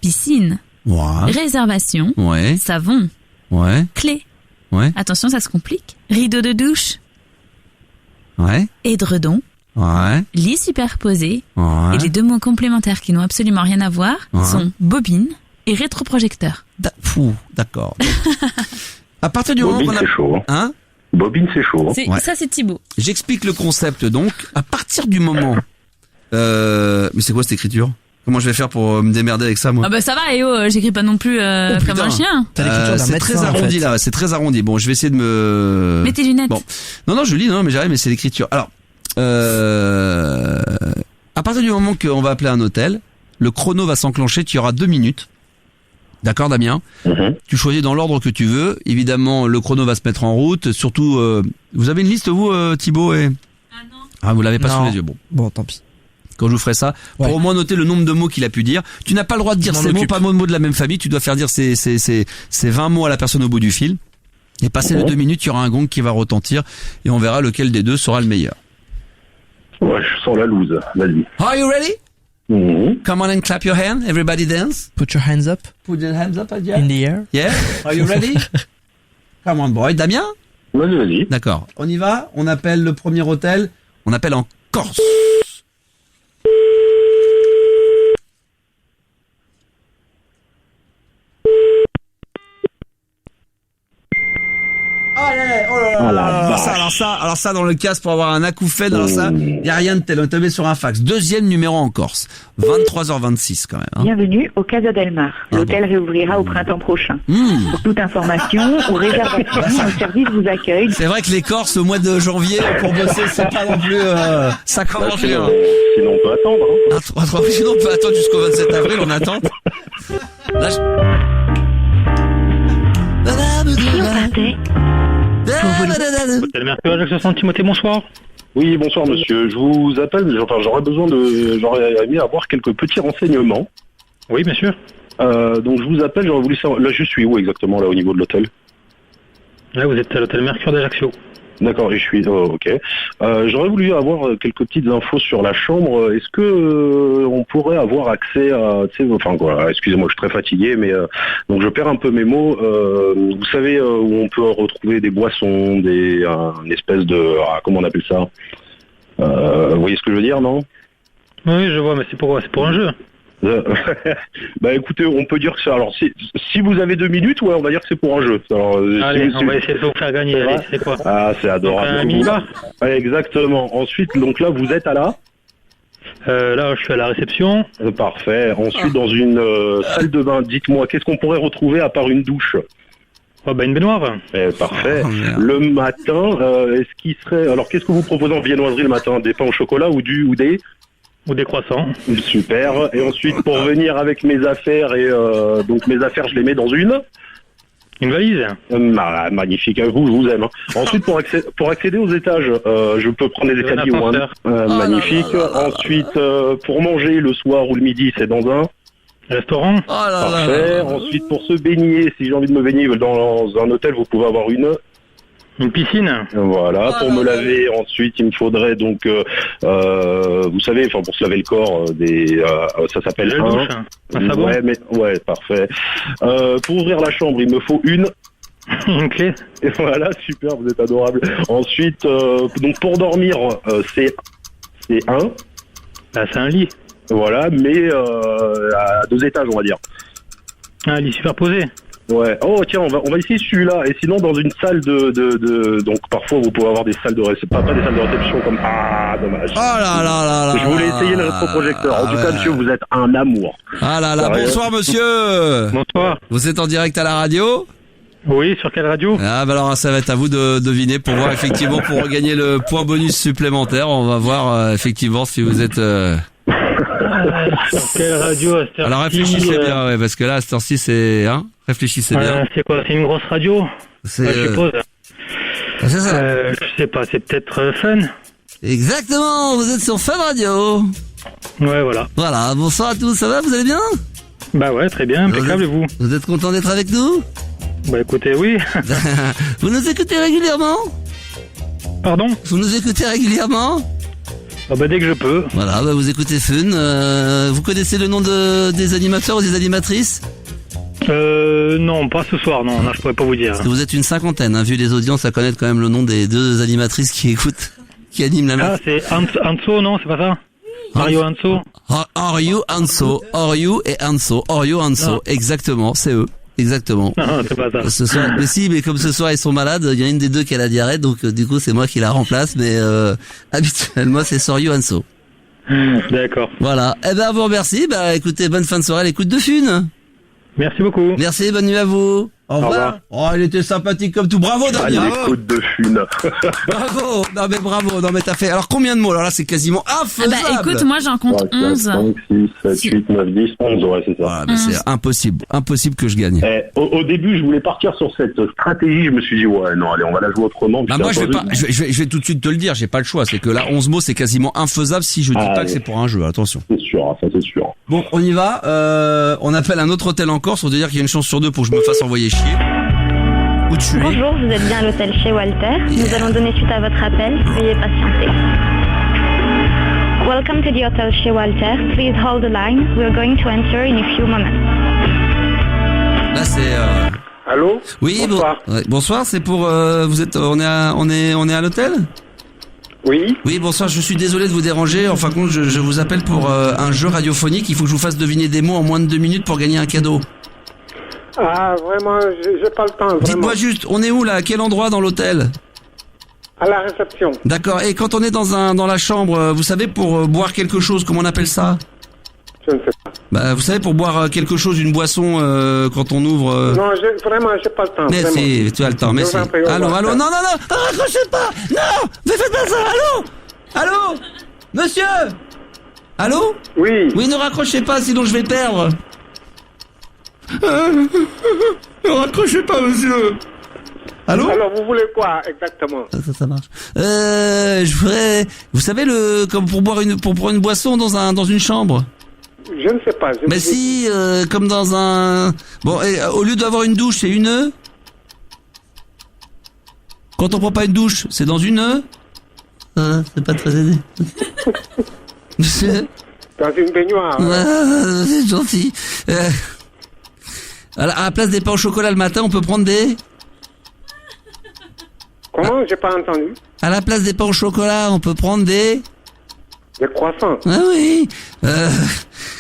Speaker 4: Piscine.
Speaker 2: Ouais.
Speaker 4: Réservation.
Speaker 2: Ouais.
Speaker 4: Savon.
Speaker 2: Ouais.
Speaker 4: Clé.
Speaker 2: Ouais.
Speaker 4: Attention, ça se complique. Rideau de douche.
Speaker 2: Ouais.
Speaker 4: Édredon.
Speaker 2: Ouais.
Speaker 4: Lit superposé.
Speaker 2: Ouais.
Speaker 4: Et les 2 mots complémentaires qui n'ont absolument rien à voir sont bobine et rétroprojecteur.
Speaker 2: D'accord. À partir du moment qu'on a...
Speaker 6: c'est chaud.
Speaker 2: Hein?
Speaker 6: Bobine, c'est chaud.
Speaker 4: Ça, c'est Thibaut.
Speaker 2: J'explique le concept donc. À partir du moment... mais c'est quoi cette écriture? Comment je vais faire pour me démerder avec ça, moi?
Speaker 4: Ah bah ça va, j'écris pas non plus comme un chien.
Speaker 3: T'as l'écriture d'un
Speaker 2: c'est
Speaker 3: médecin,
Speaker 2: très arrondi
Speaker 3: en fait.
Speaker 2: là, c'est très arrondi. Bon, je vais essayer de me...
Speaker 4: Mets tes lunettes.
Speaker 2: Bon. Non, je lis, mais j'arrive, mais c'est l'écriture. Alors, à partir du moment qu'on va appeler un hôtel, le chrono va s'enclencher, tu auras 2 minutes. D'accord, Damien? Tu choisis dans l'ordre que tu veux. Évidemment, le chrono va se mettre en route. Surtout, vous avez une liste, vous, Thibaut et...
Speaker 4: Ah non.
Speaker 2: Ah, vous l'avez pas sous les yeux.
Speaker 3: Bon, tant pis.
Speaker 2: Quand je vous ferai ça, pour au moins noter le nombre de mots qu'il a pu dire. Tu n'as pas le droit de dire ces mots, pas mots de la même famille. Tu dois faire dire ces 20 mots à la personne au bout du fil. Et passer les 2 minutes, il y aura un gong qui va retentir et on verra lequel des deux sera le meilleur.
Speaker 6: Ouais, je sens la loose. Vas-y.
Speaker 2: Are you ready? Come on and clap your hand. Everybody dance.
Speaker 3: Put your hands up.
Speaker 2: Put your hands up, yeah.
Speaker 3: In the air.
Speaker 2: Yeah. Are you ready? Come on, boy. Damien?
Speaker 6: Vas-y.
Speaker 2: D'accord. On y va. On appelle le premier hôtel. On appelle en Corse. Alors ça, dans le casque pour avoir un acouphène, alors ça, y a rien de tel. On est tombé sur un fax. 2e numéro en Corse. 23h26 quand même. Hein.
Speaker 10: Bienvenue au Casa del Mar. L'hôtel réouvrira au printemps prochain. Pour toute information ou réservation, nos services vous accueillent.
Speaker 2: C'est vrai que les Corses au mois de janvier pour bosser, c'est pas non plus ça commence bien.
Speaker 6: Sinon on peut attendre. Hein.
Speaker 2: Sinon on peut attendre jusqu'au 27 avril, on attend. Là,
Speaker 11: Hôtel Mercure, Jacques 60, Timothée, bonsoir.
Speaker 6: Oui, bonsoir monsieur. Je vous appelle, j'aurais aimé avoir quelques petits renseignements.
Speaker 11: Oui, bien sûr.
Speaker 6: Donc je vous appelle, j'aurais voulu savoir, là je suis où exactement, là au niveau de l'hôtel?
Speaker 11: Là vous êtes à l'hôtel Mercure d'Ajaccio.
Speaker 6: D'accord, et je suis, ok. J'aurais voulu avoir quelques petites infos sur la chambre. Est-ce que on pourrait avoir accès à, excusez-moi, je suis très fatigué, mais donc je perds un peu mes mots. Vous savez où on peut retrouver des boissons, une espèce de, comment on appelle ça? Vous voyez ce que je veux dire, non?
Speaker 11: Oui, je vois, mais c'est pour un jeu.
Speaker 6: Bah écoutez, on peut dire que ça. Alors si vous avez 2 minutes, ouais, on va dire que c'est pour un jeu. Alors,
Speaker 11: allez, on va essayer de vous faire gagner. Allez, c'est quoi?
Speaker 6: Ah, c'est adorable.
Speaker 11: Un minibar.
Speaker 6: Ouais, exactement. Ensuite, donc là, vous êtes à la.
Speaker 11: Là, je suis à la réception.
Speaker 6: Parfait. Ensuite, dans une salle de bain, dites-moi, qu'est-ce qu'on pourrait retrouver à part une douche?
Speaker 11: Oh bah une baignoire.
Speaker 12: Parfait. Le matin, est-ce qu'il serait... Alors qu'est-ce que vous proposez en viennoiserie le matin? Des pains au chocolat ou des croissants. Super. Et ensuite, pour venir avec mes affaires, donc mes affaires, je les mets dans une
Speaker 11: valise.
Speaker 12: Magnifique, je vous aime. Ensuite, pour accéder aux étages, je peux prendre les escaliers ou un. Magnifique. Ensuite, pour manger le soir ou le midi, c'est dans un
Speaker 11: restaurant.
Speaker 12: Parfait. Ensuite, pour se baigner, si j'ai envie de me baigner dans un hôtel, vous pouvez avoir
Speaker 11: une piscine.
Speaker 12: Voilà, pour me laver, ensuite il me faudrait donc, vous savez, enfin pour se laver le corps, ça s'appelle
Speaker 11: un savon.
Speaker 12: Ouais, parfait. Pour ouvrir la chambre, il me faut une
Speaker 11: clé.
Speaker 12: Et voilà, super, vous êtes adorable. Ensuite, donc pour dormir, c'est un.
Speaker 11: Bah, c'est un lit.
Speaker 12: Voilà, mais à 2 étages, on va dire.
Speaker 11: Un lit superposé.
Speaker 12: Ouais. Oh tiens, on va essayer celui-là. Et sinon dans une salle donc parfois vous pouvez avoir des salles de réception, pas des salles de réception comme dommage.
Speaker 2: Oh là.
Speaker 12: Je voulais essayer le rétroprojecteur. En tout cas, monsieur, vous êtes un amour.
Speaker 2: Ah là là. Bonsoir monsieur.
Speaker 11: Bonsoir.
Speaker 2: Vous êtes en direct à la radio?
Speaker 11: Oui, sur quelle radio?
Speaker 2: Ah bah alors ça va être à vous de deviner pour voir effectivement pour regagner le point bonus supplémentaire. On va voir effectivement si vous êtes
Speaker 11: sur quelle radio à cette heure-ci?
Speaker 2: Alors réfléchissez bien, ouais, parce que là à cette heure-ci c'est réfléchissez bien.
Speaker 11: C'est quoi? C'est une grosse radio?
Speaker 2: C'est
Speaker 11: je suppose.
Speaker 2: C'est ça.
Speaker 11: Je sais pas, c'est peut-être Fun.
Speaker 2: Exactement, vous êtes sur Fun Radio.
Speaker 11: Ouais, voilà.
Speaker 2: Voilà, bonsoir à tous, ça va, vous allez bien?
Speaker 11: Bah ouais, très bien, impeccable, et vous?
Speaker 2: Vous êtes content d'être avec nous?
Speaker 11: Bah écoutez, oui.
Speaker 2: Vous nous écoutez régulièrement?
Speaker 11: Pardon?
Speaker 2: Vous nous écoutez régulièrement?
Speaker 11: Ah bah dès que je peux.
Speaker 2: Voilà, bah vous écoutez Fun. Vous connaissez le nom des animateurs ou des animatrices?
Speaker 11: Non, pas ce soir, non, là je pourrais pas vous dire.
Speaker 2: Parce que vous êtes une cinquantaine, hein, vu les audiences, à connaître quand même le nom des 2 animatrices qui écoutent, qui animent la
Speaker 11: Ah, c'est Anso, non, c'est pas ça? Mario Anso?
Speaker 2: Oryu Anso et Anso, exactement, c'est eux. Exactement.
Speaker 11: Non, c'est pas ça.
Speaker 2: Ce soir, mais comme ce soir ils sont malades, il y en a une des 2 qui a la diarrhée, donc du coup c'est moi qui la remplace, mais habituellement c'est Soryu Anso.
Speaker 11: D'accord.
Speaker 2: Voilà. Eh ben, vous remercie. Bah, écoutez, bonne fin de soirée à l'écoute de Fun.
Speaker 11: Merci beaucoup.
Speaker 2: Merci, bonne nuit à vous. Au revoir. Oh, il était sympathique comme tout. Bravo, Damien.
Speaker 12: L'écoute de Fun.
Speaker 2: Bravo. Non, mais t'as fait. Alors, combien de mots? Alors là, c'est quasiment infaisable.
Speaker 4: Bah, écoute, moi, j'en compte 11.
Speaker 12: 5, 6, 7, 8, 9, 10, 11, ouais, c'est ça.
Speaker 2: Voilà, mais c'est impossible. Impossible que je gagne.
Speaker 12: Au début, je voulais partir sur cette stratégie. Je me suis dit, ouais, non, allez, on va la jouer autrement.
Speaker 2: Bah, moi, je vais tout de suite te le dire. J'ai pas le choix. C'est que là, 11 mots, c'est quasiment infaisable si je dis pas que c'est pour un jeu. Attention.
Speaker 12: C'est sûr, ça, c'est sûr.
Speaker 2: Bon, on y va. On appelle un autre hôtel en Corse pour te dire qu'il y a une chance sur 2 pour que je me fasse envoyer chier.
Speaker 13: Bonjour, vous êtes bien à l'hôtel chez Walter. Nous allons donner suite à votre appel. Veuillez patienter. Welcome to the hotel chez Walter. Please hold the line. We're going to enter in a few moments.
Speaker 2: Là, c'est.
Speaker 12: Allô?
Speaker 2: Oui,
Speaker 12: bonsoir.
Speaker 2: Bonsoir. C'est pour. Vous êtes. On est à l'hôtel?
Speaker 12: Oui.
Speaker 2: Oui, bonsoir. Je suis désolé de vous déranger. En fin de compte, je vous appelle pour un jeu radiophonique. Il faut que je vous fasse deviner des mots en moins de 2 minutes pour gagner un cadeau.
Speaker 14: Ah, vraiment, j'ai pas le temps, vraiment.
Speaker 2: Dites-moi juste, on est où là? À quel endroit dans l'hôtel?
Speaker 14: À la réception.
Speaker 2: D'accord. Et quand on est dans la chambre, vous savez, pour boire quelque chose, comment on appelle ça?
Speaker 14: Je ne sais pas.
Speaker 2: Bah, vous savez, pour boire quelque chose, une boisson, quand on ouvre...
Speaker 14: Non, vraiment, j'ai pas le temps.
Speaker 2: Mais
Speaker 14: vraiment.
Speaker 2: si, tu as le temps, mais si. Allô, non, raccrochez pas! Non! Faites pas ça! Allô? Monsieur? Allô?
Speaker 14: Oui.
Speaker 2: Oui, ne raccrochez pas, sinon je vais perdre. Ne raccrochez pas, monsieur. Allô?
Speaker 14: Alors, vous voulez quoi, exactement?
Speaker 2: Ça marche. Je voudrais... Vous savez, comme pour prendre une boisson dans une chambre?
Speaker 14: Je ne sais pas.
Speaker 2: Mais si, comme dans un... Bon, au lieu d'avoir une douche, c'est une... Quand on prend pas une douche, c'est dans une... c'est pas très aidé.
Speaker 14: Dans une baignoire.
Speaker 2: C'est gentil. À la place des pains au chocolat le matin, on peut prendre des...
Speaker 14: Comment? J'ai pas entendu.
Speaker 2: À la place des pains au chocolat, on peut prendre des...
Speaker 14: Des croissants.
Speaker 2: Ah oui.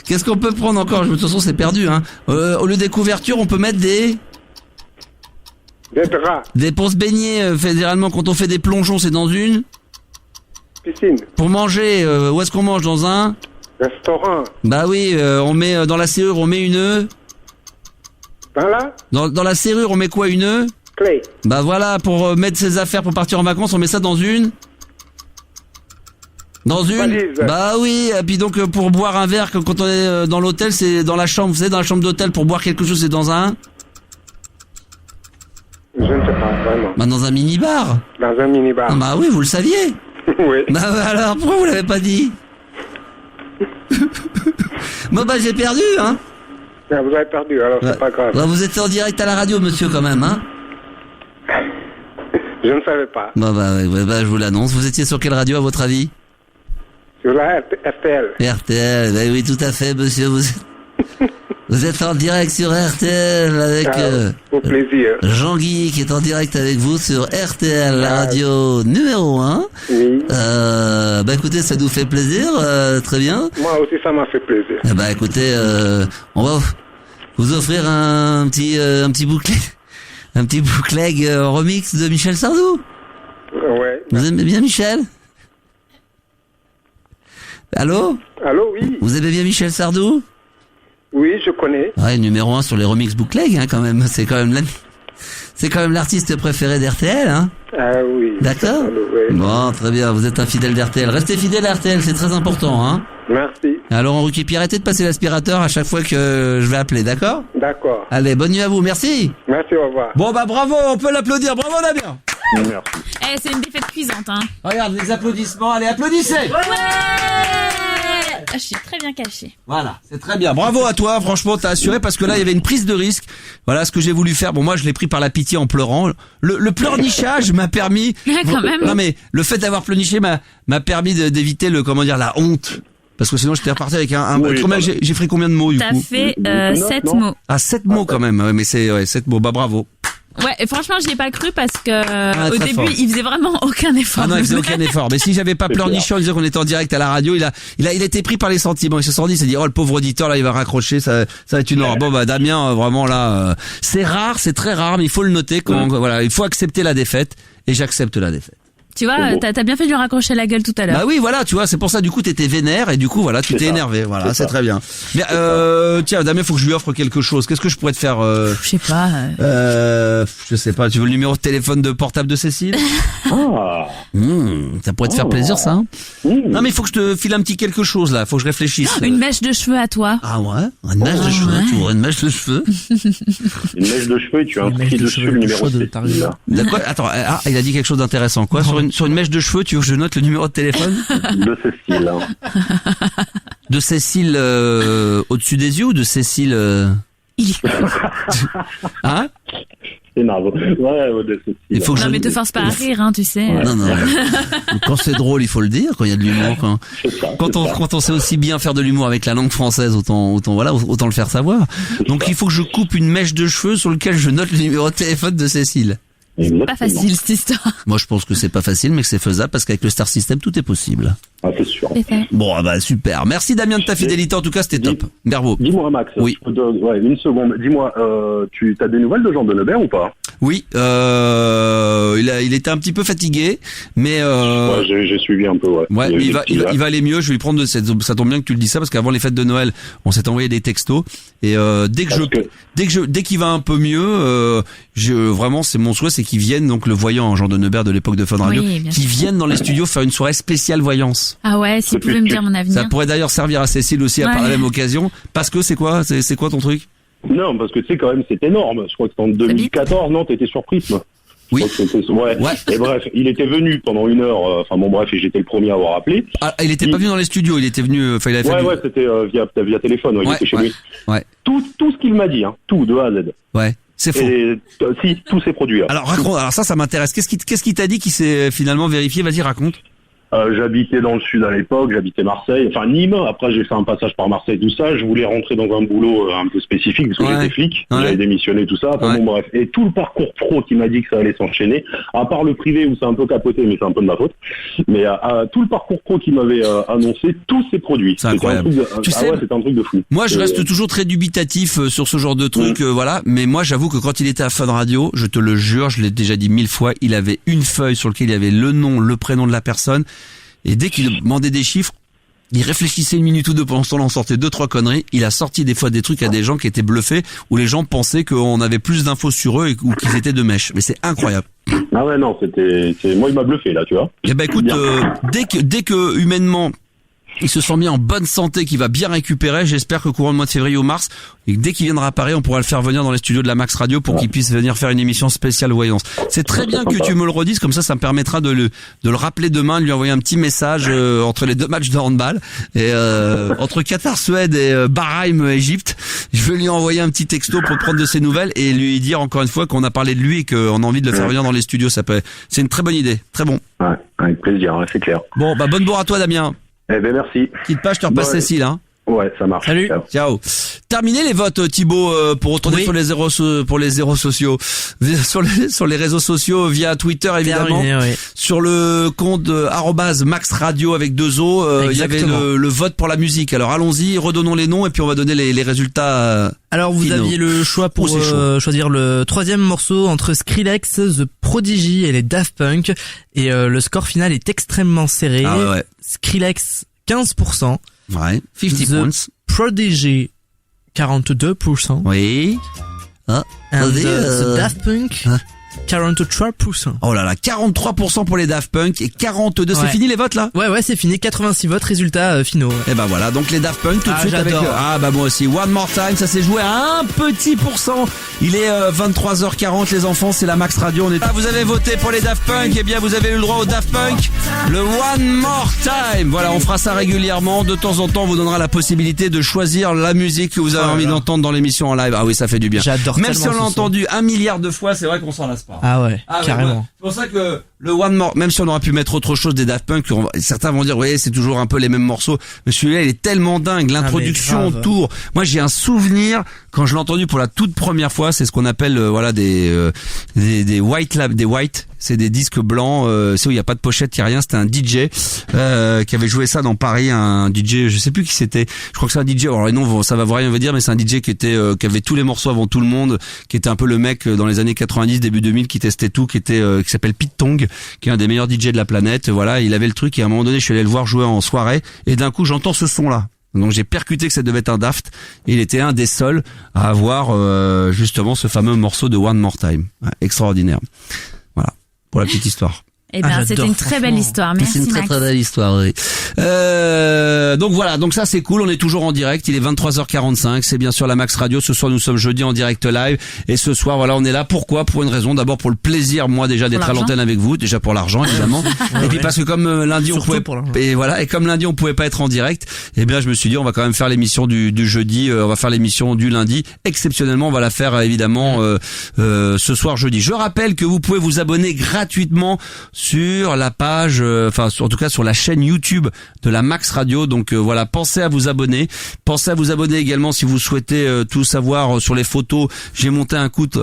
Speaker 2: Qu'est-ce qu'on peut prendre encore? De toute façon, c'est perdu, hein. Au lieu des couvertures, on peut mettre des...
Speaker 14: Des draps.
Speaker 2: Pour se baigner, fédéralement, quand on fait des plongeons, c'est dans une...
Speaker 14: Piscine.
Speaker 2: Pour manger, où est-ce qu'on mange? Dans un...
Speaker 14: Restaurant.
Speaker 2: Bah oui, on met dans la serrure, on met une... Dans la serrure, on met quoi, une
Speaker 14: clé.
Speaker 2: Bah voilà, pour mettre ses affaires pour partir en vacances, on met ça dans une valise. Bah oui, et puis donc pour boire un verre quand on est dans l'hôtel, c'est dans la chambre, vous savez, dans la chambre d'hôtel, pour boire quelque chose, c'est dans un...
Speaker 14: Je ne sais pas, vraiment.
Speaker 2: Bah dans un mini-bar.
Speaker 14: Dans un mini-bar.
Speaker 2: Bah oui, vous le saviez.
Speaker 14: Oui.
Speaker 2: Bah alors, pourquoi vous l'avez pas dit? Bon bah j'ai perdu, hein.
Speaker 14: Ah, vous avez perdu, alors c'est pas grave.
Speaker 2: Bah, vous êtes en direct à la radio, monsieur, quand même, hein.
Speaker 14: Je ne savais pas.
Speaker 2: Bah je vous l'annonce. Vous étiez sur quelle radio, à votre avis?
Speaker 14: Sur la RTL.
Speaker 2: RTL, bah oui, tout à fait, monsieur. Vous êtes en direct sur RTL avec
Speaker 14: au plaisir.
Speaker 2: Jean-Guy qui est en direct avec vous sur RTL, la radio numéro 1.
Speaker 14: Oui.
Speaker 2: Bah écoutez, ça nous fait plaisir, très bien.
Speaker 14: Moi aussi, ça m'a fait plaisir.
Speaker 2: Bah écoutez, on va vous offrir un petit bouclet, remix de Michel Sardou.
Speaker 14: Ouais.
Speaker 2: Vous aimez bien Michel? Allô,
Speaker 14: oui.
Speaker 2: Vous aimez bien Michel Sardou?
Speaker 14: Oui, je connais.
Speaker 2: Ouais, numéro 1 sur les remix bootleg, hein, quand même. C'est quand même l'artiste préféré d'RTL, hein.
Speaker 14: Ah oui.
Speaker 2: D'accord.
Speaker 14: Oui.
Speaker 2: Bon, très bien. Vous êtes un fidèle d'RTL. Restez fidèle à RTL, c'est très important, hein.
Speaker 14: Merci.
Speaker 2: Alors, Laurent Ruquier, puis arrêtez de passer l'aspirateur à chaque fois que je vais appeler, d'accord?
Speaker 14: D'accord.
Speaker 2: Allez, bonne nuit à vous. Merci.
Speaker 14: Merci, au revoir.
Speaker 2: Bon, bah, bravo. On peut l'applaudir. Bravo, Damien.
Speaker 4: Merci. C'est une défaite cuisante, hein.
Speaker 2: Regarde, les applaudissements. Allez, applaudissez.
Speaker 4: Ouais. Je suis très bien caché.
Speaker 2: Voilà, c'est très bien. Bravo à toi, franchement, t'as assuré parce que là, il y avait une prise de risque. Voilà ce que j'ai voulu faire. Bon, moi, je l'ai pris par la pitié en pleurant. Le pleurnichage m'a permis...
Speaker 4: Quand même.
Speaker 2: Non, mais le fait d'avoir pleurniché m'a permis d'éviter la honte. Parce que sinon, j'étais reparti avec j'ai fait combien de mots, du coup?
Speaker 4: T'as fait 7 mots.
Speaker 2: Ah, 7 mots quand même. Ouais, mais c'est 7 mots. Bah, bravo.
Speaker 4: Ouais, et franchement, j'y ai pas cru parce que au début, il faisait vraiment aucun effort.
Speaker 2: Ah non, il faisait aucun effort. Mais si j'avais pas pleurniché en disant qu'on était en direct à la radio, il a été pris par les sentiments. Il se sont dit, il s'est dit, oh, le pauvre auditeur, là, il va raccrocher, ça va être une horreur. Bon, bah, Damien, vraiment, là, c'est rare, c'est très rare, mais il faut le noter voilà, il faut accepter la défaite. Et j'accepte la défaite.
Speaker 4: Tu vois, t'as bien fait de lui raccrocher la gueule tout à l'heure.
Speaker 2: Bah oui, voilà, tu vois, c'est pour ça, du coup, t'étais vénère, et du coup, voilà, tu t'es énervé. Voilà, c'est très bien. Mais, tiens, Damien, faut que je lui offre quelque chose. Qu'est-ce que je pourrais te faire,
Speaker 4: Je sais pas.
Speaker 2: Je sais pas, tu veux le numéro de téléphone de portable de Cécile? Ça pourrait te faire plaisir, ça, hein? Non, mais il faut que je te file un petit quelque chose, là. Faut que je réfléchisse.
Speaker 4: Une mèche de cheveux à toi.
Speaker 2: Ah ouais? Une mèche de cheveux, tu vois, une mèche de cheveux.
Speaker 12: Une mèche de cheveux, et tu as inscrit dessus le numéro de Cécile.
Speaker 2: D'accord, attends, il a dit quelque chose d'intéressant. Quoi? Sur une mèche de cheveux, tu veux que je note le numéro de téléphone?
Speaker 12: De Cécile.
Speaker 2: De Cécile au-dessus des yeux ou de Cécile Hein?
Speaker 12: C'est marrant. Ouais, de Cécile.
Speaker 2: Il faut que
Speaker 4: mais te force pas à rire, hein, tu sais.
Speaker 2: Ouais. Non. Quand c'est drôle, il faut le dire, quand il y a de l'humour. Quand on sait aussi bien faire de l'humour avec la langue française, autant le faire savoir. Donc il faut que je coupe une mèche de cheveux sur lequel je note le numéro de téléphone de Cécile.
Speaker 4: C'est pas facile, cette histoire.
Speaker 2: Moi, je pense que c'est pas facile, mais que c'est faisable parce qu'avec le Star System, tout est possible.
Speaker 12: Ah, c'est sûr.
Speaker 2: Bon, bah, super. Merci, Damien, de ta fidélité. En tout cas, c'était top. Berbeau.
Speaker 12: Dis-moi, Max.
Speaker 2: Oui.
Speaker 12: Une seconde. Dis-moi, tu as des nouvelles de Jean Denebert ou pas?
Speaker 2: Oui, il était un petit peu fatigué, mais
Speaker 12: j'ai suivi un peu, ouais.
Speaker 2: Ouais, mais il va aller mieux. Je vais lui prendre ça tombe bien que tu le dis ça parce qu'avant les fêtes de Noël, on s'est envoyé des textos et dès qu'il va un peu mieux, vraiment c'est mon souhait, c'est qu'il vienne, donc le voyant Jean Denebert de l'époque de Fun Radio, qu'il vienne dans les studios faire une soirée spéciale voyance.
Speaker 4: Ah ouais, s'il pouvait me dire mon avenir.
Speaker 2: Ça pourrait d'ailleurs servir à Cécile aussi par la même occasion, parce que c'est quoi ton truc?
Speaker 12: Non, parce que tu sais quand même c'est énorme. Je crois que c'était en 2014, non, t'étais surprise, moi.
Speaker 2: Oui.
Speaker 12: Ouais. Et bref, il était venu pendant 1 heure. Et j'étais le premier à avoir appelé.
Speaker 2: Ah, il était pas venu dans les studios, il était venu. Il avait fait.
Speaker 12: Ouais, c'était via téléphone. Il était chez lui.
Speaker 2: Ouais.
Speaker 12: Tout ce qu'il m'a dit, tout de A à Z.
Speaker 2: Ouais. C'est faux.
Speaker 12: Si, tous ces produits.
Speaker 2: Alors raconte. Alors ça m'intéresse. Qu'est-ce qu'il t'a dit qui s'est finalement vérifié? Vas-y, raconte.
Speaker 12: J'habitais dans le sud à l'époque, j'habitais Marseille, enfin Nîmes, après j'ai fait un passage par Marseille, tout ça, je voulais rentrer dans un boulot un peu spécifique, parce que j'étais flic, j'avais démissionné, tout ça, bon bref. Et tout le parcours pro qui m'a dit que ça allait s'enchaîner, à part le privé où c'est un peu capoté, mais c'est un peu de ma faute, mais tout le parcours pro qui m'avait annoncé, tous ces produits.
Speaker 2: C'est incroyable.
Speaker 12: C'était un truc de fou.
Speaker 2: Moi je reste toujours très dubitatif sur ce genre de truc, voilà, mais moi j'avoue que quand il était à Fun Radio, je te le jure, je l'ai déjà dit 1000 fois, il avait une feuille sur laquelle il y avait le nom, le prénom de la personne. Et dès qu'il demandait des chiffres, Il réfléchissait une minute ou deux pendant ce temps-là, on sortait 2-3 conneries. Il a sorti des fois des trucs à des gens qui étaient bluffés, où les gens pensaient qu'on avait plus d'infos sur eux ou qu'ils étaient de mèche. Mais c'est incroyable.
Speaker 12: Ah ouais, non, moi il m'a bluffé là, tu vois.
Speaker 2: Eh ben écoute, dès que humainement il se sent bien en bonne santé, qu'il va bien récupérer, j'espère que courant le mois de février ou mars, et que dès qu'il viendra à Paris, on pourra le faire venir dans les studios de la Max Radio pour qu'il puisse venir faire une émission spéciale voyance. C'est très bien que tu me le redises, comme ça me permettra de le rappeler demain, de lui envoyer un petit message entre les deux matchs de handball, et entre Qatar, Suède et Bahreïn, Égypte. Je vais lui envoyer un petit texto pour prendre de ses nouvelles et lui dire encore une fois qu'on a parlé de lui et qu'on a envie de le faire venir dans les studios. C'est une très bonne idée, très bon.
Speaker 12: Ouais, avec plaisir, c'est clair.
Speaker 2: Bon, bonne bourre à toi, Damien.
Speaker 12: Eh ben merci.
Speaker 2: Quitte pas, je te repasse Cécile, hein.
Speaker 12: Ouais, ça marche.
Speaker 2: Salut. Ciao. Terminé les votes, Thibaut, pour retourner sur les réseaux sociaux, sur les réseaux sociaux via Twitter évidemment, sur le compte @Max Radio avec 2 O, il y avait le vote pour la musique. Alors allons-y, redonnons les noms et puis on va donner les résultats.
Speaker 3: Alors vous aviez le choix pour choisir le 3e morceau entre Skrillex, The Prodigy et les Daft Punk, et le score final est extrêmement serré.
Speaker 2: Ah ouais.
Speaker 3: Skrillex 15%.
Speaker 2: Ouais, 50 points.
Speaker 3: Prodigy 42%.
Speaker 2: Oui.
Speaker 3: The Daft Punk 43%.
Speaker 2: Oh là là, 43% pour les Daft Punk et 42. C'est fini les votes là?
Speaker 3: Ouais, c'est fini. 86 votes, résultats finaux.
Speaker 2: Et ben voilà, donc les Daft Punk tout de suite avec moi aussi. One More Time, ça s'est joué à un petit pourcent. Il est 23h40 les enfants, c'est la Max Radio. Vous avez voté pour les Daft Punk, et bien vous avez eu le droit au Daft Punk. Le One More Time. Voilà, on fera ça régulièrement. De temps en temps, on vous donnera la possibilité de choisir la musique que vous avez envie d'entendre dans l'émission en live. Ah oui, ça fait du bien.
Speaker 3: J'adore.
Speaker 2: Même si on l'a entendu 1 milliard de fois, c'est vrai qu'on s'en lasse pas.
Speaker 3: Ah ouais, carrément.
Speaker 2: Ouais. C'est pour ça que le One More, même si on aurait pu mettre autre chose des Daft Punk, certains vont dire, oui, c'est toujours un peu les mêmes morceaux, mais celui-là, il est tellement dingue, l'introduction autour. Moi, j'ai un souvenir, quand je l'ai entendu pour la toute première fois, c'est ce qu'on appelle, des white, c'est des disques blancs, c'est où il y a pas de pochette, il y a rien, c'était un DJ, qui avait joué ça dans Paris, un DJ, je sais plus qui c'était, je crois que c'est un DJ, alors non, ça va vous rien vous dire, mais c'est un DJ qui avait tous les morceaux avant tout le monde, qui était un peu le mec dans les années 90, début 2000, qui testait tout, qui s'appelle Pete Tong, qui est un des meilleurs DJ de la planète. Voilà, il avait le truc et à un moment donné, je suis allé le voir jouer en soirée et d'un coup, j'entends ce son-là. Donc j'ai percuté que ça devait être un Daft et il était un des seuls à avoir justement ce fameux morceau de One More Time. Ouais, extraordinaire. Voilà, pour la petite histoire.
Speaker 4: Eh ben, c'était une très belle histoire. Merci,
Speaker 2: c'est une très belle histoire, oui. Donc voilà, donc ça c'est cool, on est toujours en direct, il est 23h45, c'est bien sûr la Max Radio, ce soir nous sommes jeudi en direct live, et ce soir voilà, on est là, pourquoi? Pour une raison, d'abord pour le plaisir, moi déjà d'être à l'antenne avec vous, déjà pour l'argent évidemment, et puis parce que comme lundi on pouvait, et comme lundi on pouvait pas être en direct, eh bien je me suis dit on va quand même faire l'émission du jeudi, on va faire l'émission du lundi, exceptionnellement on va la faire évidemment ce soir jeudi. Je rappelle que vous pouvez vous abonner gratuitement sur la page, en tout cas sur la chaîne YouTube de la Max Radio. Donc voilà, pensez à vous abonner. Pensez à vous abonner également si vous souhaitez tout savoir sur les photos. J'ai monté un compte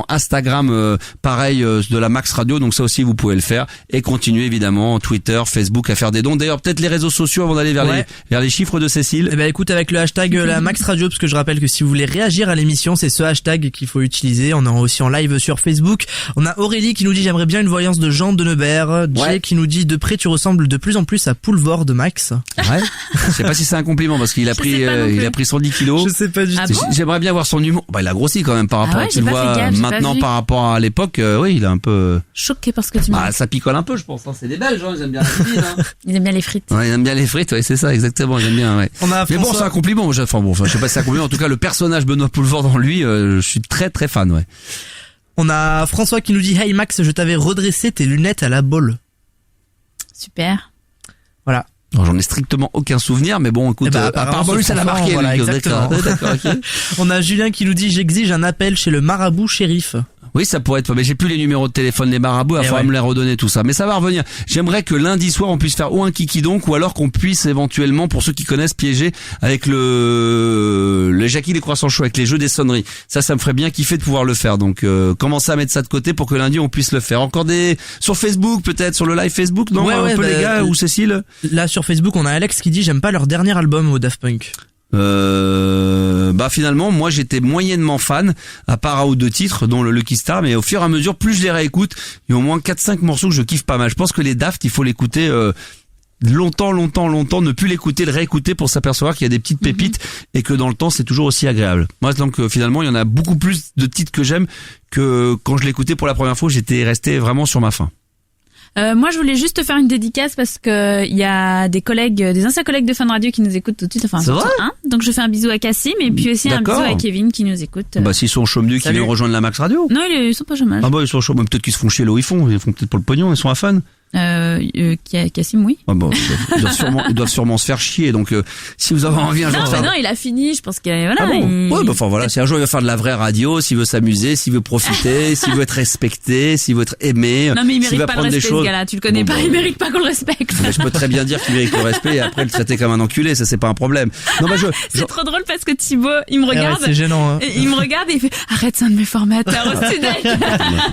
Speaker 2: Instagram pareil de la Max Radio. Donc ça aussi vous pouvez le faire et continuer évidemment Twitter, Facebook à faire des dons. D'ailleurs peut-être les réseaux sociaux avant d'aller vers les chiffres de Cécile.
Speaker 3: Eh ben écoute, avec le hashtag la Max Radio, parce que je rappelle que si vous voulez réagir à l'émission, c'est ce hashtag qu'il faut utiliser. On est aussi en live sur Facebook. On a Aurélie qui nous dit j'aimerais bien une voyance de Jean de Neubert. Jay qui nous dit de près tu ressembles de plus en plus à Poulvord de Max.
Speaker 2: Ouais. Je sais pas si c'est un compliment parce qu'il a pris 110 kilos.
Speaker 3: Je sais pas du tout.
Speaker 2: J'aimerais bien voir son humour. Bah il a grossi quand même par rapport à tu le vois maintenant par rapport à l'époque. Oui, il est un peu
Speaker 4: choqué parce que tu m'as.
Speaker 2: Ça picole un peu, je pense. C'est des Belges, ils aiment bien la cuisine.
Speaker 4: Ils aiment bien les frites.
Speaker 2: Ouais, ils aiment bien les frites, ouais, c'est ça exactement, ils aiment bien, ouais. Mais bon, c'est un compliment. Je sais pas si c'est un compliment. En tout cas, le personnage Benoît Poulvord dans lui, je suis très très fan, ouais.
Speaker 3: On a François qui nous dit hey Max, je t'avais redressé tes lunettes à la bolle.
Speaker 4: Super.
Speaker 3: Voilà.
Speaker 2: Alors, j'en ai strictement aucun souvenir, mais bon, écoute, apparemment lui ça l'a marqué.
Speaker 3: Voilà, exactement. D'accord, okay. On a Julien qui nous dit j'exige un appel chez le marabout shérif.
Speaker 2: Oui, ça pourrait être, mais j'ai plus les numéros de téléphone des marabouts, il faudra me les redonner tout ça. Mais ça va revenir. J'aimerais que lundi soir on puisse faire ou un kiki donc, ou alors qu'on puisse éventuellement, pour ceux qui connaissent, piéger avec le Jackie les croissants chauds, avec les jeux des sonneries. Ça me ferait bien kiffer de pouvoir le faire. Donc, commencez à mettre ça de côté pour que lundi on puisse le faire. Encore sur Facebook peut-être, sur le live Facebook, non? Un peu les gars, ou Cécile?
Speaker 3: Là sur Facebook on a Alex qui dit j'aime pas leur dernier album au Daft Punk.
Speaker 2: Finalement moi j'étais moyennement fan à part un ou deux titres dont le Lucky Star, mais au fur et à mesure plus je les réécoute il y a au moins 4-5 morceaux que je kiffe pas mal. Je pense que les Daft il faut l'écouter longtemps ne plus l'écouter, le réécouter pour s'apercevoir qu'il y a des petites pépites et que dans le temps c'est toujours aussi agréable. Moi donc finalement il y en a beaucoup plus de titres que j'aime que quand je l'écoutais pour la première fois, j'étais resté vraiment sur ma faim.
Speaker 4: Moi, je voulais juste te faire une dédicace parce que il y a des anciens collègues de Fun Radio qui nous écoutent tout de suite. Enfin,
Speaker 2: c'est vrai
Speaker 4: donc je fais un bisou à Cassim et puis aussi un bisou à Kevin qui nous écoute.
Speaker 2: Bah, s'ils sont au chômage qui viennent rejoindre la Max Radio.
Speaker 4: Non, ils sont pas chômage.
Speaker 2: Ah bah, ils sont au chômage. Peut-être qu'ils se font chier là où ils font peut-être pour le pognon, ils sont à Fun.
Speaker 4: Cassim, oui.
Speaker 2: Ah bon, ils doivent sûrement se faire chier. Donc, si vous avez envie un jour de faire...
Speaker 4: non, il a fini. Je pense qu'il voilà.
Speaker 2: Ah bon ouais, bah enfin voilà. Si un jour il va faire de la vraie radio, s'il veut s'amuser, s'il veut profiter, s'il veut être respecté, s'il veut être aimé,
Speaker 4: non mais il mérite
Speaker 2: va
Speaker 4: pas
Speaker 2: prendre
Speaker 4: le respect,
Speaker 2: des choses.
Speaker 4: Ce gars-là. Tu le connais pas. Il mérite pas qu'on le respecte.
Speaker 2: Mais je peux très bien dire qu'il mérite le respect et après le traiter comme un enculé. Ça c'est pas un problème. Non bah
Speaker 4: c'est trop drôle parce que Thibaut, il me regarde.
Speaker 3: C'est gênant. Hein.
Speaker 4: Il me regarde et il fait arrête, c'est un de mes formateurs au studio.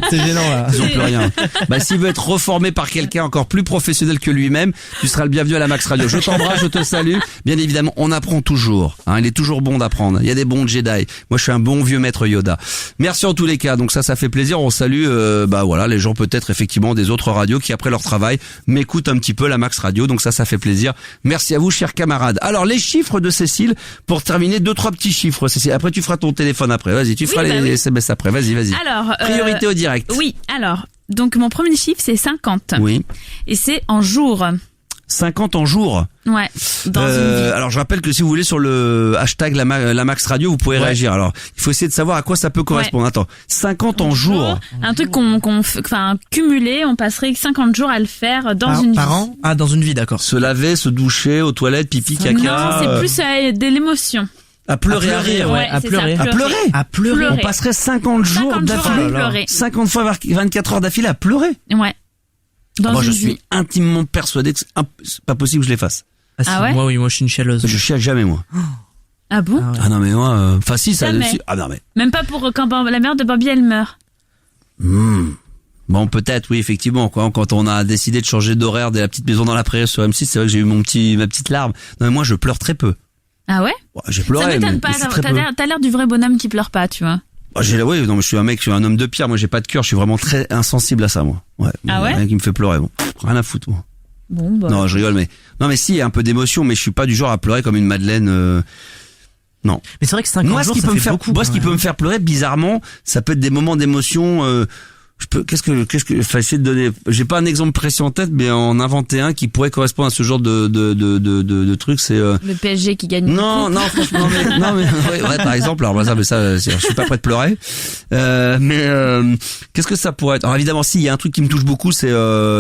Speaker 3: C'est gênant là.
Speaker 2: Ils ont plus rien. Bah s'il veut être reformé par quelqu'un encore plus professionnel que lui-même, tu seras le bienvenu à la Max Radio. Je t'embrasse, je te salue. Bien évidemment, on apprend toujours. Il est toujours bon d'apprendre. Il y a des bons Jedi. Moi, je suis un bon vieux maître Yoda. Merci en tous les cas. Donc ça fait plaisir. On salue, les gens peut-être effectivement des autres radios qui après leur travail m'écoutent un petit peu la Max Radio. Donc ça fait plaisir. Merci à vous, chers camarades. Alors les chiffres de Cécile pour terminer 2-3 petits chiffres. Cécile. Après tu feras ton téléphone après. Vas-y, tu feras les SMS après. Vas-y.
Speaker 4: Alors
Speaker 2: priorité au direct.
Speaker 4: Oui. Alors. Donc mon premier chiffre c'est 50.
Speaker 2: Oui.
Speaker 4: Et c'est en jours.
Speaker 2: 50 en jours.
Speaker 4: Ouais. Dans une vie.
Speaker 2: Alors je rappelle que si vous voulez sur le hashtag la Max Radio, vous pouvez réagir. Alors il faut essayer de savoir à quoi ça peut correspondre. Attends, 50 en jours.
Speaker 4: Un truc cumulé, on passerait 50 jours à le faire dans une vie.
Speaker 3: Par an ? Ah, dans une vie, d'accord.
Speaker 2: Se laver, se doucher, aux toilettes, pipi, caca.
Speaker 4: Non, c'est plus de l'émotion.
Speaker 2: À pleurer, à rire.
Speaker 4: Ouais,
Speaker 3: à pleurer.
Speaker 2: À pleurer. On passerait 50 jours d'affilée. 50 fois 24 heures d'affilée à pleurer.
Speaker 4: Ouais.
Speaker 2: Moi, je suis intimement persuadé que c'est pas possible que je les fasse.
Speaker 4: Ah ouais?
Speaker 3: Moi, je suis une chialeuse.
Speaker 2: Je chiale jamais, moi.
Speaker 4: Ah bon?
Speaker 2: Ah non, mais moi, si, ça, ah non, mais.
Speaker 4: Même pas pour quand la mère de Barbie, elle meurt.
Speaker 2: Bon, peut-être, oui, effectivement, quoi. Quand on a décidé de changer d'horaire de la petite maison dans la prairie sur M6, c'est vrai que j'ai eu ma petite larme. Non, mais moi, je pleure très peu.
Speaker 4: Ah ouais?
Speaker 2: J'ai pleuré.
Speaker 4: Ça m'étonne pas. T'as l'air du vrai bonhomme qui pleure pas, tu vois.
Speaker 2: Oui, non, mais je suis un homme de pierre. Moi, j'ai pas de cœur. Je suis vraiment très insensible à ça, moi. Ouais.
Speaker 4: Ah ouais?
Speaker 2: Rien qui me fait pleurer, bon. Rien à foutre, moi.
Speaker 4: Bon, bah.
Speaker 2: Non, je rigole, mais si, il y a un peu d'émotion, mais je suis pas du genre à pleurer comme une madeleine, non.
Speaker 3: Mais c'est vrai que 50 jours, ça fait beaucoup.
Speaker 2: Moi, ce qui peut me faire pleurer, bizarrement, ça peut être des moments d'émotion, essayer de donner, j'ai pas un exemple précis en tête, mais en inventer un qui pourrait correspondre à ce genre de truc, c'est,
Speaker 4: le PSG qui gagne.
Speaker 2: Non, franchement, ouais, par exemple, alors, je suis pas prêt de pleurer, qu'est-ce que ça pourrait être? Alors, évidemment, il y a un truc qui me touche beaucoup, c'est,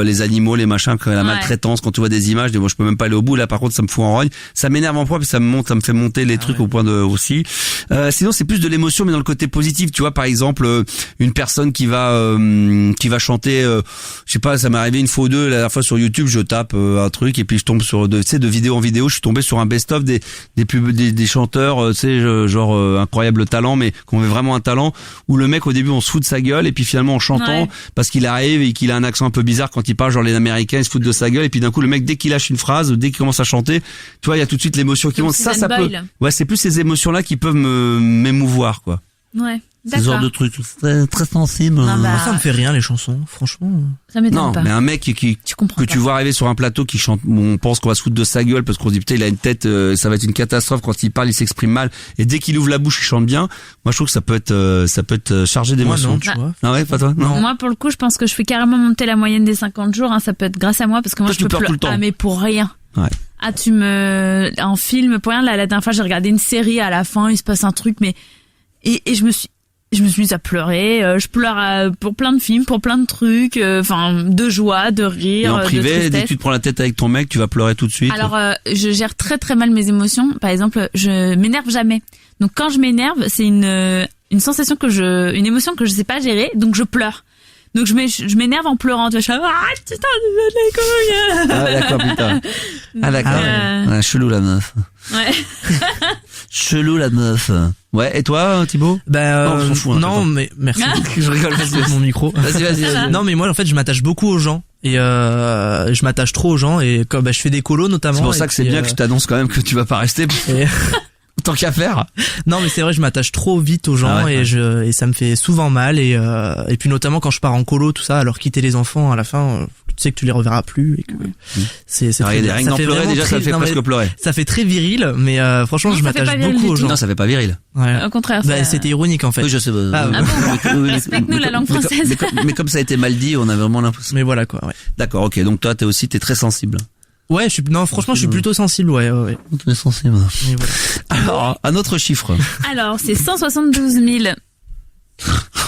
Speaker 2: les animaux, les machins, la maltraitance, quand tu vois des images, moi, je peux même pas aller au bout, là, par contre, ça me fout en rogne, ça m'énerve en point, puis ça me fait monter les trucs au point de, aussi. Sinon, c'est plus de l'émotion, mais dans le côté positif, tu vois, par exemple, une personne qui va chanter, je sais pas, ça m'est arrivé une fois ou deux, la dernière fois sur YouTube, je tape un truc et puis je tombe sur de vidéo en vidéo, je suis tombé sur un best-of des chanteurs, genre incroyable talent, mais qu'on avait vraiment un talent, où le mec au début on se fout de sa gueule et puis finalement en chantant, parce qu'il arrive et qu'il a un accent un peu bizarre quand il parle, genre les Américains ils se foutent de sa gueule et puis d'un coup le mec dès qu'il lâche une phrase, dès qu'il commence à chanter, tu vois, il y a tout de suite l'émotion qui monte. Ça peut, ouais, c'est plus ces émotions là qui peuvent m'émouvoir, quoi.
Speaker 4: Ouais.
Speaker 2: Ce genre de truc très, très sensible.
Speaker 3: Ça me fait rien, les chansons, franchement.
Speaker 4: Ça m'étonne pas.
Speaker 2: Mais un mec tu vois arriver sur un plateau qui chante, on pense qu'on va se foutre de sa gueule parce qu'on se dit putain il a une tête, ça va être une catastrophe quand il parle, il s'exprime mal, et dès qu'il ouvre la bouche il chante bien. Moi je trouve que ça peut être chargé d'émotions.
Speaker 3: Moi non, tu vois.
Speaker 2: Ah ouais, pas toi? Non.
Speaker 4: Moi pour le coup je pense que je fais carrément monter la moyenne des 50 jours, ça peut être grâce à moi parce que moi je peux
Speaker 2: pleurer tout le temps.
Speaker 4: Ah mais pour rien.
Speaker 2: Ouais.
Speaker 4: Ah en film pour rien, la dernière fois j'ai regardé une série, à la fin il se passe un truc mais et je me suis mise à pleurer, je pleure pour plein de films, pour plein de trucs, de joie, de rire,
Speaker 2: et en privé, dès que tu te prends la tête avec ton mec, tu vas pleurer tout de suite.
Speaker 4: Alors, je gère très très mal mes émotions. Par exemple, je m'énerve jamais. Donc quand je m'énerve, c'est une sensation une émotion que je sais pas gérer, donc je pleure. Donc je m'énerve en pleurant, tu vois, putain, les couilles.
Speaker 2: Ah d'accord, putain. Ah d'accord. Chelou la meuf.
Speaker 4: Ouais.
Speaker 2: Chelou la meuf. Ouais, et toi, Thibaut?
Speaker 3: Non, mais merci.
Speaker 2: Je rigole parce que
Speaker 3: mon micro.
Speaker 2: Vas-y.
Speaker 3: Non, mais moi, en fait, je m'attache beaucoup aux gens. Et je m'attache trop aux gens. Et comme je fais des colos, notamment.
Speaker 2: C'est pour ça que c'est bien que je t'annonce quand même que tu vas pas rester. tant qu'à faire.
Speaker 3: Non, mais c'est vrai, je m'attache trop vite aux gens et ça me fait souvent mal et puis notamment quand je pars en colo, tout ça, alors quitter les enfants à la fin, tu sais que tu les reverras plus et que c'est très
Speaker 2: rien d'en pleurer, déjà ça fait presque pleurer.
Speaker 3: Ça fait très viril, mais franchement, je m'attache beaucoup aux gens.
Speaker 2: Non, ça fait pas viril.
Speaker 3: Ouais.
Speaker 4: Au contraire.
Speaker 3: C'était ironique en fait.
Speaker 2: Oui, je sais.
Speaker 4: Explique-nous la langue française.
Speaker 2: Mais comme ça a été mal dit, on a vraiment l'impression.
Speaker 3: Mais voilà quoi. Ouais.
Speaker 2: D'accord, ok. Donc toi, t'es très sensible.
Speaker 3: Ouais, franchement, je suis plutôt sensible, ouais.
Speaker 2: Très sensible.
Speaker 3: Voilà.
Speaker 2: Alors, un autre chiffre.
Speaker 4: Alors, c'est 172 000.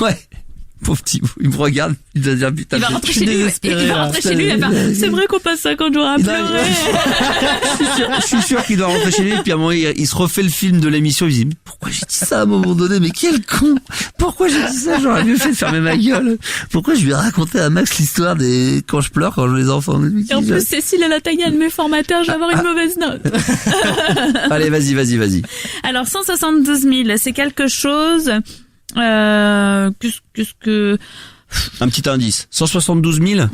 Speaker 2: Ouais. Pauvre petit, il me regarde, il doit dire putain,
Speaker 4: il va rentrer chez lui, il va faire, c'est vrai qu'on passe 50 jours à pleurer.
Speaker 2: Je suis sûr qu'il doit rentrer chez lui, puis à un moment, il se refait le film de l'émission, il se dit, mais pourquoi j'ai dit ça à un moment donné, mais quel con! Pourquoi j'ai dit ça? J'aurais mieux fait de fermer ma gueule. Pourquoi je lui ai raconté à Max l'histoire quand je pleure, quand les enfants.
Speaker 4: Et en plus, Cécile, elle a taillé un de mes formateurs, je vais avoir une mauvaise note.
Speaker 2: Allez, vas-y.
Speaker 4: Alors, 172 000, c'est quelque chose, qu'est-ce que...
Speaker 2: Un petit indice. 172 000?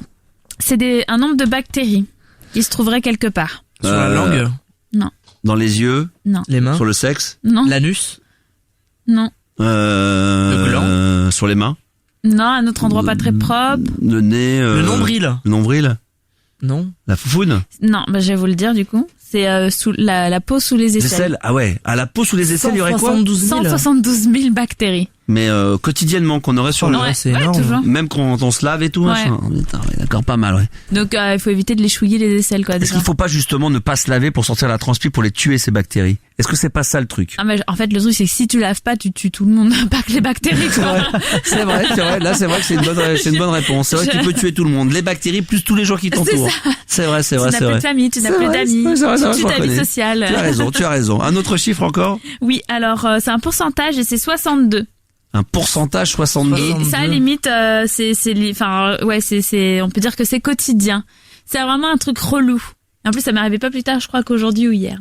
Speaker 4: C'est un nombre de bactéries qui se trouveraient quelque part.
Speaker 3: Sur la langue?
Speaker 4: Non.
Speaker 2: Dans les yeux?
Speaker 4: Non.
Speaker 3: Les mains?
Speaker 2: Sur le sexe?
Speaker 4: Non.
Speaker 3: L'anus?
Speaker 4: Non.
Speaker 3: Le gland?
Speaker 2: Sur les mains?
Speaker 4: Non, un autre endroit pas très propre.
Speaker 2: Le nez?
Speaker 3: Le nombril?
Speaker 2: Le nombril?
Speaker 3: Non.
Speaker 2: La foufoune?
Speaker 4: Non, bah, je vais vous le dire du coup. C'est sous la peau sous les aisselles.
Speaker 2: Ah ouais, à la peau sous les aisselles, il y aurait quoi?
Speaker 4: 172 000 bactéries.
Speaker 2: Mais quotidiennement qu'on aurait sur le...
Speaker 4: Ouais,
Speaker 3: c'est énorme.
Speaker 4: Toujours.
Speaker 2: Même quand on se lave et tout, machin. Putain, d'accord, pas mal, ouais.
Speaker 4: Donc il faut éviter de les chouiller les aisselles, quoi.
Speaker 2: Est-ce qu'il faut pas justement ne pas se laver pour sortir la transpi pour les tuer, ces bactéries? Est-ce que c'est pas ça le truc?
Speaker 4: Ah mais en fait le truc c'est que si tu laves pas, tu tues tout le monde, pas que les bactéries, quoi.
Speaker 2: C'est vrai. Là c'est vrai que c'est une bonne réponse. C'est vrai que tu peux tuer tout le monde, les bactéries plus tous les gens qui t'entourent. C'est vrai.
Speaker 4: Tu n'as plus de famille, tu n'as plus d'amis, tu tues ta vie sociale.
Speaker 2: Tu as raison. Un autre chiffre encore?
Speaker 4: Oui, alors c'est un pourcentage et c'est 62.
Speaker 2: Un pourcentage 62.
Speaker 4: Et ça limite on peut dire que c'est quotidien. C'est vraiment un truc relou. En plus ça m'est arrivé pas plus tard, je crois qu'aujourd'hui ou hier.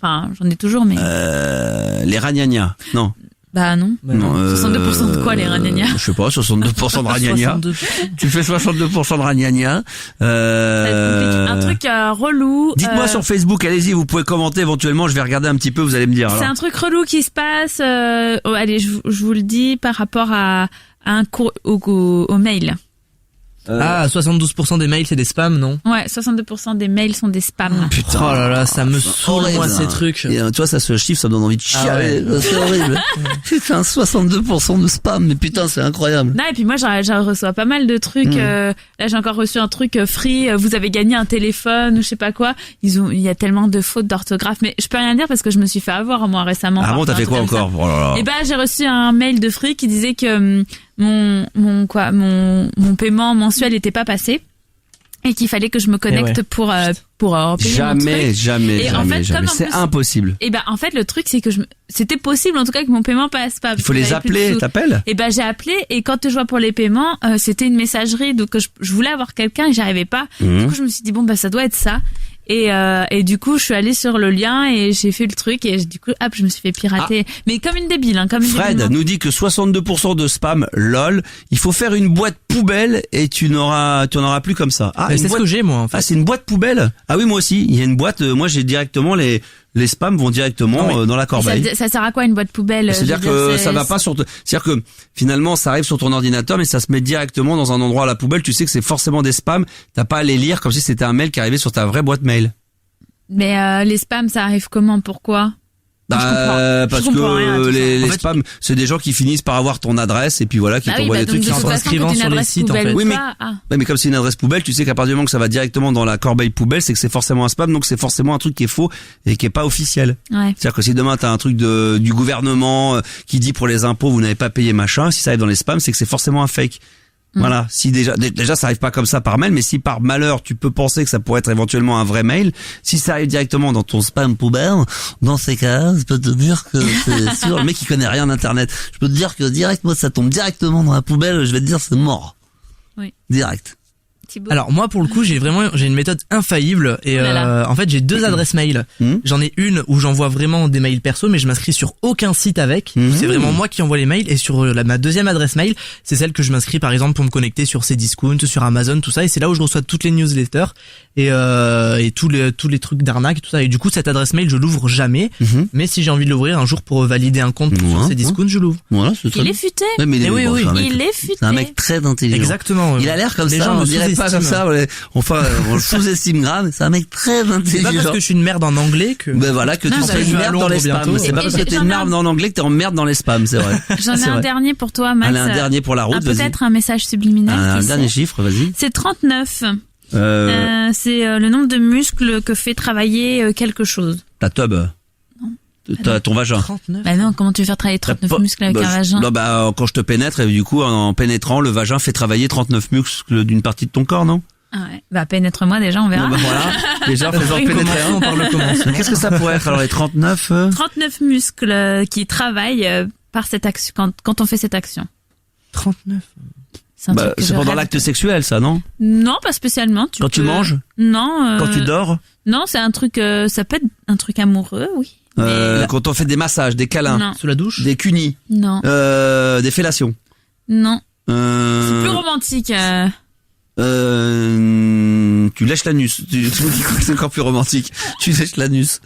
Speaker 4: Enfin, j'en ai toujours mais
Speaker 2: les ragnagnas. Non.
Speaker 4: Bah non. 62% de quoi les ragnagnas?
Speaker 2: Je sais pas, 62% de ragnagnas. Tu fais 62% de ragnagnas.
Speaker 4: Un truc relou.
Speaker 2: Dites-moi sur Facebook, allez-y, vous pouvez commenter éventuellement, je vais regarder un petit peu, vous allez me dire.
Speaker 4: C'est un truc relou qui se passe, allez, je vous le dis, par rapport à un au mail.
Speaker 3: 72% des mails c'est des spams, non?
Speaker 4: Ouais, 62% des mails sont des spams.
Speaker 3: Putain, oh là là, ça me saoule moi ces trucs.
Speaker 2: Et, tu vois, ça se chiffre, ça me donne envie de chialer. Ouais. C'est horrible. Putain, 62% de spam, mais putain, c'est incroyable.
Speaker 4: Non, et puis moi, j'en reçois pas mal de trucs. Là, j'ai encore reçu un truc free. Vous avez gagné un téléphone ou je sais pas quoi. Il y a tellement de fautes d'orthographe, mais je peux rien dire parce que je me suis fait avoir moi récemment.
Speaker 2: Ah bon, t'as fait quoi encore? Oh là là.
Speaker 4: Et j'ai reçu un mail de free qui disait que mon paiement mensuel était pas passé et qu'il fallait que je me connecte pour payer mon truc.
Speaker 2: Jamais. C'est impossible.
Speaker 4: Et en fait le truc c'est que c'était possible en tout cas que mon paiement passe pas.
Speaker 2: Il faut les appeler, t'appelles?
Speaker 4: Et j'ai appelé et quand je vois pour les paiements, c'était une messagerie donc je voulais avoir quelqu'un et j'arrivais pas. Du coup je me suis dit ça doit être ça. Et du coup, je suis allée sur le lien et j'ai fait le truc et du coup, je me suis fait pirater. Mais comme une débile,
Speaker 2: Fred nous dit que 62% de spam, lol. Il faut faire une boîte poubelle et tu n'en auras plus comme ça.
Speaker 3: Ah, c'est ce que j'ai, moi, en fait.
Speaker 2: Ah, c'est une boîte poubelle? Ah oui, moi aussi. Il y a une boîte, moi j'ai directement les spams vont directement dans la corbeille.
Speaker 4: Ça sert à quoi une boîte poubelle?
Speaker 2: C'est-à-dire que ça va pas c'est-à-dire que finalement ça arrive sur ton ordinateur mais ça se met directement dans un endroit à la poubelle, tu sais que c'est forcément des spams, t'as pas à les lire comme si c'était un mail qui arrivait sur ta vraie boîte mail.
Speaker 4: Mais les spams ça arrive comment? Pourquoi?
Speaker 2: Parce que les spams, c'est des gens qui finissent par avoir ton adresse et puis voilà, qui t'envoient des trucs
Speaker 3: en s'inscrivant sur les sites en fait.
Speaker 2: Oui, mais comme c'est une adresse poubelle, tu sais qu'à partir du moment que ça va directement dans la corbeille poubelle, c'est que c'est forcément un spam, donc c'est forcément un truc qui est faux et qui est pas officiel.
Speaker 4: Ouais.
Speaker 2: C'est-à-dire que si demain t'as un truc du gouvernement qui dit pour les impôts vous n'avez pas payé machin, si ça arrive dans les spams, c'est que c'est forcément un fake. Voilà, si déjà ça arrive pas comme ça par mail, mais si par malheur tu peux penser que ça pourrait être éventuellement un vrai mail, si ça arrive directement dans ton spam poubelle, dans ces cas, je peux te dire que c'est sûr, le mec qui connaît rien d'internet, je peux te dire que direct, moi ça tombe directement dans la poubelle, je vais te dire c'est mort.
Speaker 4: Oui.
Speaker 2: Direct.
Speaker 4: Thibaut?
Speaker 3: Alors moi pour le coup j'ai une méthode infaillible et en fait j'ai 2 adresses mail. J'en ai une où j'envoie vraiment des mails perso mais je m'inscris sur aucun site avec. C'est vraiment moi qui envoie les mails et sur ma deuxième adresse mail c'est celle que je m'inscris par exemple pour me connecter sur Cdiscount, sur Amazon, tout ça et c'est là où je reçois toutes les newsletters et tous les trucs d'arnaque et tout ça et du coup cette adresse mail je l'ouvre jamais mais si j'ai envie de l'ouvrir un jour pour valider un compte sur Cdiscount je l'ouvre.
Speaker 2: Voilà,
Speaker 4: il est futé.
Speaker 2: Ouais, mais
Speaker 3: oui.
Speaker 4: Il est futé.
Speaker 2: C'est un mec très intelligent.
Speaker 3: Exactement.
Speaker 2: Il a l'air comme ça, on dirait pas comme ça. Enfin, on le sous-estime grave. C'est un mec très intelligent.
Speaker 3: C'est pas parce que je suis une merde en anglais que.
Speaker 2: Ben voilà, que tu serais une merde dans les spams. C'est pas parce que t'es une merde en anglais que t'es en merde dans les spams, c'est vrai.
Speaker 4: J'en ai un dernier pour toi, Max.
Speaker 2: Allez, un dernier pour la route, vas-y.
Speaker 4: Peut-être un message subliminal.
Speaker 2: Un dernier chiffre, vas-y.
Speaker 4: C'est 39. C'est le nombre de muscles que fait travailler quelque chose.
Speaker 2: Ta tub. T'as ton vagin.
Speaker 3: 39.
Speaker 4: Bah non, comment tu veux faire travailler 39 muscles avec un vagin?
Speaker 2: Non, quand je te pénètre, et du coup, en pénétrant, le vagin fait travailler 39 muscles d'une partie de ton corps, non?
Speaker 4: Ah ouais. Bah, pénètre-moi déjà, on verra.
Speaker 2: Bon, voilà. Déjà, faisant pénétrer on parle de commencement. Qu'est-ce que ça pourrait être, alors, les 39?
Speaker 4: 39 muscles, qui travaillent, par cette action, quand on fait cette action.
Speaker 3: 39.
Speaker 2: C'est pendant l'acte sexuel, ça, non?
Speaker 4: Non, pas spécialement.
Speaker 2: Quand tu manges?
Speaker 4: Non.
Speaker 2: Quand tu dors?
Speaker 4: Non, c'est un truc, ça peut être un truc amoureux, oui.
Speaker 2: Quand on fait des massages, des câlins,
Speaker 4: non.
Speaker 3: Sous la douche,
Speaker 2: des cunis,
Speaker 4: non,
Speaker 2: des fellations,
Speaker 4: non, c'est plus romantique.
Speaker 2: Tu lèches l'anus. Tu me dis quoi que c'est encore plus romantique? Tu lèches l'anus.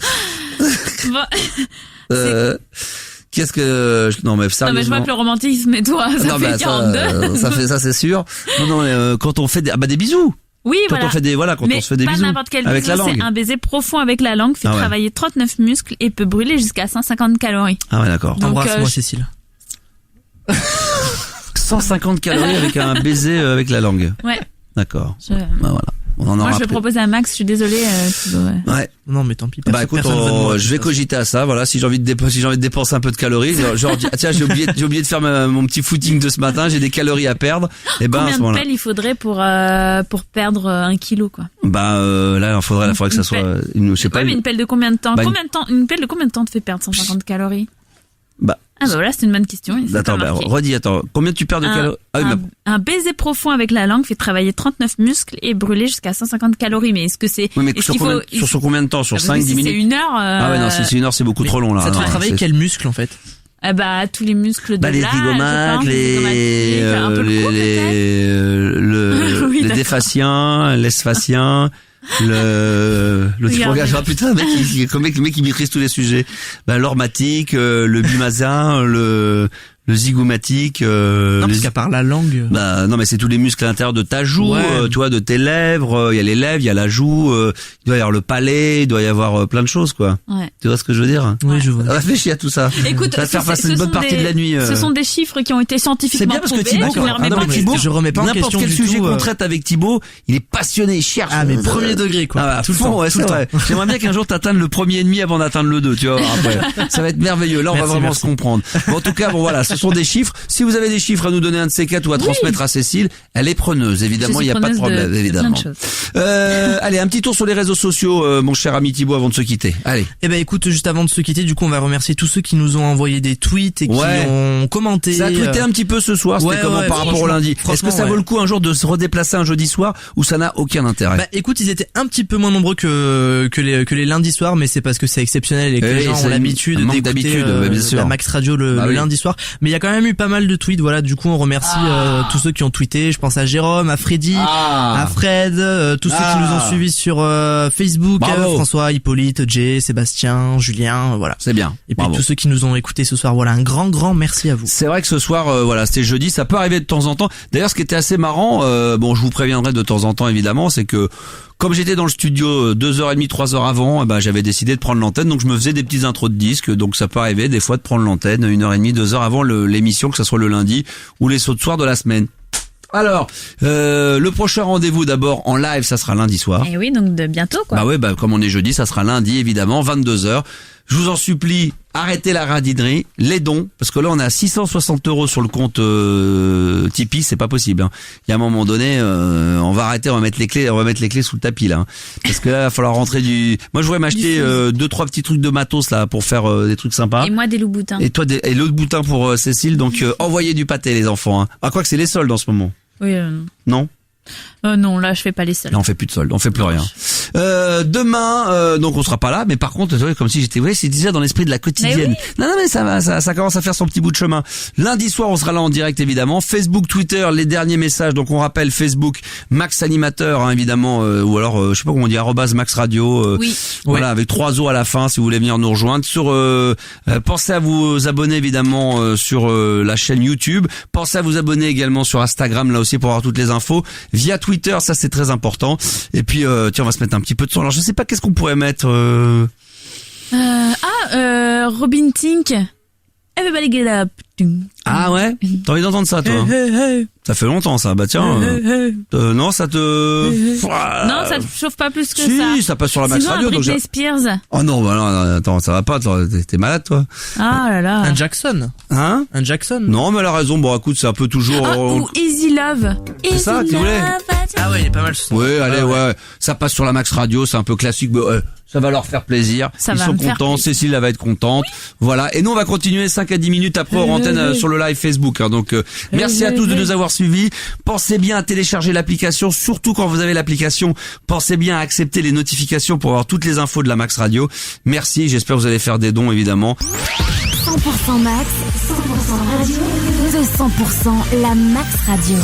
Speaker 2: Qu'est-ce que non mais sérieusement.
Speaker 4: Non mais je vois que le romantisme et toi ça fait 42.
Speaker 2: Ça fait ça c'est sûr. Non quand on fait des bisous.
Speaker 4: Oui,
Speaker 2: quand
Speaker 4: voilà.
Speaker 2: On fait des quand on se fait des bisous.
Speaker 4: Mais pas n'importe quel
Speaker 2: avec
Speaker 4: bisou,
Speaker 2: la langue.
Speaker 4: C'est un baiser profond avec la langue, fait travailler 39 muscles et peut brûler jusqu'à 150 calories.
Speaker 2: Ah ouais, d'accord.
Speaker 3: Embrasse-moi, Cécile.
Speaker 2: 150 calories avec un baiser avec la langue.
Speaker 4: Ouais.
Speaker 2: D'accord. Voilà.
Speaker 4: Moi, je vais proposer à Max, je suis désolée.
Speaker 2: Ouais.
Speaker 3: Non, mais tant pis.
Speaker 2: Écoute, je vais cogiter à ça. Voilà, si j'ai envie de dépenser un peu de calories, genre tiens, j'ai oublié de faire mon petit footing de ce matin, j'ai des calories à perdre. Et
Speaker 4: combien de pelles il faudrait pour perdre 1 kilo, quoi?
Speaker 2: Là, il faudrait que ça soit je sais pas.
Speaker 4: Mais une pelle de combien de temps? Une pelle de combien de temps te fait perdre 150 calories? Voilà, c'est une bonne question.
Speaker 2: Attends, combien tu perds de calories?
Speaker 4: Un baiser profond avec la langue fait travailler 39 muscles et brûler jusqu'à 150 calories. Mais est-ce que c'est...
Speaker 2: Oui, mais sur combien de temps? Sur 5-10 minutes?
Speaker 4: C'est 1 heure...
Speaker 2: Ah ouais, non, si c'est 1 heure, c'est beaucoup trop long, là.
Speaker 3: Ça te fait travailler quel muscle, en fait?
Speaker 4: Tous les muscles de
Speaker 2: les zygomates, les défasciens, l'esphacien, le type regarde, putain, le mec qui maîtrise tous les sujets. L'ormatique, le bimazin, le zygomatique,
Speaker 3: non, parce qu'à part la langue.
Speaker 2: Non, mais c'est tous les muscles à l'intérieur de ta joue, tu vois, de tes lèvres, il y a les lèvres, il y a la joue, il doit y avoir le palais, il doit y avoir plein de choses, quoi.
Speaker 4: Ouais.
Speaker 2: Tu vois ce que je veux dire?
Speaker 3: Oui, je vois.
Speaker 2: Réfléchis à tout ça.
Speaker 4: Écoute,
Speaker 2: ça va te faire passer une bonne partie de la nuit.
Speaker 4: Ce sont des chiffres qui ont été scientifiquement prouvés.
Speaker 2: C'est bien parce que Thibaut,
Speaker 3: je remets pas en question
Speaker 2: n'importe quel sujet qu'on traite avec Thibaut, il est passionné, il cherche.
Speaker 3: Ah, mais premier degré, quoi.
Speaker 2: Tout le temps, ouais, c'est vrai. J'aimerais bien qu'un jour t'atteignes le 1,5 avant d'atteindre le 2, tu vois. Après, ça va être merveilleux. Là, on va vraiment se comprendre. Bon, en tout cas, voilà, ce sont des chiffres. Si vous avez des chiffres à nous donner un de ces 4 ou à transmettre à Cécile, elle est preneuse, évidemment, il n'y a pas de problème, évidemment. Allez, un petit tour sur les réseaux sociaux, mon cher ami Thibaut, avant de se quitter. Allez.
Speaker 3: Écoute, juste avant de se quitter, du coup, on va remercier tous ceux qui nous ont envoyé des tweets et qui ont commenté.
Speaker 2: Ça a tweeté un petit peu ce soir, c'était comment par rapport au lundi? Est-ce que ça vaut le coup un jour de se redéplacer un jeudi soir ou ça n'a aucun intérêt?
Speaker 3: Écoute, ils étaient un petit peu moins nombreux que les lundis soirs, mais c'est parce que c'est exceptionnel et que les gens ont l'habitude d'écouter la Max Radio le lundi soir. Mais il y a quand même eu pas mal de tweets, voilà, du coup, on remercie tous ceux qui ont tweeté. Je pense à Jérôme, à Freddy, à Fred, tous ceux qui nous ont suivis sur Facebook, François, Hippolyte, Jay, Sébastien, Julien, voilà.
Speaker 2: C'est bien.
Speaker 3: Et puis tous ceux qui nous ont écoutés ce soir, voilà, un grand merci à vous.
Speaker 2: C'est vrai que ce soir, voilà, c'était jeudi, ça peut arriver de temps en temps. D'ailleurs, ce qui était assez marrant, je vous préviendrai de temps en temps évidemment, c'est que comme j'étais dans le studio 2h30, 3h avant, j'avais décidé de prendre l'antenne, donc je me faisais des petites intros de disques, donc ça peut arriver des fois de prendre l'antenne 1h30, 2h avant l'émission, que ce soit le lundi ou les sauts de soir de la semaine. Alors, le prochain rendez-vous d'abord en live, ça sera lundi soir.
Speaker 4: Et oui, donc de bientôt, quoi.
Speaker 2: Comme on est jeudi, ça sera lundi évidemment, 22h. Je vous en supplie, arrêtez la radinerie, les dons, parce que là on a 660 € sur le compte Tipeee, c'est pas possible. Il y a un moment donné, on va arrêter, on va mettre les clés sous le tapis là, parce que là il va falloir rentrer du. Moi je voudrais m'acheter 2-3 petits trucs de matos là pour faire des trucs sympas.
Speaker 4: Et moi des loups boutins.
Speaker 2: Et toi et l'autre boutin pour Cécile, donc envoyez du pâté les enfants. Quoi que c'est les soldes en ce moment.
Speaker 4: Oui.
Speaker 2: Non.
Speaker 4: Non, là, je fais pas les soldes.
Speaker 2: Là, on fait plus de soldes, on fait plus rien. Demain, donc on sera pas là, mais par contre, comme si j'étais, c'est déjà dans l'esprit de la quotidienne. Oui. Non, mais ça va, ça commence à faire son petit bout de chemin. Lundi soir, on sera là en direct, évidemment. Facebook, Twitter, les derniers messages. Donc, on rappelle Facebook, Max Animateur, évidemment, ou alors, je sais pas comment on dit, @Max Radio.
Speaker 4: Oui.
Speaker 2: Voilà, avec 3 O à la fin, si vous voulez venir nous rejoindre. Pensez à vous abonner, évidemment, sur la chaîne YouTube. Pensez à vous abonner également sur Instagram, là aussi, pour avoir toutes les infos. Via Twitter, ça c'est très important. Et puis, tiens, on va se mettre un petit peu de son. Alors, je sais pas qu'est-ce qu'on pourrait mettre.
Speaker 4: Robin Tink. Everybody get up.
Speaker 2: Ah ouais? T'as envie d'entendre ça, toi? Ça fait longtemps, ça. Bah tiens. Non, ça te...
Speaker 4: Non, ça te chauffe pas plus que ça.
Speaker 2: Si, ça passe sur la Max Radio.
Speaker 4: Sinon, Britney Spears.
Speaker 2: Oh non, bah non, attends, ça va pas. T'es malade, toi?
Speaker 4: Ah là là.
Speaker 3: Un Jackson.
Speaker 2: Hein?
Speaker 3: Un Jackson.
Speaker 2: Non, mais elle a raison. Bon, écoute, c'est un peu toujours...
Speaker 4: ou Easy Love.
Speaker 2: C'est ça, tu voulais?
Speaker 3: Ah ouais, il est pas mal ce son.
Speaker 2: Ouais, allez, ouais. Ça passe sur la Max Radio, c'est un peu classique, mais ça va leur faire plaisir. Ils sont contents, Cécile, elle va être contente. Voilà. Et nous, on va continuer 5 à 10 minutes après en antenne sur le live Facebook. Donc, merci à tous de nous avoir suivis. Pensez bien à télécharger l'application, surtout quand vous avez l'application. Pensez bien à accepter les notifications pour avoir toutes les infos de la Max Radio. Merci, j'espère que vous allez faire des dons, évidemment.
Speaker 15: 100% Max, 100% radio, 200% la Max Radio.